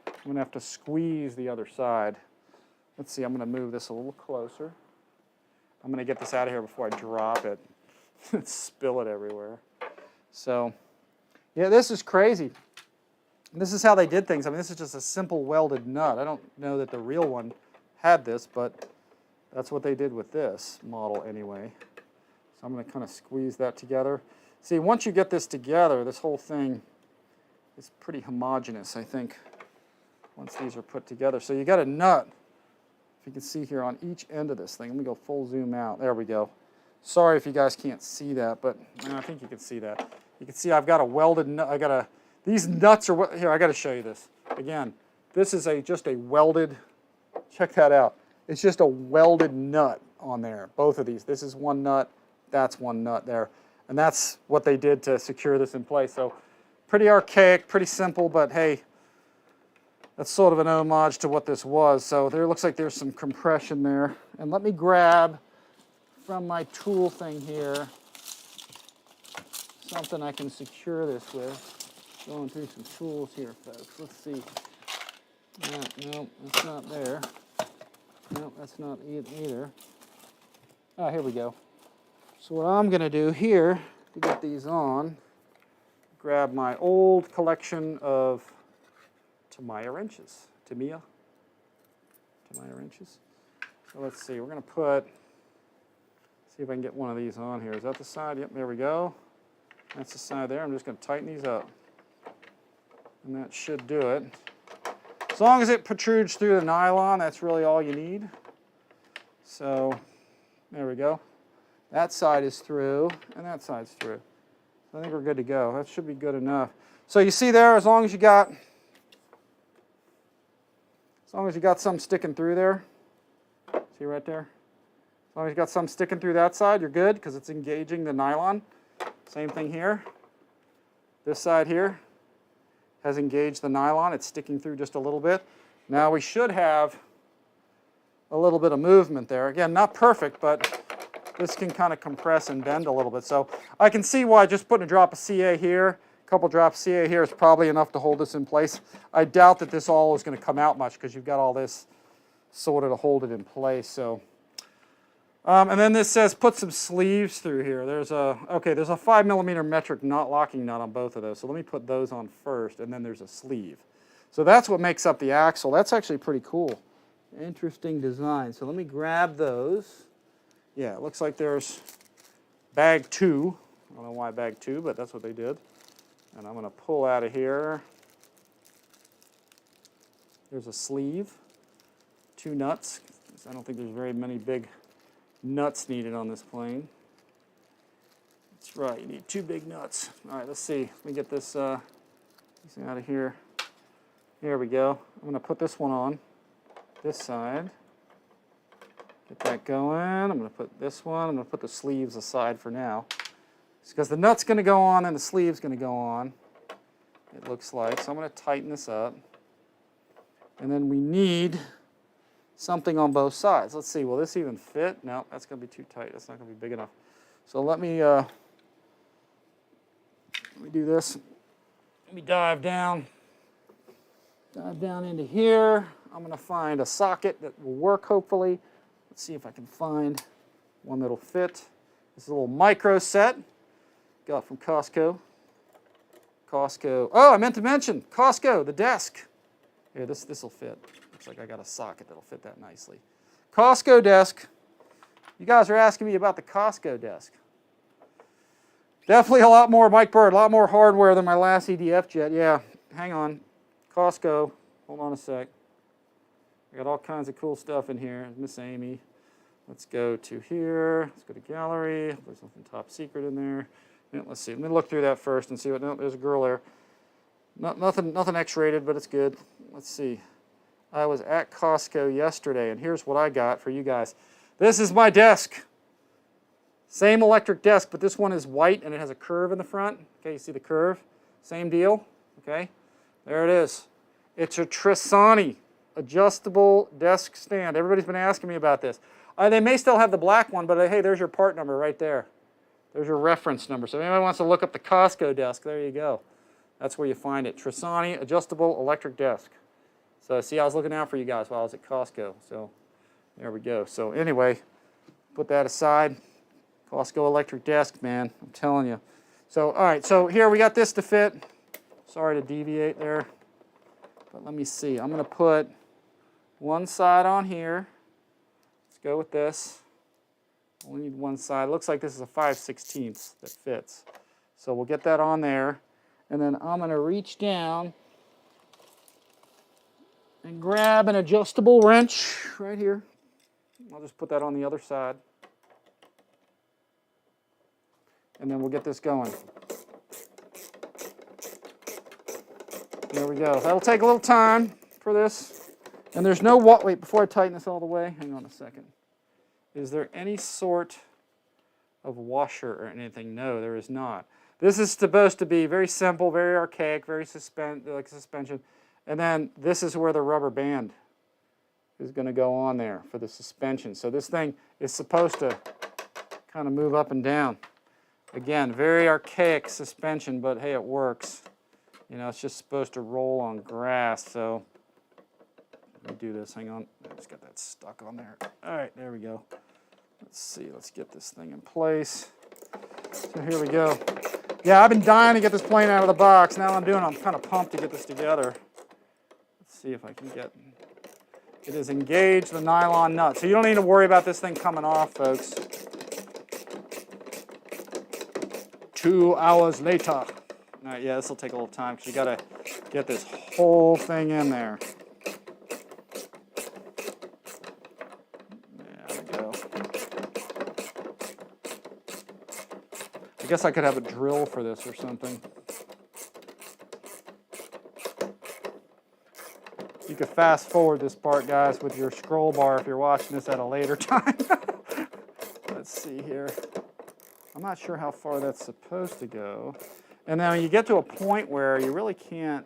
Speaker 1: I'm going to have to squeeze the other side. Let's see, I'm going to move this a little closer. I'm going to get this out of here before I drop it and spill it everywhere. So, yeah, this is crazy. This is how they did things. I mean, this is just a simple welded nut. I don't know that the real one had this, but that's what they did with this model anyway. So I'm going to kind of squeeze that together. See, once you get this together, this whole thing is pretty homogeneous, I think, once these are put together. So you got a nut, if you can see here, on each end of this thing. Let me go full zoom out. There we go. Sorry if you guys can't see that, but I think you can see that. You can see I've got a welded nut. These nuts are, here, I got to show you this. Again, this is just a welded, check that out. It's just a welded nut on there, both of these. This is one nut, that's one nut there. And that's what they did to secure this in place. So pretty archaic, pretty simple, but hey, that's sort of an homage to what this was. So there looks like there's some compression there. And let me grab from my tool thing here something I can secure this with. Going through some tools here, folks. Let's see. No, that's not there. No, that's not either. Oh, here we go. So what I'm going to do here to get these on, grab my old collection of Tamiya wrenches. Tamiya wrenches. So let's see. We're going to see if I can get one of these on here. Is that the side? Yep, there we go. That's the side there. I'm just going to tighten these up. And that should do it. As long as it protrudes through the nylon, that's really all you need. So there we go. That side is through, and that side's through. So I think we're good to go. That should be good enough. So you see there, as long as you got some sticking through there, see right there? As long as you got some sticking through that side, you're good because it's engaging the nylon. Same thing here. This side here has engaged the nylon. It's sticking through just a little bit. Now we should have a little bit of movement there. Again, not perfect, but this can kind of compress and bend a little bit. So I can see why just putting a drop of CA here, a couple drops of CA here is probably enough to hold this in place. I doubt that this all is going to come out much because you've got all this sort of to hold it in place. So, and then this says put some sleeves through here. There's a 5mm metric locking nut on both of those. So let me put those on first, and then there's a sleeve. So that's what makes up the axle. That's actually pretty cool. Interesting design. So let me grab those. Yeah, it looks like there's bag 2. I don't know why bag 2, but that's what they did. And I'm going to pull out of here. There's a sleeve, 2 nuts. I don't think there's very many big nuts needed on this plane. That's right, you need 2 big nuts. All right, let's see. Let me get this out of here. Here we go. I'm going to put this one on this side. Get that going. I'm going to put this one. I'm going to put the sleeves aside for now. It's because the nut's going to go on and the sleeve's going to go on, it looks like. So I'm going to tighten this up. And then we need something on both sides. Let's see, will this even fit? No, that's going to be too tight. That's not going to be big enough. So let me do this. Let me dive down into here. I'm going to find a socket that will work, hopefully. Let's see if I can find one that'll fit. This is a little micro set. Got from Costco. Oh, I meant to mention, Costco, the desk. Here, this will fit. Looks like I got a socket that'll fit that nicely. Costco desk. You guys are asking me about the Costco desk. Definitely a lot more, Mike Bird, a lot more hardware than my last EDF jet. Yeah, hang on. Costco, hold on a sec. I got all kinds of cool stuff in here. Miss Amy. Let's go to here. Let's go to gallery. There's something top secret in there. Yeah, let's see. Let me look through that first and see what. No, there's a girl there. Nothing X-rated, but it's good. Let's see. I was at Costco yesterday, and here's what I got for you guys. This is my desk. Same electric desk, but this one is white and it has a curve in the front. Okay, you see the curve? Same deal. Okay, there it is. It's a Trisani adjustable desk stand. Everybody's been asking me about this. They may still have the black one, but hey, there's your part number right there. There's your reference number. So if anybody wants to look up the Costco desk, there you go. That's where you find it. Trisani adjustable electric desk. So see, I was looking out for you guys while I was at Costco. So there we go. So anyway, put that aside. Costco electric desk, man, I'm telling you. So, all right, so here we got this to fit. Sorry to deviate there, but let me see. I'm going to put one side on here. Let's go with this. Only need one side. Looks like this is a 5/16 that fits. So we'll get that on there, and then I'm going to reach down and grab an adjustable wrench right here. I'll just put that on the other side. And then we'll get this going. There we go. That'll take a little time for this. And there's no, wait, before I tighten this all the way, hang on a second. Is there any sort of washer or anything? No, there is not. This is supposed to be very simple, very archaic, very like suspension. And then this is where the rubber band is going to go on there for the suspension. So this thing is supposed to kind of move up and down. Again, very archaic suspension, but hey, it works. You know, it's just supposed to roll on grass, so let me do this. Hang on. I just got that stuck on there. All right, there we go. Let's see. Let's get this thing in place. So here we go. Yeah, I've been dying to get this plane out of the box. Now I'm kind of pumped to get this together. Let's see if I can get it is engaged the nylon nut. So you don't need to worry about this thing coming off, folks. 2 hours later. All right, yeah, this will take a little time because you got to get this whole thing in there. There we go. I guess I could have a drill for this or something. You could fast forward this part, guys, with your scroll bar if you're watching this at a later time. Let's see here. I'm not sure how far that's supposed to go. And then when you get to a point where you really can't,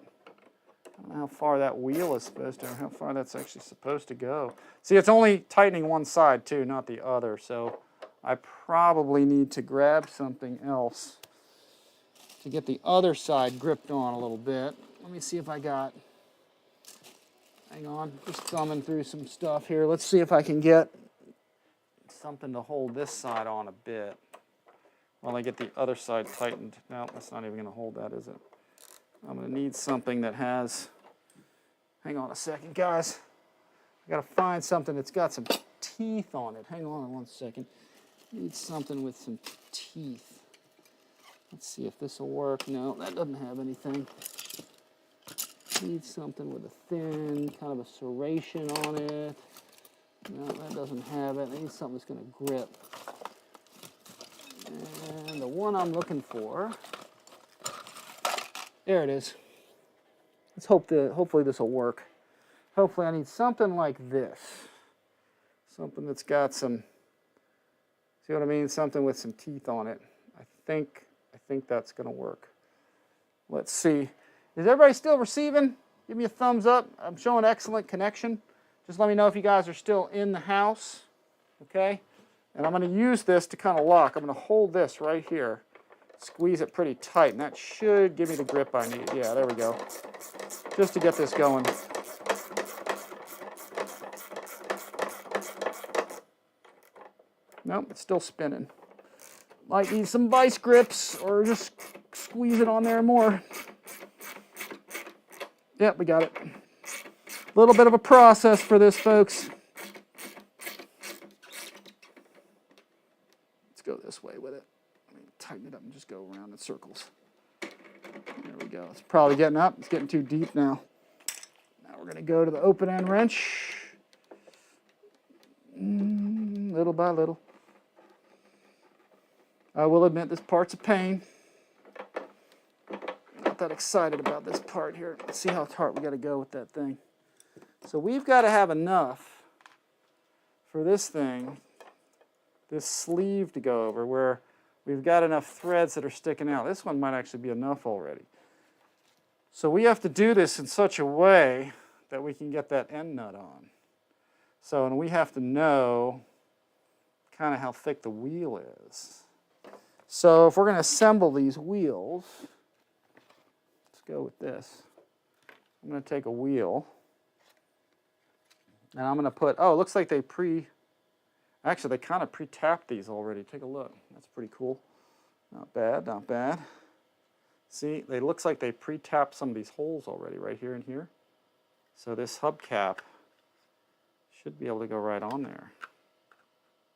Speaker 1: I don't know how far that wheel is supposed to, or how far that's actually supposed to go. See, it's only tightening one side too, not the other. So I probably need to grab something else to get the other side gripped on a little bit. Let me see if I got, hang on, just thumbing through some stuff here. Let's see if I can get something to hold this side on a bit while I get the other side tightened. No, that's not even going to hold that, is it? I'm going to need something that has, hang on a second, guys. I got to find something that's got some teeth on it. Hang on one second. Need something with some teeth. Let's see if this will work. No, that doesn't have anything. Need something with a thin kind of a serration on it. No, that doesn't have it. I need something that's going to grip. And the one I'm looking for, there it is. Let's hope hopefully this will work. Hopefully I need something like this. Something that's got some, see what I mean? Something with some teeth on it. I think that's going to work. Let's see. Is everybody still receiving? Give me a thumbs up. I'm showing excellent connection. Just let me know if you guys are still in the house, okay? And I'm going to use this to kind of lock. I'm going to hold this right here, squeeze it pretty tight, and that should give me the grip I need. Yeah, there we go. Just to get this going. Nope, it's still spinning. Might need some vice grips or just squeeze it on there more. Yep, we got it. A little bit of a process for this, folks. Let's go this way with it. Let me tighten it up and just go around in circles. There we go. It's probably getting up. It's getting too deep now. Now we're going to go to the open end wrench. Little by little. I will admit this part's a pain. Not that excited about this part here. Let's see how hard we got to go with that thing. So we've got to have enough for this thing, this sleeve to go over, where we've got enough threads that are sticking out. This one might actually be enough already. So we have to do this in such a way that we can get that end nut on. So, and we have to know kind of how thick the wheel is. So if we're going to assemble these wheels, let's go with this. I'm going to take a wheel, and I'm going to put, oh, it looks like they actually they kind of pre-tapped these already. Take a look. That's pretty cool. Not bad, not bad. See, it looks like they pre-tapped some of these holes already right here and here. So this hubcap should be able to go right on there.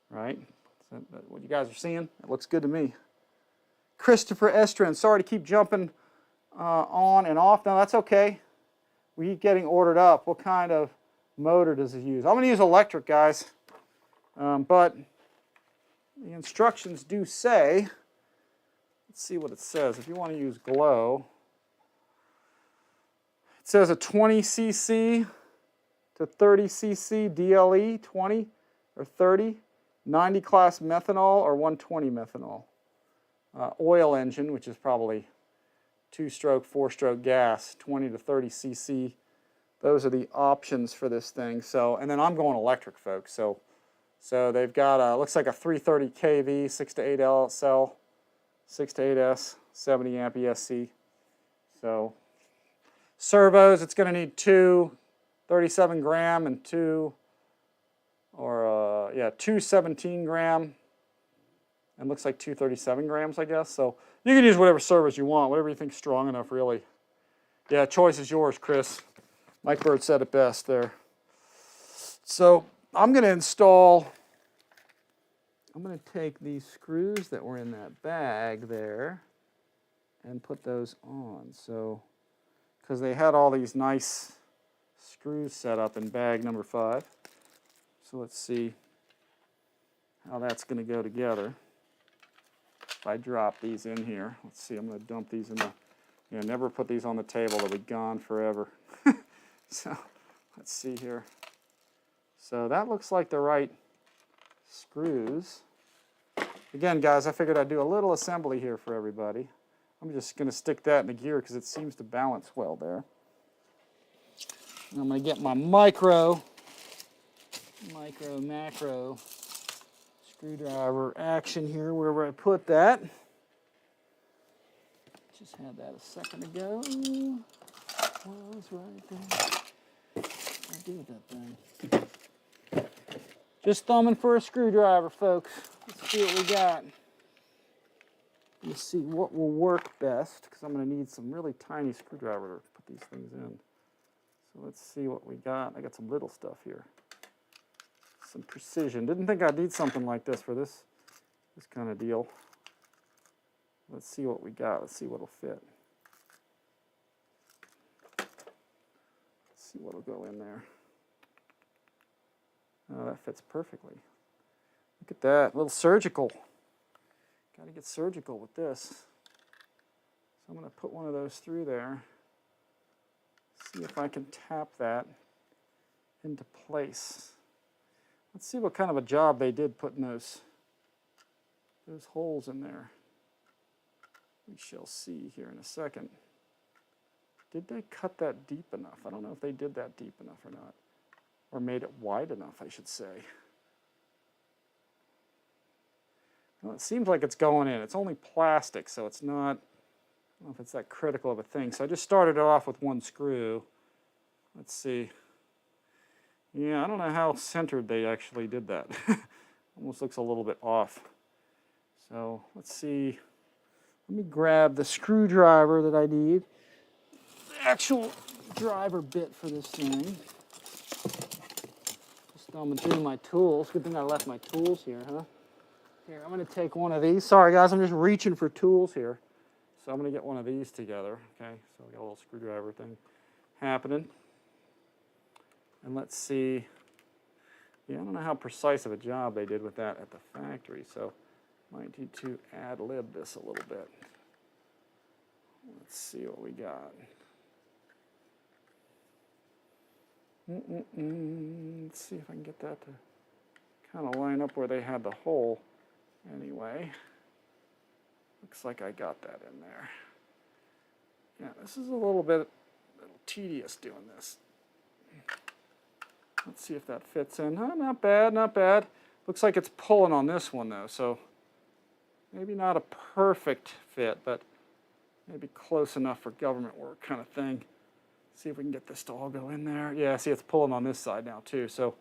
Speaker 1: Right? Is that what you guys are seeing? It looks good to me. Christopher Estrin, sorry to keep jumping on and off. No, that's okay. We keep getting ordered up. What kind of motor does it use? I'm going to use electric, guys. But the instructions do say, let's see what it says. If you want to use glow, it says a 20 cc to 30 cc DLE, 20 or 30, 90 class methanol or 120 methanol. Oil engine, which is probably 2-stroke, 4-stroke gas, 20 to 30 cc. Those are the options for this thing. So, and then I'm going electric, folks. So they've got looks like a 330 kV, 6 to 8 L cell, 6 to 8S, 70 amp ESC. So servos, it's going to need 2 37 gram and 2 17 gram. And looks like 2 37 grams, I guess. So you can use whatever servos you want, whatever you think's strong enough, really. Yeah, choice is yours, Chris. Mike Bird said it best there. So I'm going to take these screws that were in that bag there and put those on. So, because they had all these nice screws set up in bag number 5. So let's see how that's going to go together. If I drop these in here, let's see, I'm going to dump these in the, never put these on the table, they'll be gone forever. So, let's see here. So that looks like the right screws. Again, guys, I figured I'd do a little assembly here for everybody. I'm just going to stick that in the gear because it seems to balance well there. And I'm going to get my macro screwdriver action here wherever I put that. Just had that a second ago. Was right there. What do I do with that thing? Just thumbing for a screwdriver, folks. Let's see what we got. Let's see what will work best, because I'm going to need some really tiny screwdriver to put these things in. So let's see what we got. I got some little stuff here. Some precision. Didn't think I'd need something like this for this kind of deal. Let's see what we got. Let's see what'll fit. Let's see what'll go in there. Oh, that fits perfectly. Look at that. A little surgical. Got to get surgical with this. So I'm going to put one of those through there. See if I can tap that into place. Let's see what kind of a job they did putting those holes in there. We shall see here in a second. Did they cut that deep enough? I don't know if they did that deep enough or not. or made it wide enough, I should say. Well, it seems like it's going in. It's only plastic, so it's not, I don't know if it's that critical of a thing. So I just started it off with one screw. Let's see. Yeah, I don't know how centered they actually did that. Almost looks a little bit off. So let's see. Let me grab the screwdriver that I need. The actual driver bit for this thing. Just thumbing through my tools. Good thing I left my tools here, huh? Here, I'm going to take one of these. Sorry, guys, I'm just reaching for tools here. So I'm going to get one of these together. Okay, so we got a little screwdriver thing happening. And let's see. Yeah, I don't know how precise of a job they did with that at the factory, so might need to ad-lib this a little bit. Let's see what we got. Let's see if I can get that to kind of line up where they had the hole. Anyway, looks like I got that in there. Yeah, this is a little tedious doing this. Let's see if that fits in. Oh, not bad, not bad. Looks like it's pulling on this one though, so maybe not a perfect fit, but maybe close enough for government work kind of thing. See if we can get this to all go in there. Yeah, see it's pulling on this side now too, so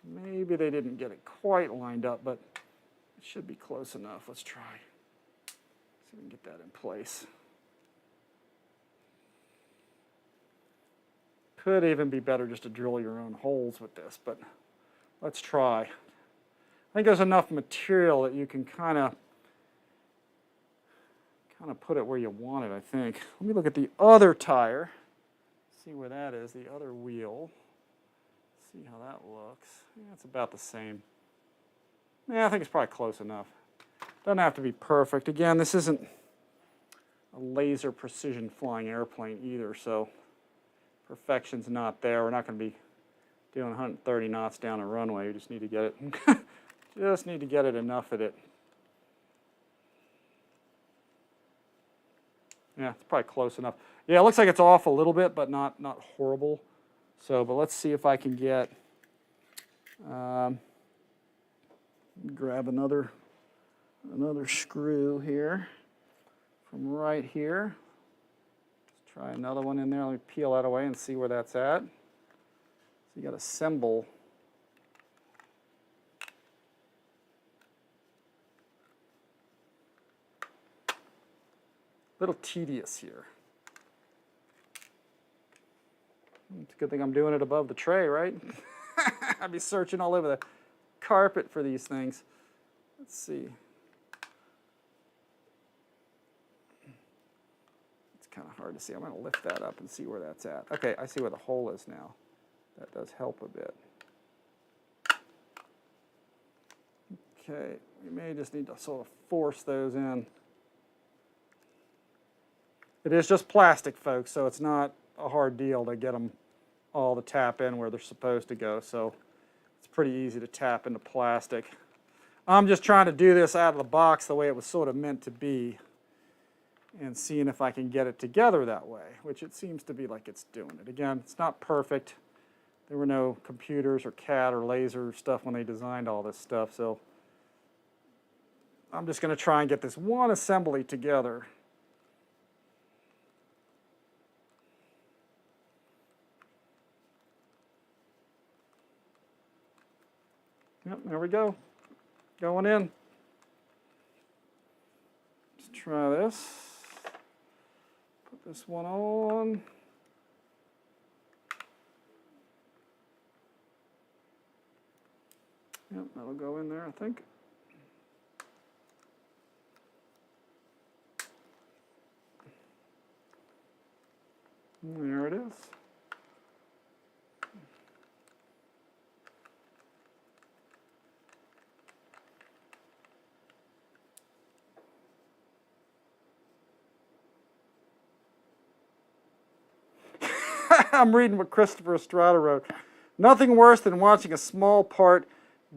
Speaker 1: maybe they didn't get it quite lined up, but it should be close enough. Let's try. See if we can get that in place. Could even be better just to drill your own holes with this, but let's try. I think there's enough material that you can kind of put it where you want it, I think. Let me look at the other tire. See where that is, the other wheel. See how that looks. Yeah, it's about the same. Yeah, I think it's probably close enough. Doesn't have to be perfect. Again, this isn't a laser precision flying airplane either, so perfection's not there. We're not going to be doing 130 knots down a runway. We just need to get it enough at it. Yeah, it's probably close enough. Yeah, it looks like it's off a little bit, but not horrible. So, but let's see if I can get grab another screw here from right here. Just try another one in there. Let me peel that away and see where that's at. So you got to assemble. A little tedious here. It's a good thing I'm doing it above the tray, right? I'd be searching all over the carpet for these things. Let's see. It's kind of hard to see. I'm going to lift that up and see where that's at. Okay, I see where the hole is now. That does help a bit. Okay, we may just need to sort of force those in. It is just plastic, folks, so it's not a hard deal to get them all to tap in where they're supposed to go. So it's pretty easy to tap into plastic. I'm just trying to do this out of the box the way it was sort of meant to be and seeing if I can get it together that way, which it seems to be like it's doing it. Again, it's not perfect. There were no computers or CAD or laser stuff when they designed all this stuff, so I'm just going to try and get this one assembly together. Yep, there we go. Going in. Let's try this. Put this one on. Yep, that'll go in there, I think. And there it is. I'm reading what Christopher Estrada wrote. Nothing worse than watching a small part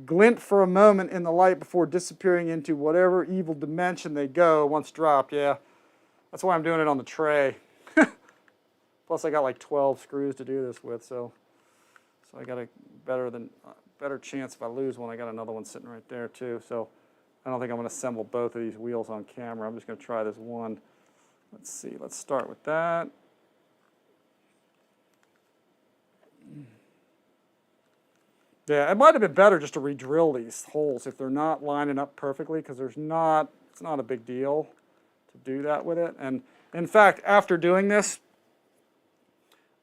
Speaker 1: glint for a moment in the light before disappearing into whatever evil dimension they go once dropped. Yeah, that's why I'm doing it on the tray. Plus I got like 12 screws to do this with, so So I got a better chance if I lose one. I got another one sitting right there too. So I don't think I'm going to assemble both of these wheels on camera. I'm just going to try this one. Let's see. Let's start with that. Yeah, it might have been better just to re-drill these holes if they're not lining up perfectly, because it's not a big deal to do that with it. And in fact, after doing this,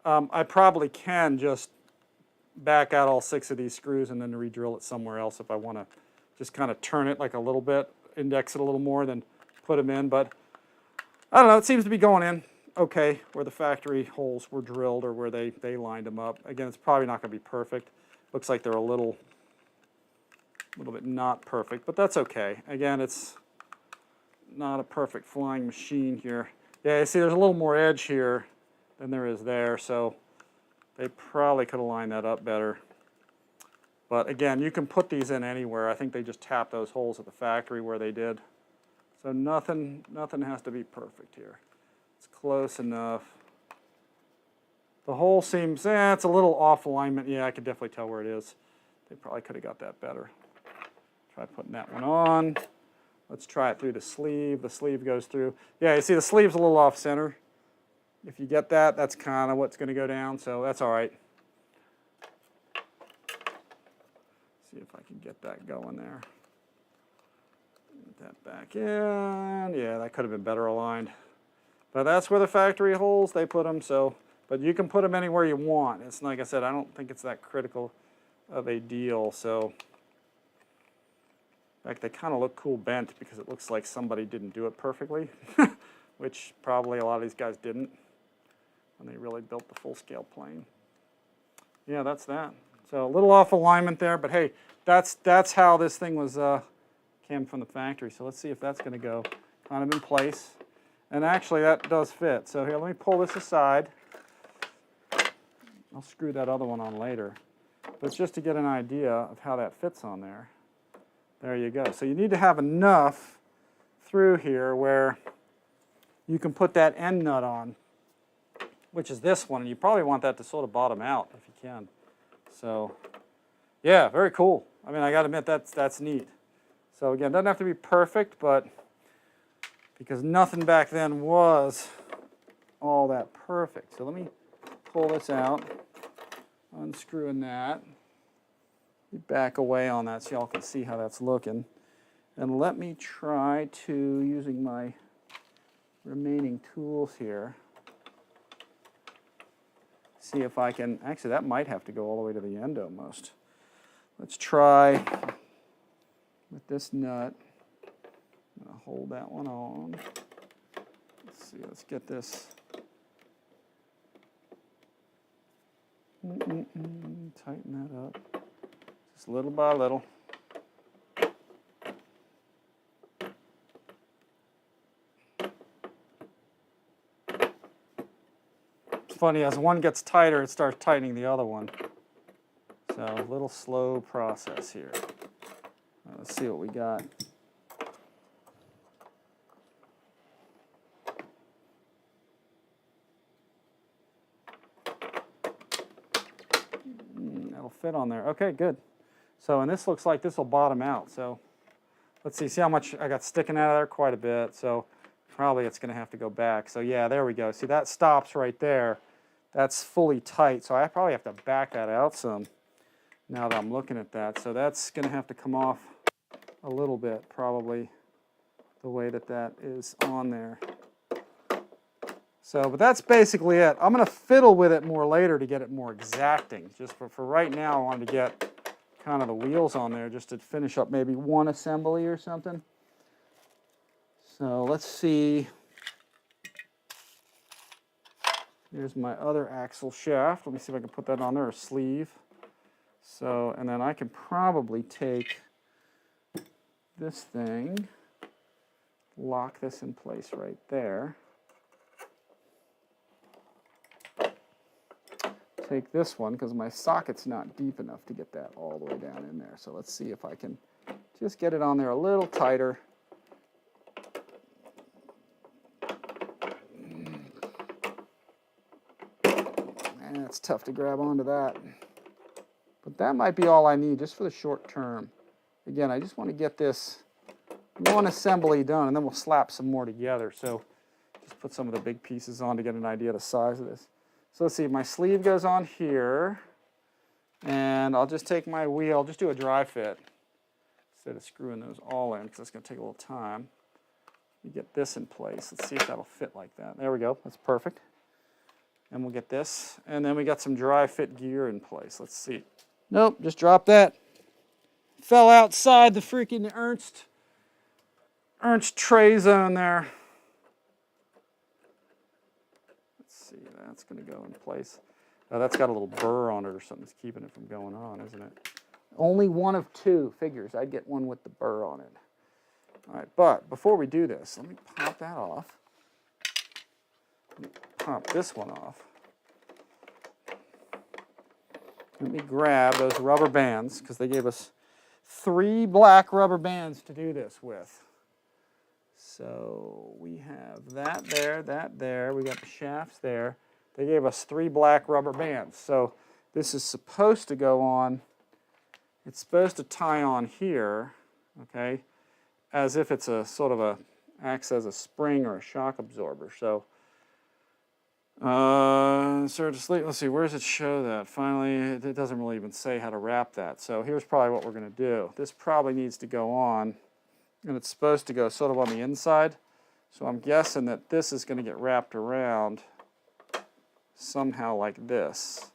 Speaker 1: I probably can just back out all 6 of these screws and then re-drill it somewhere else if I want to just kind of turn it like a little bit, index it a little more, then put them in. But I don't know, it seems to be going in okay where the factory holes were drilled or where they lined them up. Again, it's probably not going to be perfect. Looks like they're a little bit not perfect, but that's okay. Again, it's not a perfect flying machine here. Yeah, you see there's a little more edge here than there is there, so they probably could have lined that up better. But again, you can put these in anywhere. I think they just tapped those holes at the factory where they did. So nothing has to be perfect here. It's close enough. The hole seems, it's a little off alignment. Yeah, I could definitely tell where it is. They probably could have got that better. Try putting that one on. Let's try it through the sleeve. The sleeve goes through. Yeah, you see the sleeve's a little off center. If you get that, that's kind of what's going to go down, so that's all right. See if I can get that going there. Get that back in. Yeah, that could have been better aligned. But that's where the factory holes, they put them, so. But you can put them anywhere you want. It's like I said, I don't think it's that critical of a deal. So, in fact, they kind of look cool bent because it looks like somebody didn't do it perfectly, which probably a lot of these guys didn't when they really built the full-scale plane. Yeah, that's that. So a little off alignment there, but hey, that's how this thing was came from the factory. So let's see if that's going to go kind of in place. And actually, that does fit. So here, let me pull this aside. I'll screw that other one on later. But just to get an idea of how that fits on there. There you go. So you need to have enough through here where you can put that end nut on, which is this one. And you probably want that to sort of bottom out if you can. So, yeah, very cool. I mean, I got to admit, that's neat. So again, doesn't have to be perfect, but because nothing back then was all that perfect. So let me pull this out, unscrewing that, back away on that so y'all can see how that's looking. And let me try to, using my remaining tools here, see if I can, actually that might have to go all the way to the end almost. Let's try with this nut. I'm going to hold that one on. Let's see, let's get this. Tighten that up. Just little by little. It's funny, as one gets tighter, it starts tightening the other one. So a little slow process here. Let's see what we got. That'll fit on there. Okay, good. So, and this looks like this will bottom out. So, let's see how much I got sticking out of there. Quite a bit. So, probably it's going to have to go back. So, yeah, there we go. See, that stops right there. That's fully tight. So, I probably have to back that out some now that I'm looking at that. So, that's going to have to come off a little bit, probably, the way that that is on there. So, but that's basically it. I'm going to fiddle with it more later to get it more exacting. Just for right now, I wanted to get kind of the wheels on there just to finish up maybe one assembly or something. So let's see. Here's my other axle shaft. Let me see if I can put that on there, a sleeve. So, and then I can probably take this thing, lock this in place right there. Take this one because my socket's not deep enough to get that all the way down in there. So let's see if I can just get it on there a little tighter. And it's tough to grab onto that. But that might be all I need just for the short term. Again, I just want to get this one assembly done, and then we'll slap some more together. So just put some of the big pieces on to get an idea of the size of this. So let's see, my sleeve goes on here, and I'll just take my wheel, just do a dry fit instead of screwing those all in, because that's going to take a little time. You get this in place. Let's see if that'll fit like that. There we go. That's perfect. And we'll get this. And then we got some dry fit gear in place. Let's see. Nope, just drop that. Fell outside the freaking Ernst tray zone there. Let's see, that's going to go in place. Oh, that's got a little burr on it or something that's keeping it from going on, isn't it? Only one of two figures. I'd get one with the burr on it. All right, but before we do this, let me pop that off. Let me pop this one off. Let me grab those rubber bands, because they gave us 3 black rubber bands to do this with. So we have that there. We got the shafts there. They gave us 3 black rubber bands. So this is supposed to go on, it's supposed to tie on here, okay, as if it's a sort of a, acts as a spring or a shock absorber. So, let's see, where does it show that? Finally, it doesn't really even say how to wrap that. So here's probably what we're going to do. This probably needs to go on, and it's supposed to go sort of on the inside. So I'm guessing that this is going to get wrapped around somehow like this.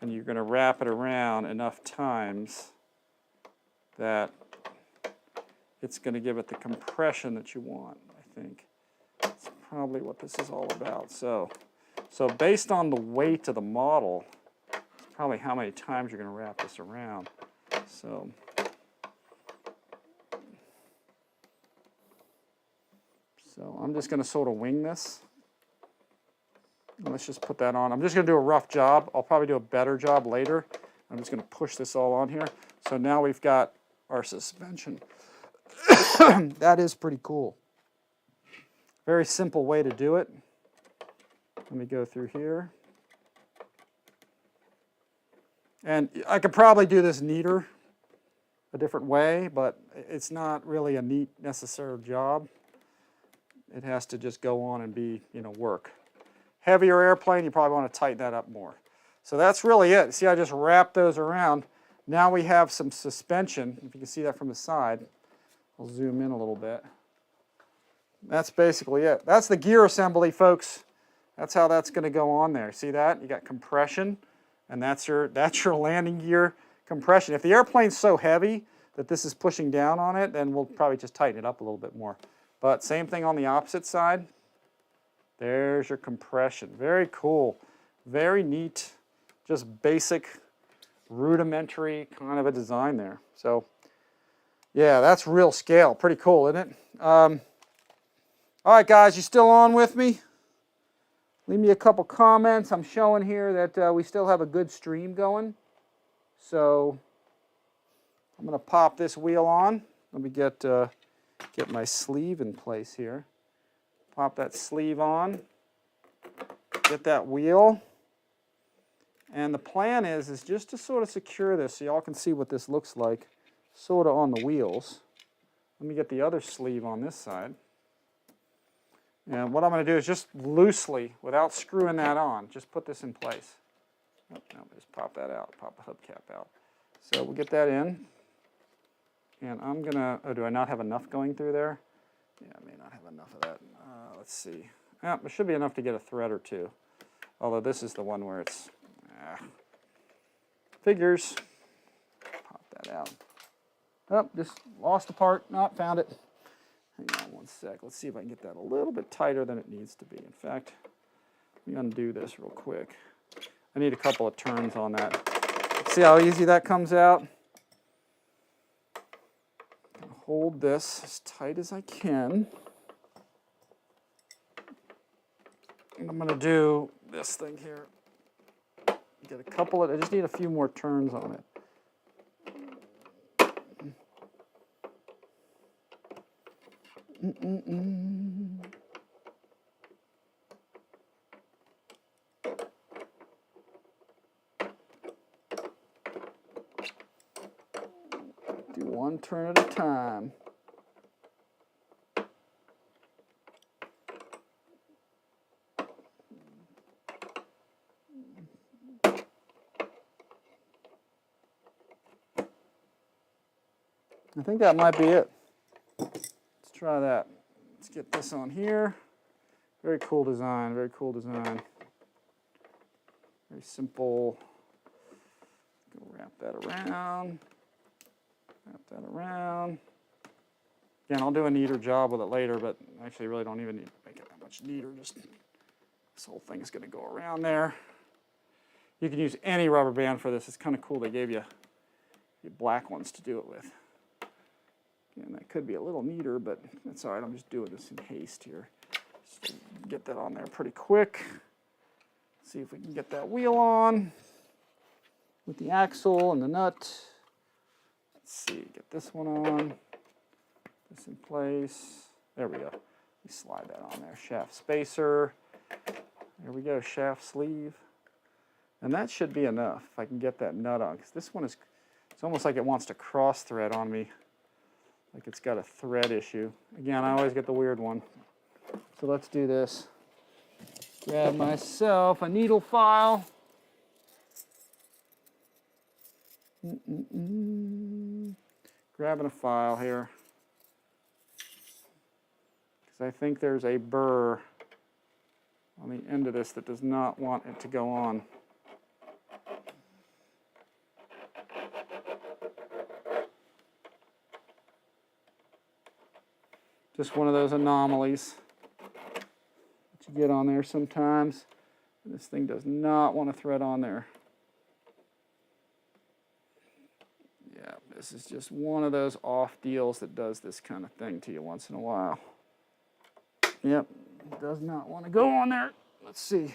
Speaker 1: And you're going to wrap it around enough times that it's going to give it the compression that you want, I think. That's probably what this is all about. So based on the weight of the model, it's probably how many times you're going to wrap this around. So I'm just going to sort of wing this. Let's just put that on. I'm just going to do a rough job. I'll probably do a better job later. I'm just going to push this all on here. So now we've got our suspension. That is pretty cool. Very simple way to do it. Let me go through here. And I could probably do this neater, a different way, but it's not really a neat, necessary job. It has to just go on and be, work. Heavier airplane, you probably want to tighten that up more. So that's really it. See, I just wrapped those around. Now we have some suspension. If you can see that from the side, I'll zoom in a little bit. That's basically it. That's the gear assembly, folks. That's how that's going to go on there. See that? You got compression, and that's your landing gear compression. If the airplane's so heavy that this is pushing down on it, then we'll probably just tighten it up a little bit more. But same thing on the opposite side. There's your compression. Very cool. Very neat. Just basic, rudimentary kind of a design there. So, yeah, that's real scale. Pretty cool, isn't it? All right, guys, you still on with me? Leave me a couple comments. I'm showing here that we still have a good stream going. So I'm going to pop this wheel on. Let me get my sleeve in place here. Pop that sleeve on. Get that wheel. And the plan is just to sort of secure this so y'all can see what this looks like sort of on the wheels. Let me get the other sleeve on this side. And what I'm going to do is just loosely, without screwing that on, just put this in place. Oh, no, just pop that out, pop the hubcap out. So we'll get that in. And I'm going to, oh, do I not have enough going through there? Yeah, I may not have enough of that. Let's see. Yeah, there should be enough to get a thread or two. Although this is the one where it's, figures. Pop that out. Oh, just lost a part. Not found it. Hang on one sec. Let's see if I can get that a little bit tighter than it needs to be. In fact, let me undo this real quick. I need a couple of turns on that. See how easy that comes out? Hold this as tight as I can. And I'm going to do this thing here. Get a couple of, I just need a few more turns on it. turn at a time. I think that might be it. Let's try that. Let's get this on here. Very cool design, very cool design. Very simple. Go wrap that around. Wrap that around. Again, I'll do a neater job with it later, but actually really don't even need to make it that much neater. Just this whole thing is going to go around there. You can use any rubber band for this. It's kind of cool they gave you black ones to do it with. And that could be a little neater, but that's all right. I'm just doing this in haste here. Just get that on there pretty quick. See if we can get that wheel on with the axle and the nut. Let's see, get this one on. This in place. There we go. We slide that on there. Shaft spacer. There we go, shaft sleeve. And that should be enough if I can get that nut on, because this one is, it's almost like it wants to cross thread on me. Like it's got a thread issue. Again, I always get the weird one. So let's do this. Grab myself a needle file. Grabbing a file here. Because I think there's a burr on the end of this that does not want it to go on. Just one of those anomalies that you get on there sometimes. This thing does not want to thread on there. Yeah, this is just one of those off deals that does this kind of thing to you once in a while. Yep, does not want to go on there. Let's see.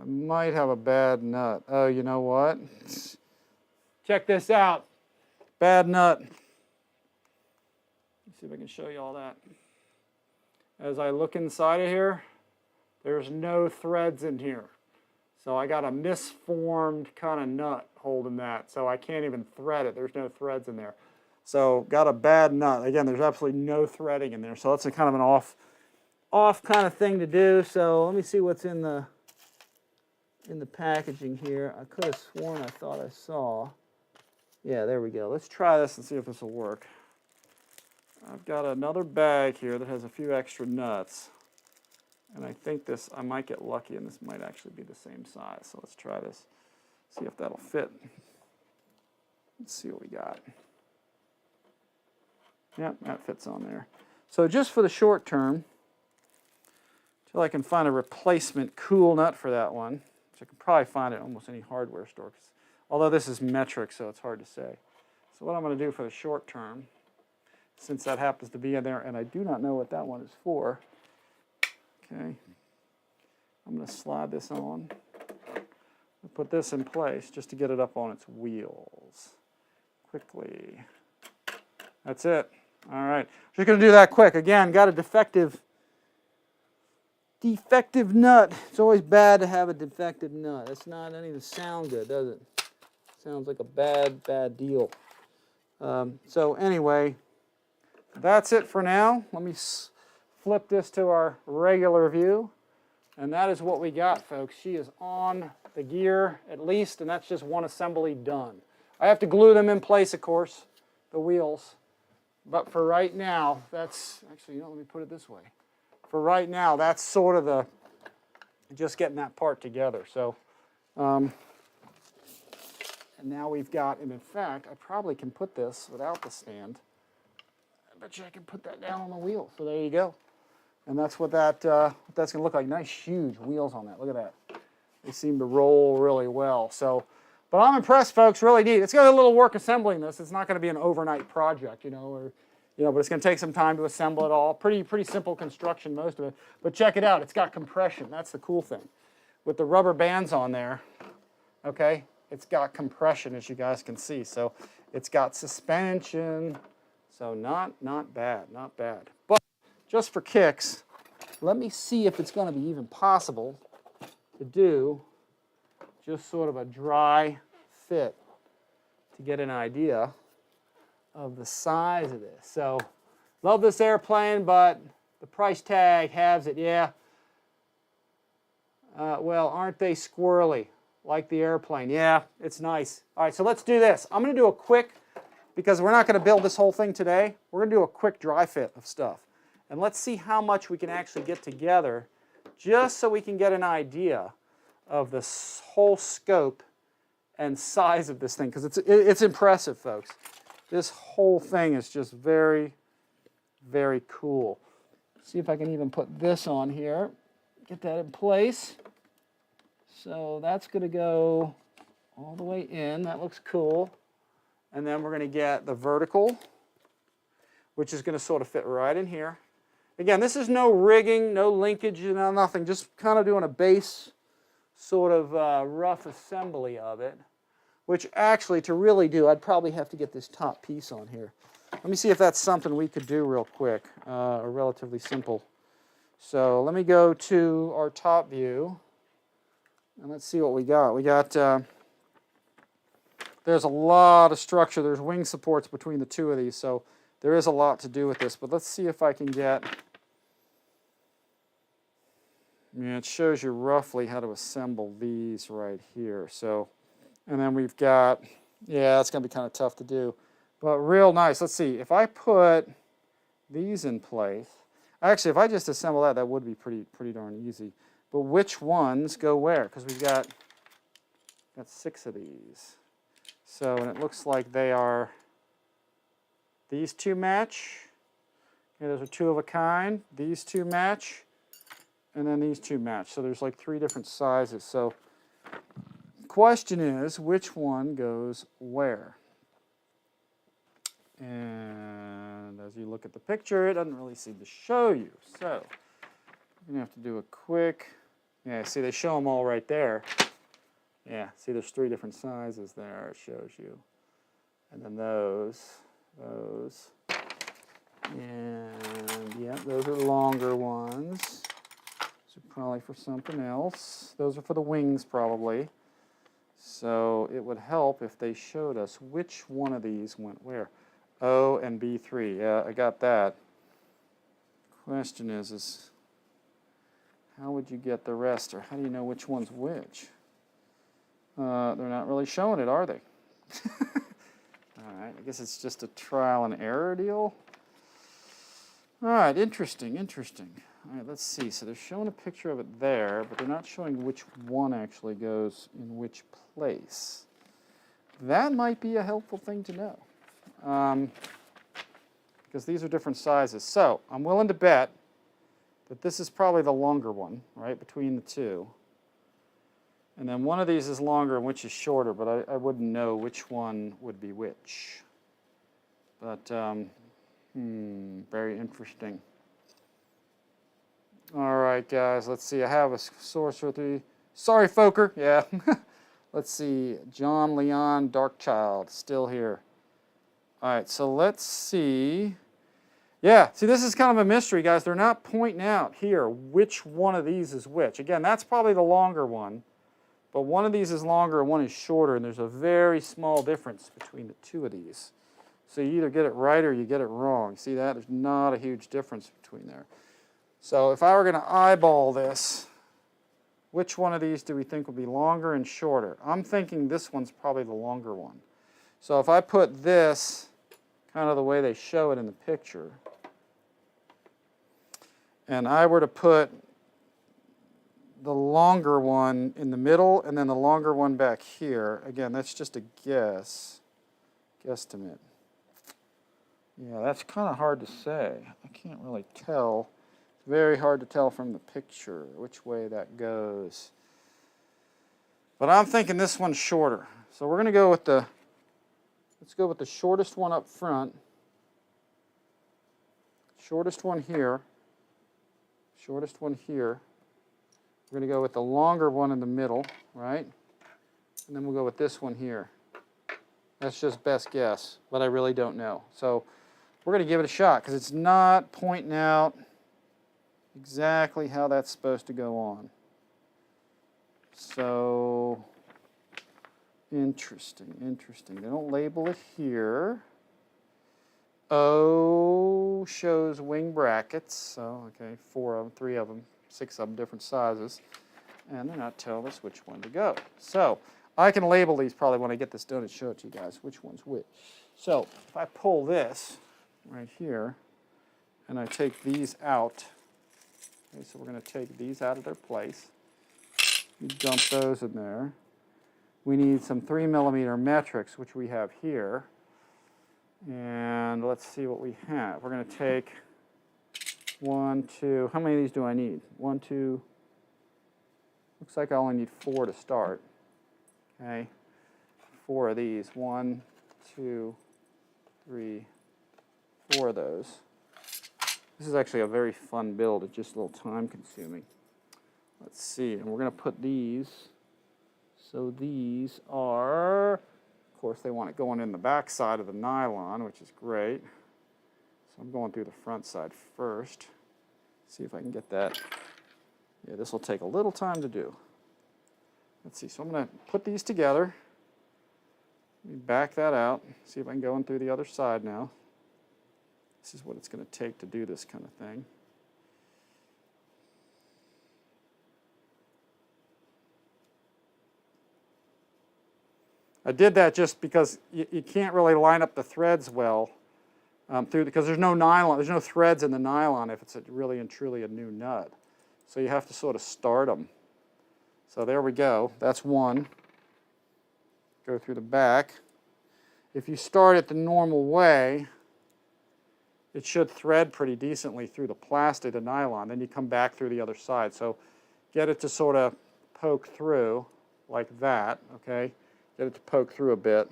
Speaker 1: I might have a bad nut. Oh, you know what? Check this out. Bad nut. See if I can show you all that. As I look inside of here, there's no threads in here. So I got a misformed kind of nut holding that. So I can't even thread it. There's no threads in there. So got a bad nut. Again, there's absolutely no threading in there. So that's a kind of an off kind of thing to do. So let me see what's in the packaging here. I could have sworn I thought I saw. Yeah, there we go. Let's try this and see if this will work. I've got another bag here that has a few extra nuts. And I think this, I might get lucky and this might actually be the same size. So let's try this, see if that'll fit. Let's see what we got. Yep, that fits on there. So just for the short term, until I can find a replacement cool nut for that one, which I can probably find at almost any hardware store. Although this is metric, so it's hard to say. So what I'm going to do for the short term, since that happens to be in there, and I do not know what that one is for. Okay, I'm going to slide this on. I'll put this in place just to get it up on its wheels quickly. That's it. All right, just going to do that quick. Again, got a defective nut. It's always bad to have a defective nut. That's not, doesn't even sound good, does it? Sounds like a bad deal. So anyway, that's it for now. Let me flip this to our regular view. And that is what we got, folks. She is on the gear, at least, and that's just one assembly done. I have to glue them in place, of course, the wheels. But for right now, that's, actually, you know, let me put it this way. For right now, that's sort of the, just getting that part together. So, and now we've got, and in fact, I probably can put this without the stand. I bet you I can put that down on the wheel. So there you go. And that's what that's going to look like. Nice, huge wheels on that. Look at that. They seem to roll really well. So, but I'm impressed, folks. Really neat. It's got a little work assembling this. It's not going to be an overnight project, you know, but it's going to take some time to assemble it all. Pretty simple construction, most of it. But check it out. It's got compression. That's the cool thing. With the rubber bands on there, okay, it's got compression, as you guys can see. So it's got suspension. So not bad, not bad. But just for kicks, let me see if it's going to be even possible to do just sort of a dry fit to get an idea of the size of this. So, love this airplane, but the price tag has it, yeah. Well, aren't they squirrely, like the airplane? Yeah, it's nice. All right, so let's do this. I'm going to do a quick, because we're not going to build this whole thing today, we're going to do a quick dry fit of stuff. And let's see how much we can actually get together, just so we can get an idea of the whole scope and size of this thing, because it's impressive, folks. This whole thing is just very, very cool. See if I can even put this on here. Get that in place. So that's going to go all the way in. That looks cool. And then we're going to get the vertical, which is going to sort of fit right in here. Again, this is no rigging, no linkage, nothing. Just kind of doing a base sort of rough assembly of it. Which actually, to really do, I'd probably have to get this top piece on here. Let me see if that's something we could do real quick, or relatively simple. So let me go to our top view, and let's see what we got. We got, there's a lot of structure. There's wing supports between the two of these, so there is a lot to do with this. But let's see if I can get, yeah, it shows you roughly how to assemble these right here. So, and then we've got, yeah, that's going to be kind of tough to do. But real nice. Let's see. If I put these in place, actually, if I just assemble that, that would be pretty darn easy. But which ones go where? Because we've got 6 of these. So, and it looks like they are, these two match. Okay, those are 2 of a kind. These 2 match. And then these 2 match. So there's like 3 different sizes. So, question is, which one goes where? And as you look at the picture, it doesn't really seem to show you. So you're going to have to do a quick, yeah, see, they show them all right there. Yeah, see, there's 3 different sizes there, it shows you. And then those, and yeah, those are longer ones. Those are probably for something else. Those are for the wings, probably. So it would help if they showed us which one of these went where. O and B3, yeah, I got that. Question is how would you get the rest, or how do you know which one's which? They're not really showing it, are they? All right, I guess it's just a trial and error deal. All right, interesting. All right, let's see. So they're showing a picture of it there, but they're not showing which one actually goes in which place. That might be a helpful thing to know. Because these are different sizes. So I'm willing to bet that this is probably the longer one, right, between the 2. And then one of these is longer and which is shorter, but I wouldn't know which one would be which. But, very interesting. All right, guys, let's see. I have a source with me. Sorry, Fokker. Yeah. Let's see. John Leon Darkchild, still here. All right, so let's see. Yeah, see, this is kind of a mystery, guys. They're not pointing out here which one of these is which. Again, that's probably the longer one, but one of these is longer and one is shorter, and there's a very small difference between the 2 of these. So you either get it right or you get it wrong. See that? There's not a huge difference between there. So if I were going to eyeball this, which one of these do we think would be longer and shorter? I'm thinking this one's probably the longer one. So if I put this kind of the way they show it in the picture, and I were to put the longer one in the middle and then the longer one back here, again, that's just a guesstimate. Yeah, that's kind of hard to say. I can't really tell. It's very hard to tell from the picture which way that goes. But I'm thinking this one's shorter. So we're going to go with the, let's go with the shortest one up front. Shortest one here. Shortest one here. We're going to go with the longer one in the middle, right? And then we'll go with this one here. That's just best guess, but I really don't know. So we're going to give it a shot because it's not pointing out exactly how that's supposed to go on. So interesting. They don't label it here. O shows wing brackets. So, okay, 4 of them, 3 of them, 6 of them, different sizes. And they're not telling us which one to go. So, I can label these probably when I get this done and show it to you guys, which one's which. So, if I pull this right here, and I take these out, okay, so we're going to take these out of their place. You dump those in there. We need some 3mm metrics, which we have here. And let's see what we have. We're going to take 1, 2, how many of these do I need? 1, 2, looks like I only need 4 to start. Okay, 4 of these. 1, 2, 3, 4 of those. This is actually a very fun build. It's just a little time consuming. Let's see, and we're going to put these. So these are, of course, they want it going in the back side of the nylon, which is great. So I'm going through the front side first. See if I can get that. Yeah, this will take a little time to do. Let's see, so I'm going to put these together. Let me back that out. See if I can go in through the other side now. This is what it's going to take to do this kind of thing. I did that just because you can't really line up the threads well because there's no nylon, there's no threads in the nylon if it's really and truly a new nut. So you have to sort of start them. So there we go. That's one. Go through the back. If you start it the normal way, it should thread pretty decently through the plastic, the nylon. Then you come back through the other side. So get it to sort of poke through like that, okay? Get it to poke through a bit,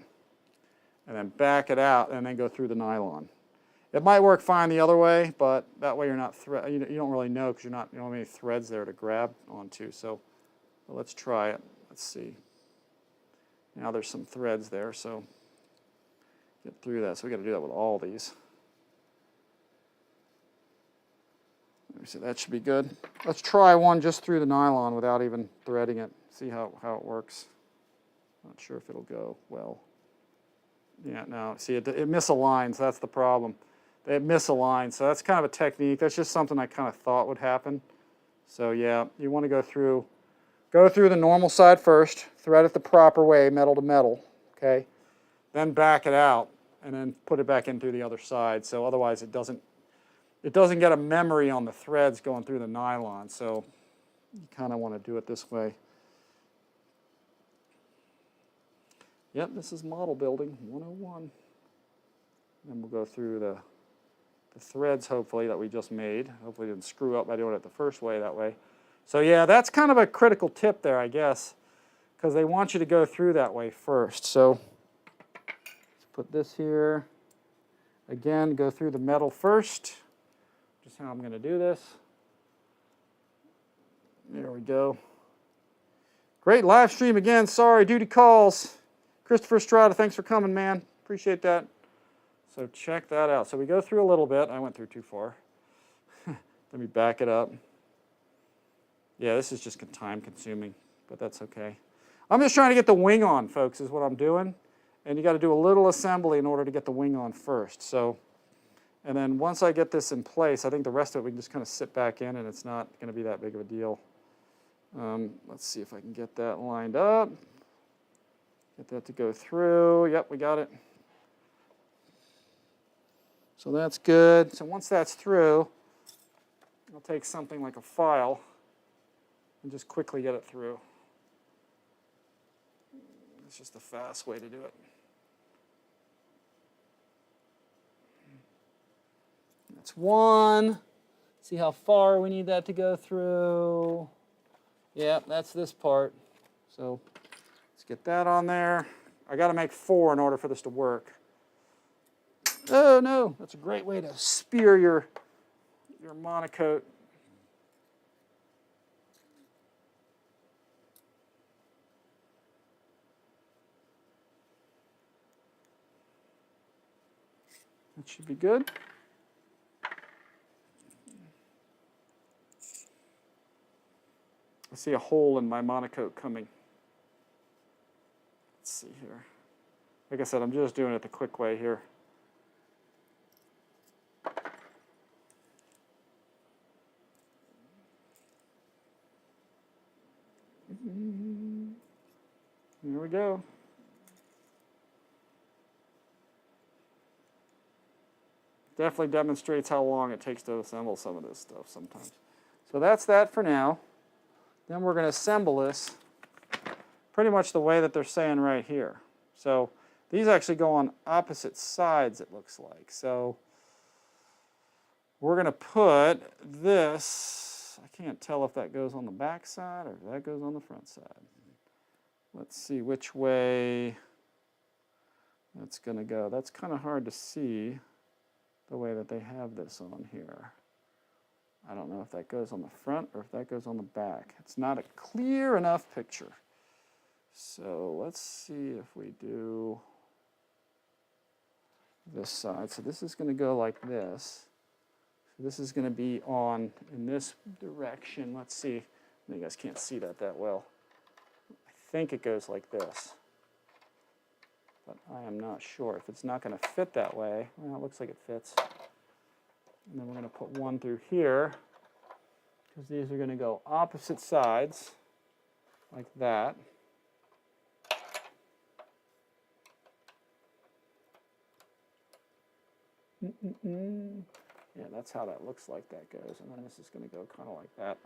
Speaker 1: and then back it out, and then go through the nylon. It might work fine the other way, but that way you're not you don't really know because you don't have any threads there to grab onto. So let's try it. Let's see. Now there's some threads there, so get through that. So we got to do that with all these. So that should be good. Let's try one just through the nylon without even threading it. See how it works. Not sure if it'll go well. Yeah, no, see, it misaligns. That's the problem. It misaligns. So that's kind of a technique. That's just something I kind of thought would happen. So yeah, you want to go through the normal side first, thread it the proper way, metal to metal, okay? Then back it out, and then put it back in through the other side. So otherwise it doesn't get a memory on the threads going through the nylon. So you kind of want to do it this way. Yep, this is model building 101. Then we'll go through the threads, hopefully, that we just made. Hopefully didn't screw up by doing it the first way that way. So yeah, that's kind of a critical tip there, I guess, because they want you to go through that way first. So let's put this here. Again, go through the metal first. Just how I'm going to do this. There we go. Great live stream again. Sorry, duty calls. Christopher Estrada, thanks for coming, man. Appreciate that. So check that out. So we go through a little bit. I went through too far. Let me back it up. Yeah, this is just time consuming, but that's okay. I'm just trying to get the wing on, folks, is what I'm doing. And you got to do a little assembly in order to get the wing on first. So, and then once I get this in place, I think the rest of it we can just kind of sit back in and it's not going to be that big of a deal. Let's see if I can get that lined up. Get that to go through. Yep, we got it. So that's good. So once that's through, I'll take something like a file and just quickly get it through. It's just the fast way to do it. That's one. See how far we need that to go through. Yep, that's this part. So let's get that on there. I got to make 4 in order for this to work. Oh no, that's a great way to spear your monocoat. That should be good. I see a hole in my monocoat coming. Let's see here. Like I said, I'm just doing it the quick way here. Here we go. Definitely demonstrates how long it takes to assemble some of this stuff sometimes. So that's that for now. Then we're going to assemble this pretty much the way that they're saying right here. So these actually go on opposite sides, it looks like. So we're going to put this, I can't tell if that goes on the back side or if that goes on the front side. Let's see which way that's going to go. That's kind of hard to see the way that they have this on here. I don't know if that goes on the front or if that goes on the back. It's not a clear enough picture. So let's see if we do this side. So this is going to go like this. So this is going to be on in this direction. Let's see. You guys can't see that well. I think it goes like this. But I am not sure. If it's not going to fit that way, well, it looks like it fits. And then we're going to put one through here, because these are going to go opposite sides, like that. Yeah, that's how that looks like that goes. And then this is going to go kind of like that.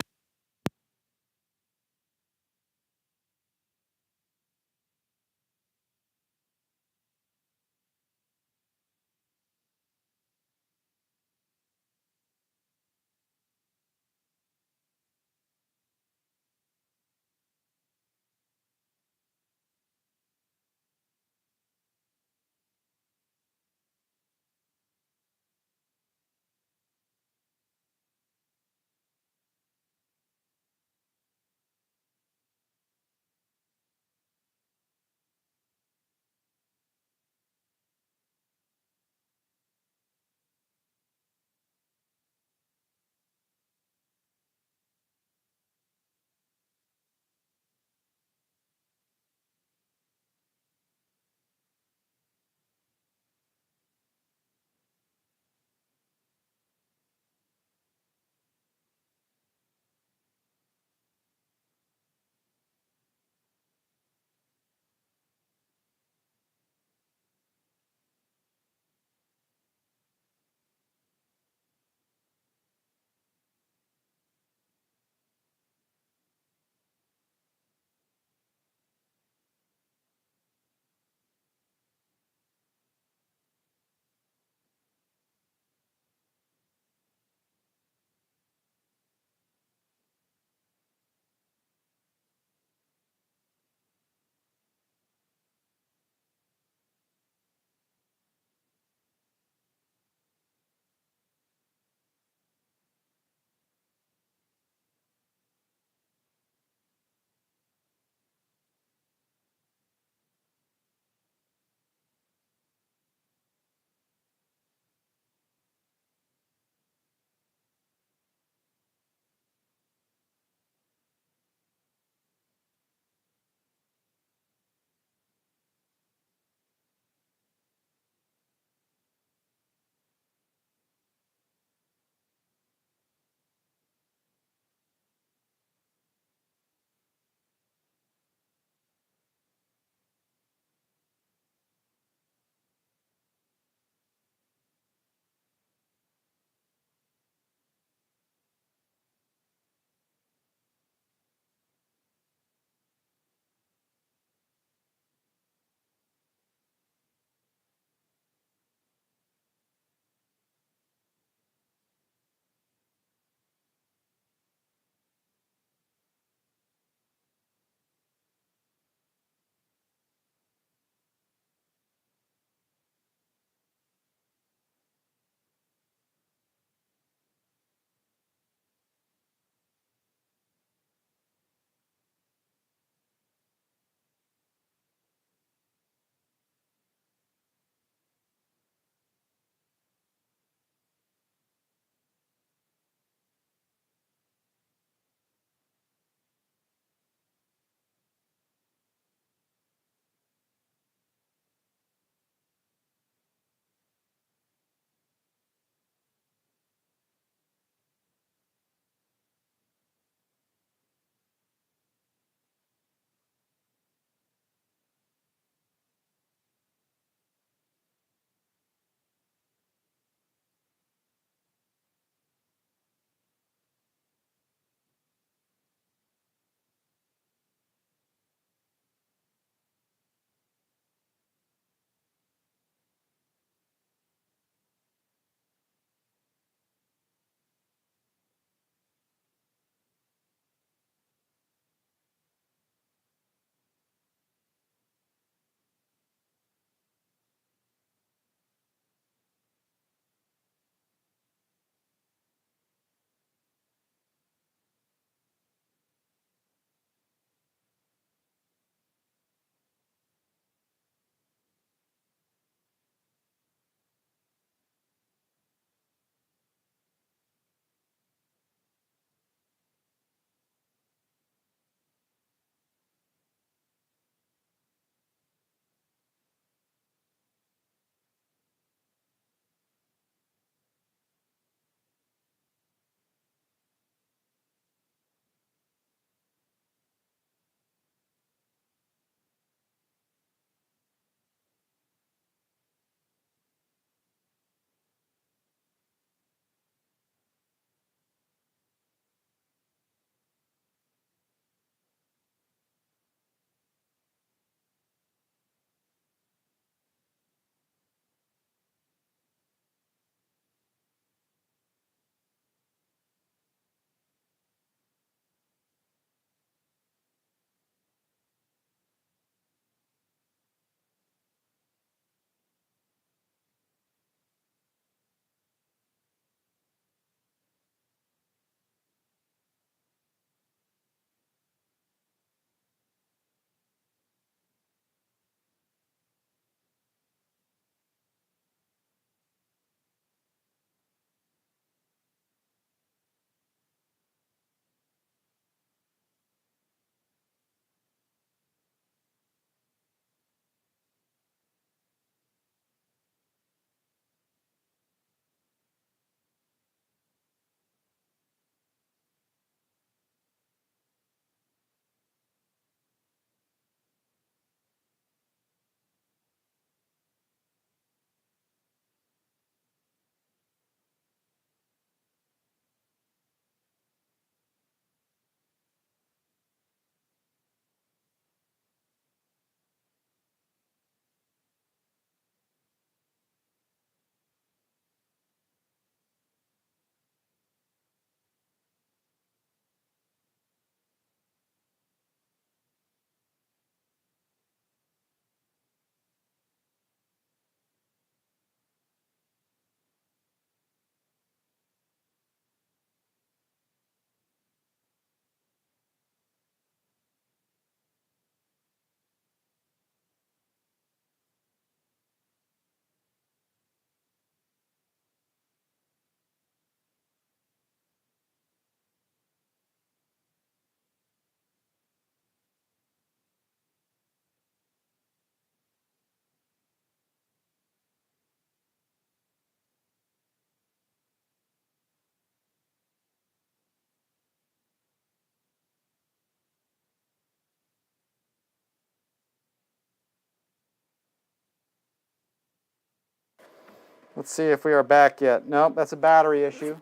Speaker 1: Let's see if we are back yet. Nope, that's a battery issue.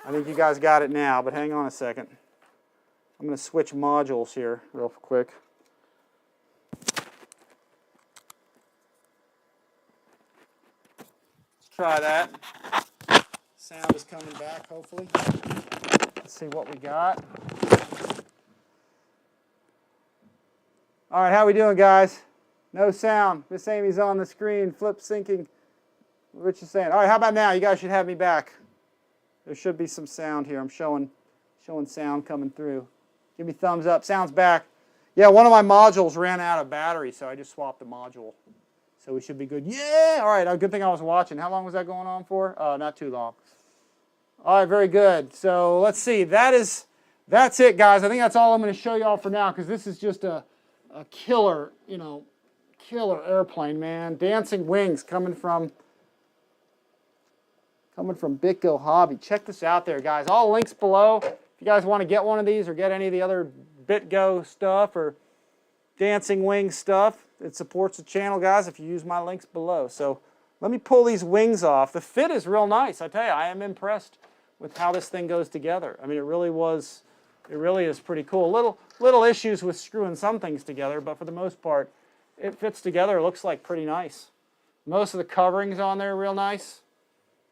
Speaker 1: I think you guys got it now, but hang on a second. I'm going to switch modules here real quick. Let's try that. Sound is coming back, hopefully. Let's see what we got. All right, how we doing, guys? No sound. Miss Amy's on the screen, flip syncing. Rich is saying, all right, how about now? You guys should have me back. There should be some sound here. I'm showing sound coming through. Give me thumbs up. Sound's back. Yeah, one of my modules ran out of battery, so I just swapped the module. So we should be good. Yeah! All right, good thing I was watching. How long was that going on for? Not too long. All right, very good. So let's see. That's it, guys. I think that's all I'm going to show y'all for now, because this is just a killer, killer airplane, man. Dancing wings coming from Bitgo Hobby. Check this out there, guys. All links below. If you guys want to get one of these or get any of the other Bitgo stuff or dancing wing stuff, it supports the channel, guys, if you use my links below. So let me pull these wings off. The fit is real nice. I tell you, I am impressed with how this thing goes together. I mean, it really is pretty cool. Little issues with screwing some things together, but for the most part, it fits together. It looks like pretty nice. Most of the coverings on there are real nice.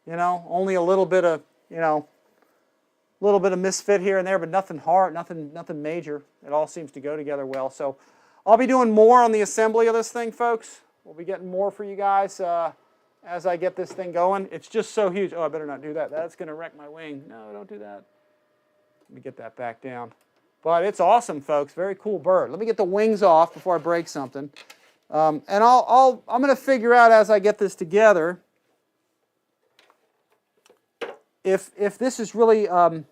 Speaker 1: Only a little bit of, misfit here and there, but nothing hard, nothing major. It all seems to go together well. So I'll be doing more on the assembly of this thing, folks. We'll be getting more for you guys as I get this thing going. It's just so huge. Oh, I better not do that. That's going to wreck my wing. No, don't do that. Let me get that back down. But it's awesome, folks. Very cool bird. Let me get the wings off before I break something. And I'm going to figure out as I get this together if this is really kind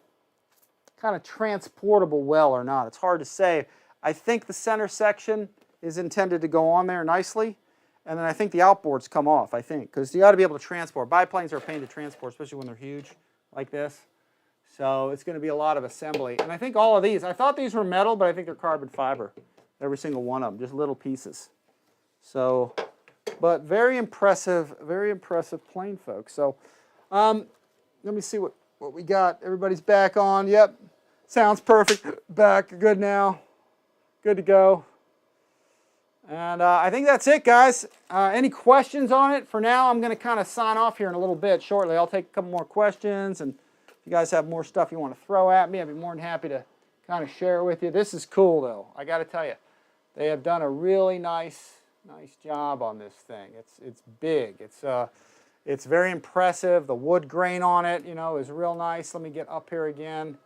Speaker 1: of transportable well or not. It's hard to say. I think the center section is intended to go on there nicely, and then I think the outboards come off, I think, because you got to be able to transport. Biplanes are a pain to transport, especially when they're huge like this. So it's going to be a lot of assembly. And I think all of these, I thought these were metal, but I think they're carbon fiber. Every single one of them, just little pieces. So, but very impressive plane, folks. So let me see what we got. Everybody's back on. Yep. Sounds perfect. Back. Good now. Good to go. And I think that's it, guys. Any questions on it? For now, I'm going to kind of sign off here in a little bit shortly. I'll take a couple more questions. And if you guys have more stuff you want to throw at me, I'd be more than happy to kind of share it with you. This is cool, though. I got to tell you. They have done a really nice job on this thing. It's big. It's very impressive. The wood grain on it, is real nice. Let me get up here again,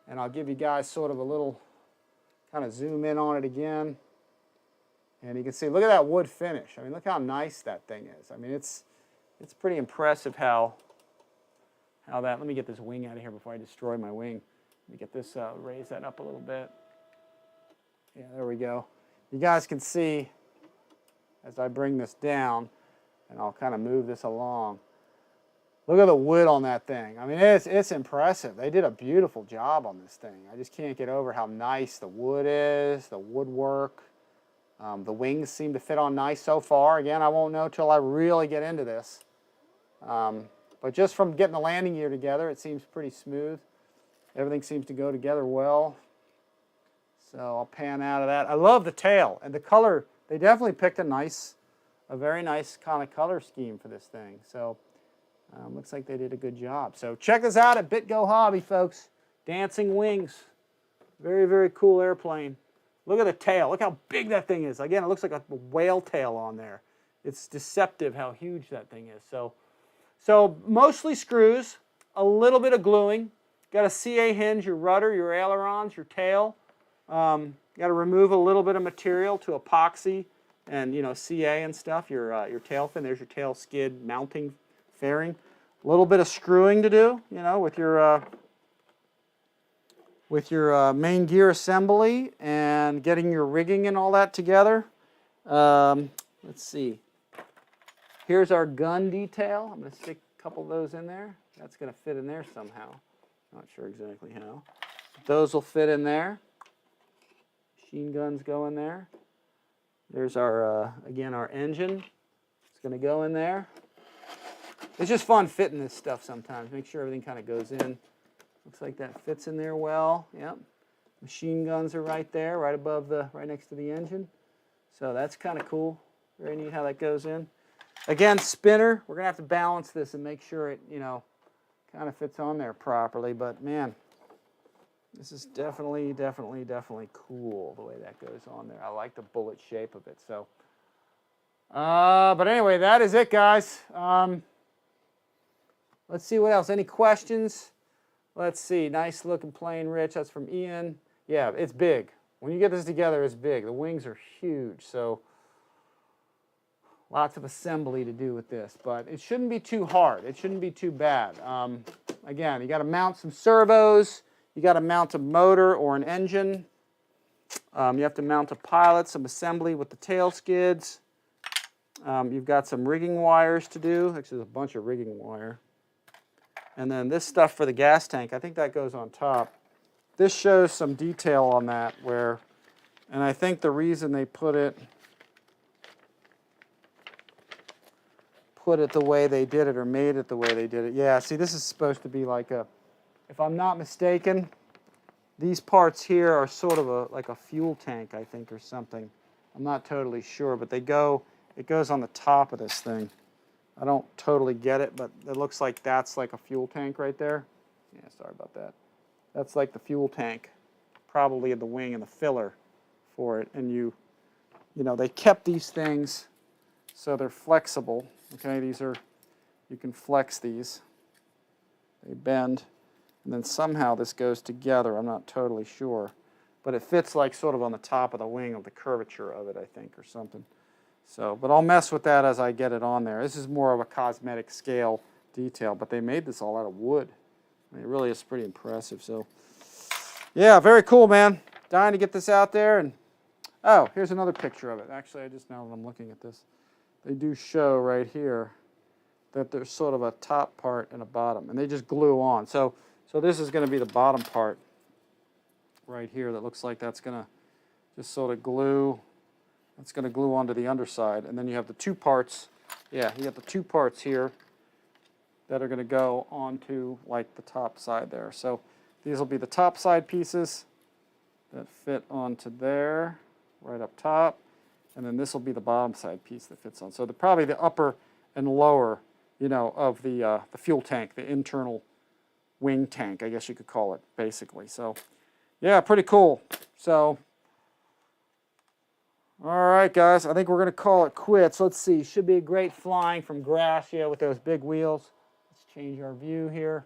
Speaker 1: and I'll give you guys sort of a little kind of zoom in on it again. And you can see, look at that wood finish. I mean, look how nice that thing is. I mean, it's pretty impressive how that. Let me get this wing out of here before I destroy my wing. Let me get this, raise that up a little bit. Yeah, there we go. You guys can see as I bring this down, and I'll kind of move this along. Look at the wood on that thing. I mean, it's impressive. They did a beautiful job on this thing. I just can't get over how nice the wood is, the woodwork. The wings seem to fit on nice so far. Again, I won't know till I really get into this. But just from getting the landing gear together, it seems pretty smooth. Everything seems to go together well. So I'll pan out of that. I love the tail and the color. They definitely picked a very nice kind of color scheme for this thing. So looks like they did a good job. So check this out at Bitgo Hobby, folks. Dancing wings. Very, very cool airplane. Look at the tail. Look how big that thing is. Again, it looks like a whale tail on there. It's deceptive how huge that thing is. So mostly screws, a little bit of gluing. Got a CA hinge, your rudder, your ailerons, your tail. Got to remove a little bit of material to epoxy and CA and stuff. Your tail fin. There's your tail skid mounting fairing. A little bit of screwing to do. With your main gear assembly and getting your rigging and all that together. Let's see. Here's our gun detail. I'm going to stick a couple of those in there. That's going to fit in there somehow. Not sure exactly how. Those will fit in there. Machine guns go in there. There's our, again, our engine. It's going to go in there. It's just fun fitting this stuff sometimes. Make sure everything kind of goes in. Looks like that fits in there well. Yep. Machine guns are right there, right above right next to the engine. So that's kind of cool. Very neat how that goes in. Again, spinner. We're gonna have to balance this and make sure it, you know, kind of fits on there properly. But man, this is definitely cool the way that goes on there. I like the bullet shape of it. So, but anyway, that is it, guys. Let's see what else. Any questions? Let's see. Nice looking plane, Rich. That's from Ian. Yeah, it's big. When you get this together, it's big. The wings are huge, so lots of assembly to do with this. But it shouldn't be too hard. It shouldn't be too bad. Again, you got to mount some servos. You got to mount a motor or an engine. You have to mount a pilot, some assembly with the tail skids. You've got some rigging wires to do. Actually, there's a bunch of rigging wire. And then this stuff for the gas tank, I think that goes on top. This shows some detail on that where, and I think the reason they put it the way they did it or made it the way they did it. Yeah, see, this is supposed to be like a, if I'm not mistaken, these parts here are sort of like a fuel tank, I think, or something. I'm not totally sure, but it goes on the top of this thing. I don't totally get it, but it looks like that's like a fuel tank right there. Yeah, sorry about that. That's like the fuel tank, probably in the wing and the filler for it. And you know, they kept these things so they're flexible. Okay, these are, you can flex these. They bend, and then somehow this goes together. I'm not totally sure, but it fits like sort of on the top of the wing of the curvature of it, I think, or something. So, but I'll mess with that as I get it on there. This is more of a cosmetic scale detail, but they made this all out of wood. I mean, it really is pretty impressive. So, yeah, very cool, man. Dying to get this out there. And oh, here's another picture of it. Actually, now that I'm looking at this, they do show right here that there's sort of a top part and a bottom, and they just glue on. So this is going to be the bottom part right here that looks like that's going to just sort of glue. That's going to glue onto the underside, and then you have the two parts. Yeah, you have the two parts here that are going to go onto like the top side there. So these will be the top side pieces that fit onto there, right up top, and then this will be the bottom side piece that fits on. So probably the upper and lower, you know, of the fuel tank, the internal wing tank, I guess you could call it, basically. So yeah, pretty cool. So. All right, guys, I think we're going to call it quits. Let's see. Should be a great flying from Gracia with those big wheels. Let's change our view here.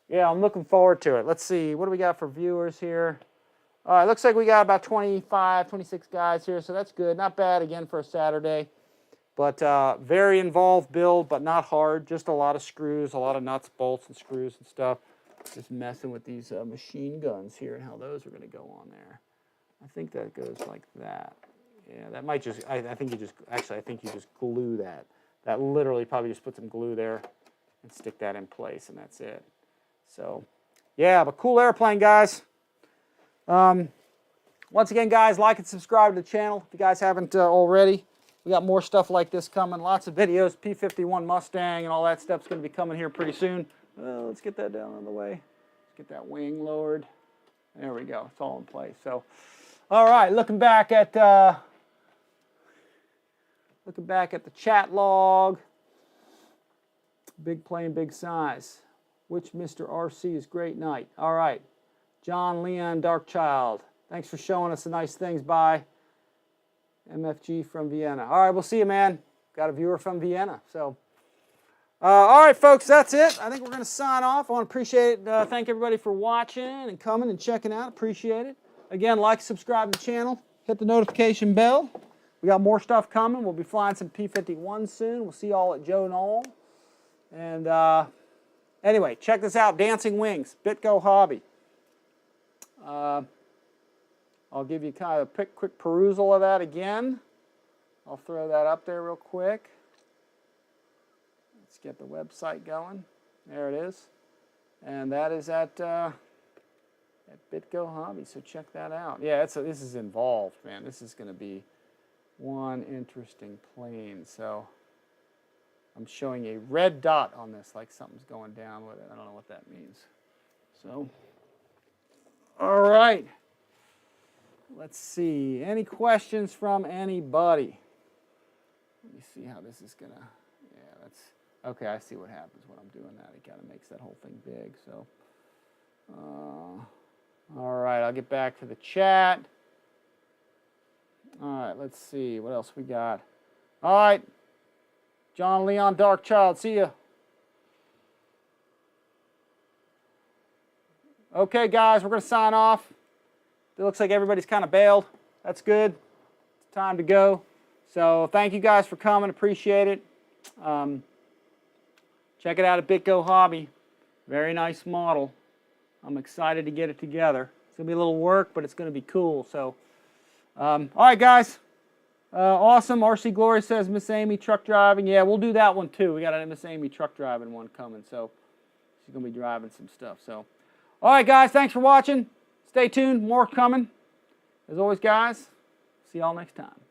Speaker 1: Yeah, I'm looking forward to it. Let's see. What do we got for viewers here? All right, looks like we got about 25, 26 guys here, so that's good. Not bad, again, for a Saturday. But very involved build, but not hard. Just a lot of screws, a lot of nuts, bolts, and screws and stuff. Just messing with these machine guns here and how those are going to go on there. I think that goes like that. Yeah, that might just, I think you just glue that. That literally probably just put some glue there and stick that in place, and that's it. So, yeah, but cool airplane, guys. Once again, guys, like and subscribe to the channel if you guys haven't already. We got more stuff like this coming. Lots of videos, P-51 Mustang and all that stuff's going to be coming here pretty soon. Let's get that down on the way. Let's get that wing lowered. There we go. It's all in place. So, all right, looking back at the chat log. Big plane, big size. Which Mr. RC is great night. All right. John Leon Darkchild. Thanks for showing us the nice things. Bye. MFG from Vienna. All right, we'll see you, man. Got a viewer from Vienna. So, all right, folks, that's it. I think we're going to sign off. I want to thank everybody for watching and coming and checking out. Appreciate it. Again, like, subscribe to the channel. Hit the notification bell. We got more stuff coming. We'll be flying some P-51 soon. We'll see you all at Joe Knoll. And anyway, check this out. Dancing Wings, Bitgo Hobby. I'll give you kind of a quick perusal of that again. I'll throw that up there real quick. Let's get the website going. There it is. And that is at Bitgo Hobby, so check that out. Yeah, this is involved, man. This is going to be one interesting plane. So, I'm showing a red dot on this, like something's going down with it. I don't know what that means. So, all right. Let's see. Any questions from anybody? Let me see how this is gonna. Yeah, that's okay. I see what happens when I'm doing that. It kind of makes that whole thing big. So, all right. I'll get back to the chat. All right. Let's see what else we got. All right. John Leon Darkchild. See ya. Okay, guys. We're gonna sign off. It looks like everybody's kind of bailed. That's good. It's time to go. So thank you guys for coming. Appreciate it. Check it out at Bitgo Hobby. Very nice model. I'm excited to get it together. It's going to be a little work, but it's going to be cool. So, all right, guys. Awesome. RC Glory says Miss Amy truck driving. Yeah, we'll do that one too. We got a Miss Amy truck driving one coming. So she's going to be driving some stuff. So, all right, guys. Thanks for watching. Stay tuned. More coming. As always, guys, see y'all next time.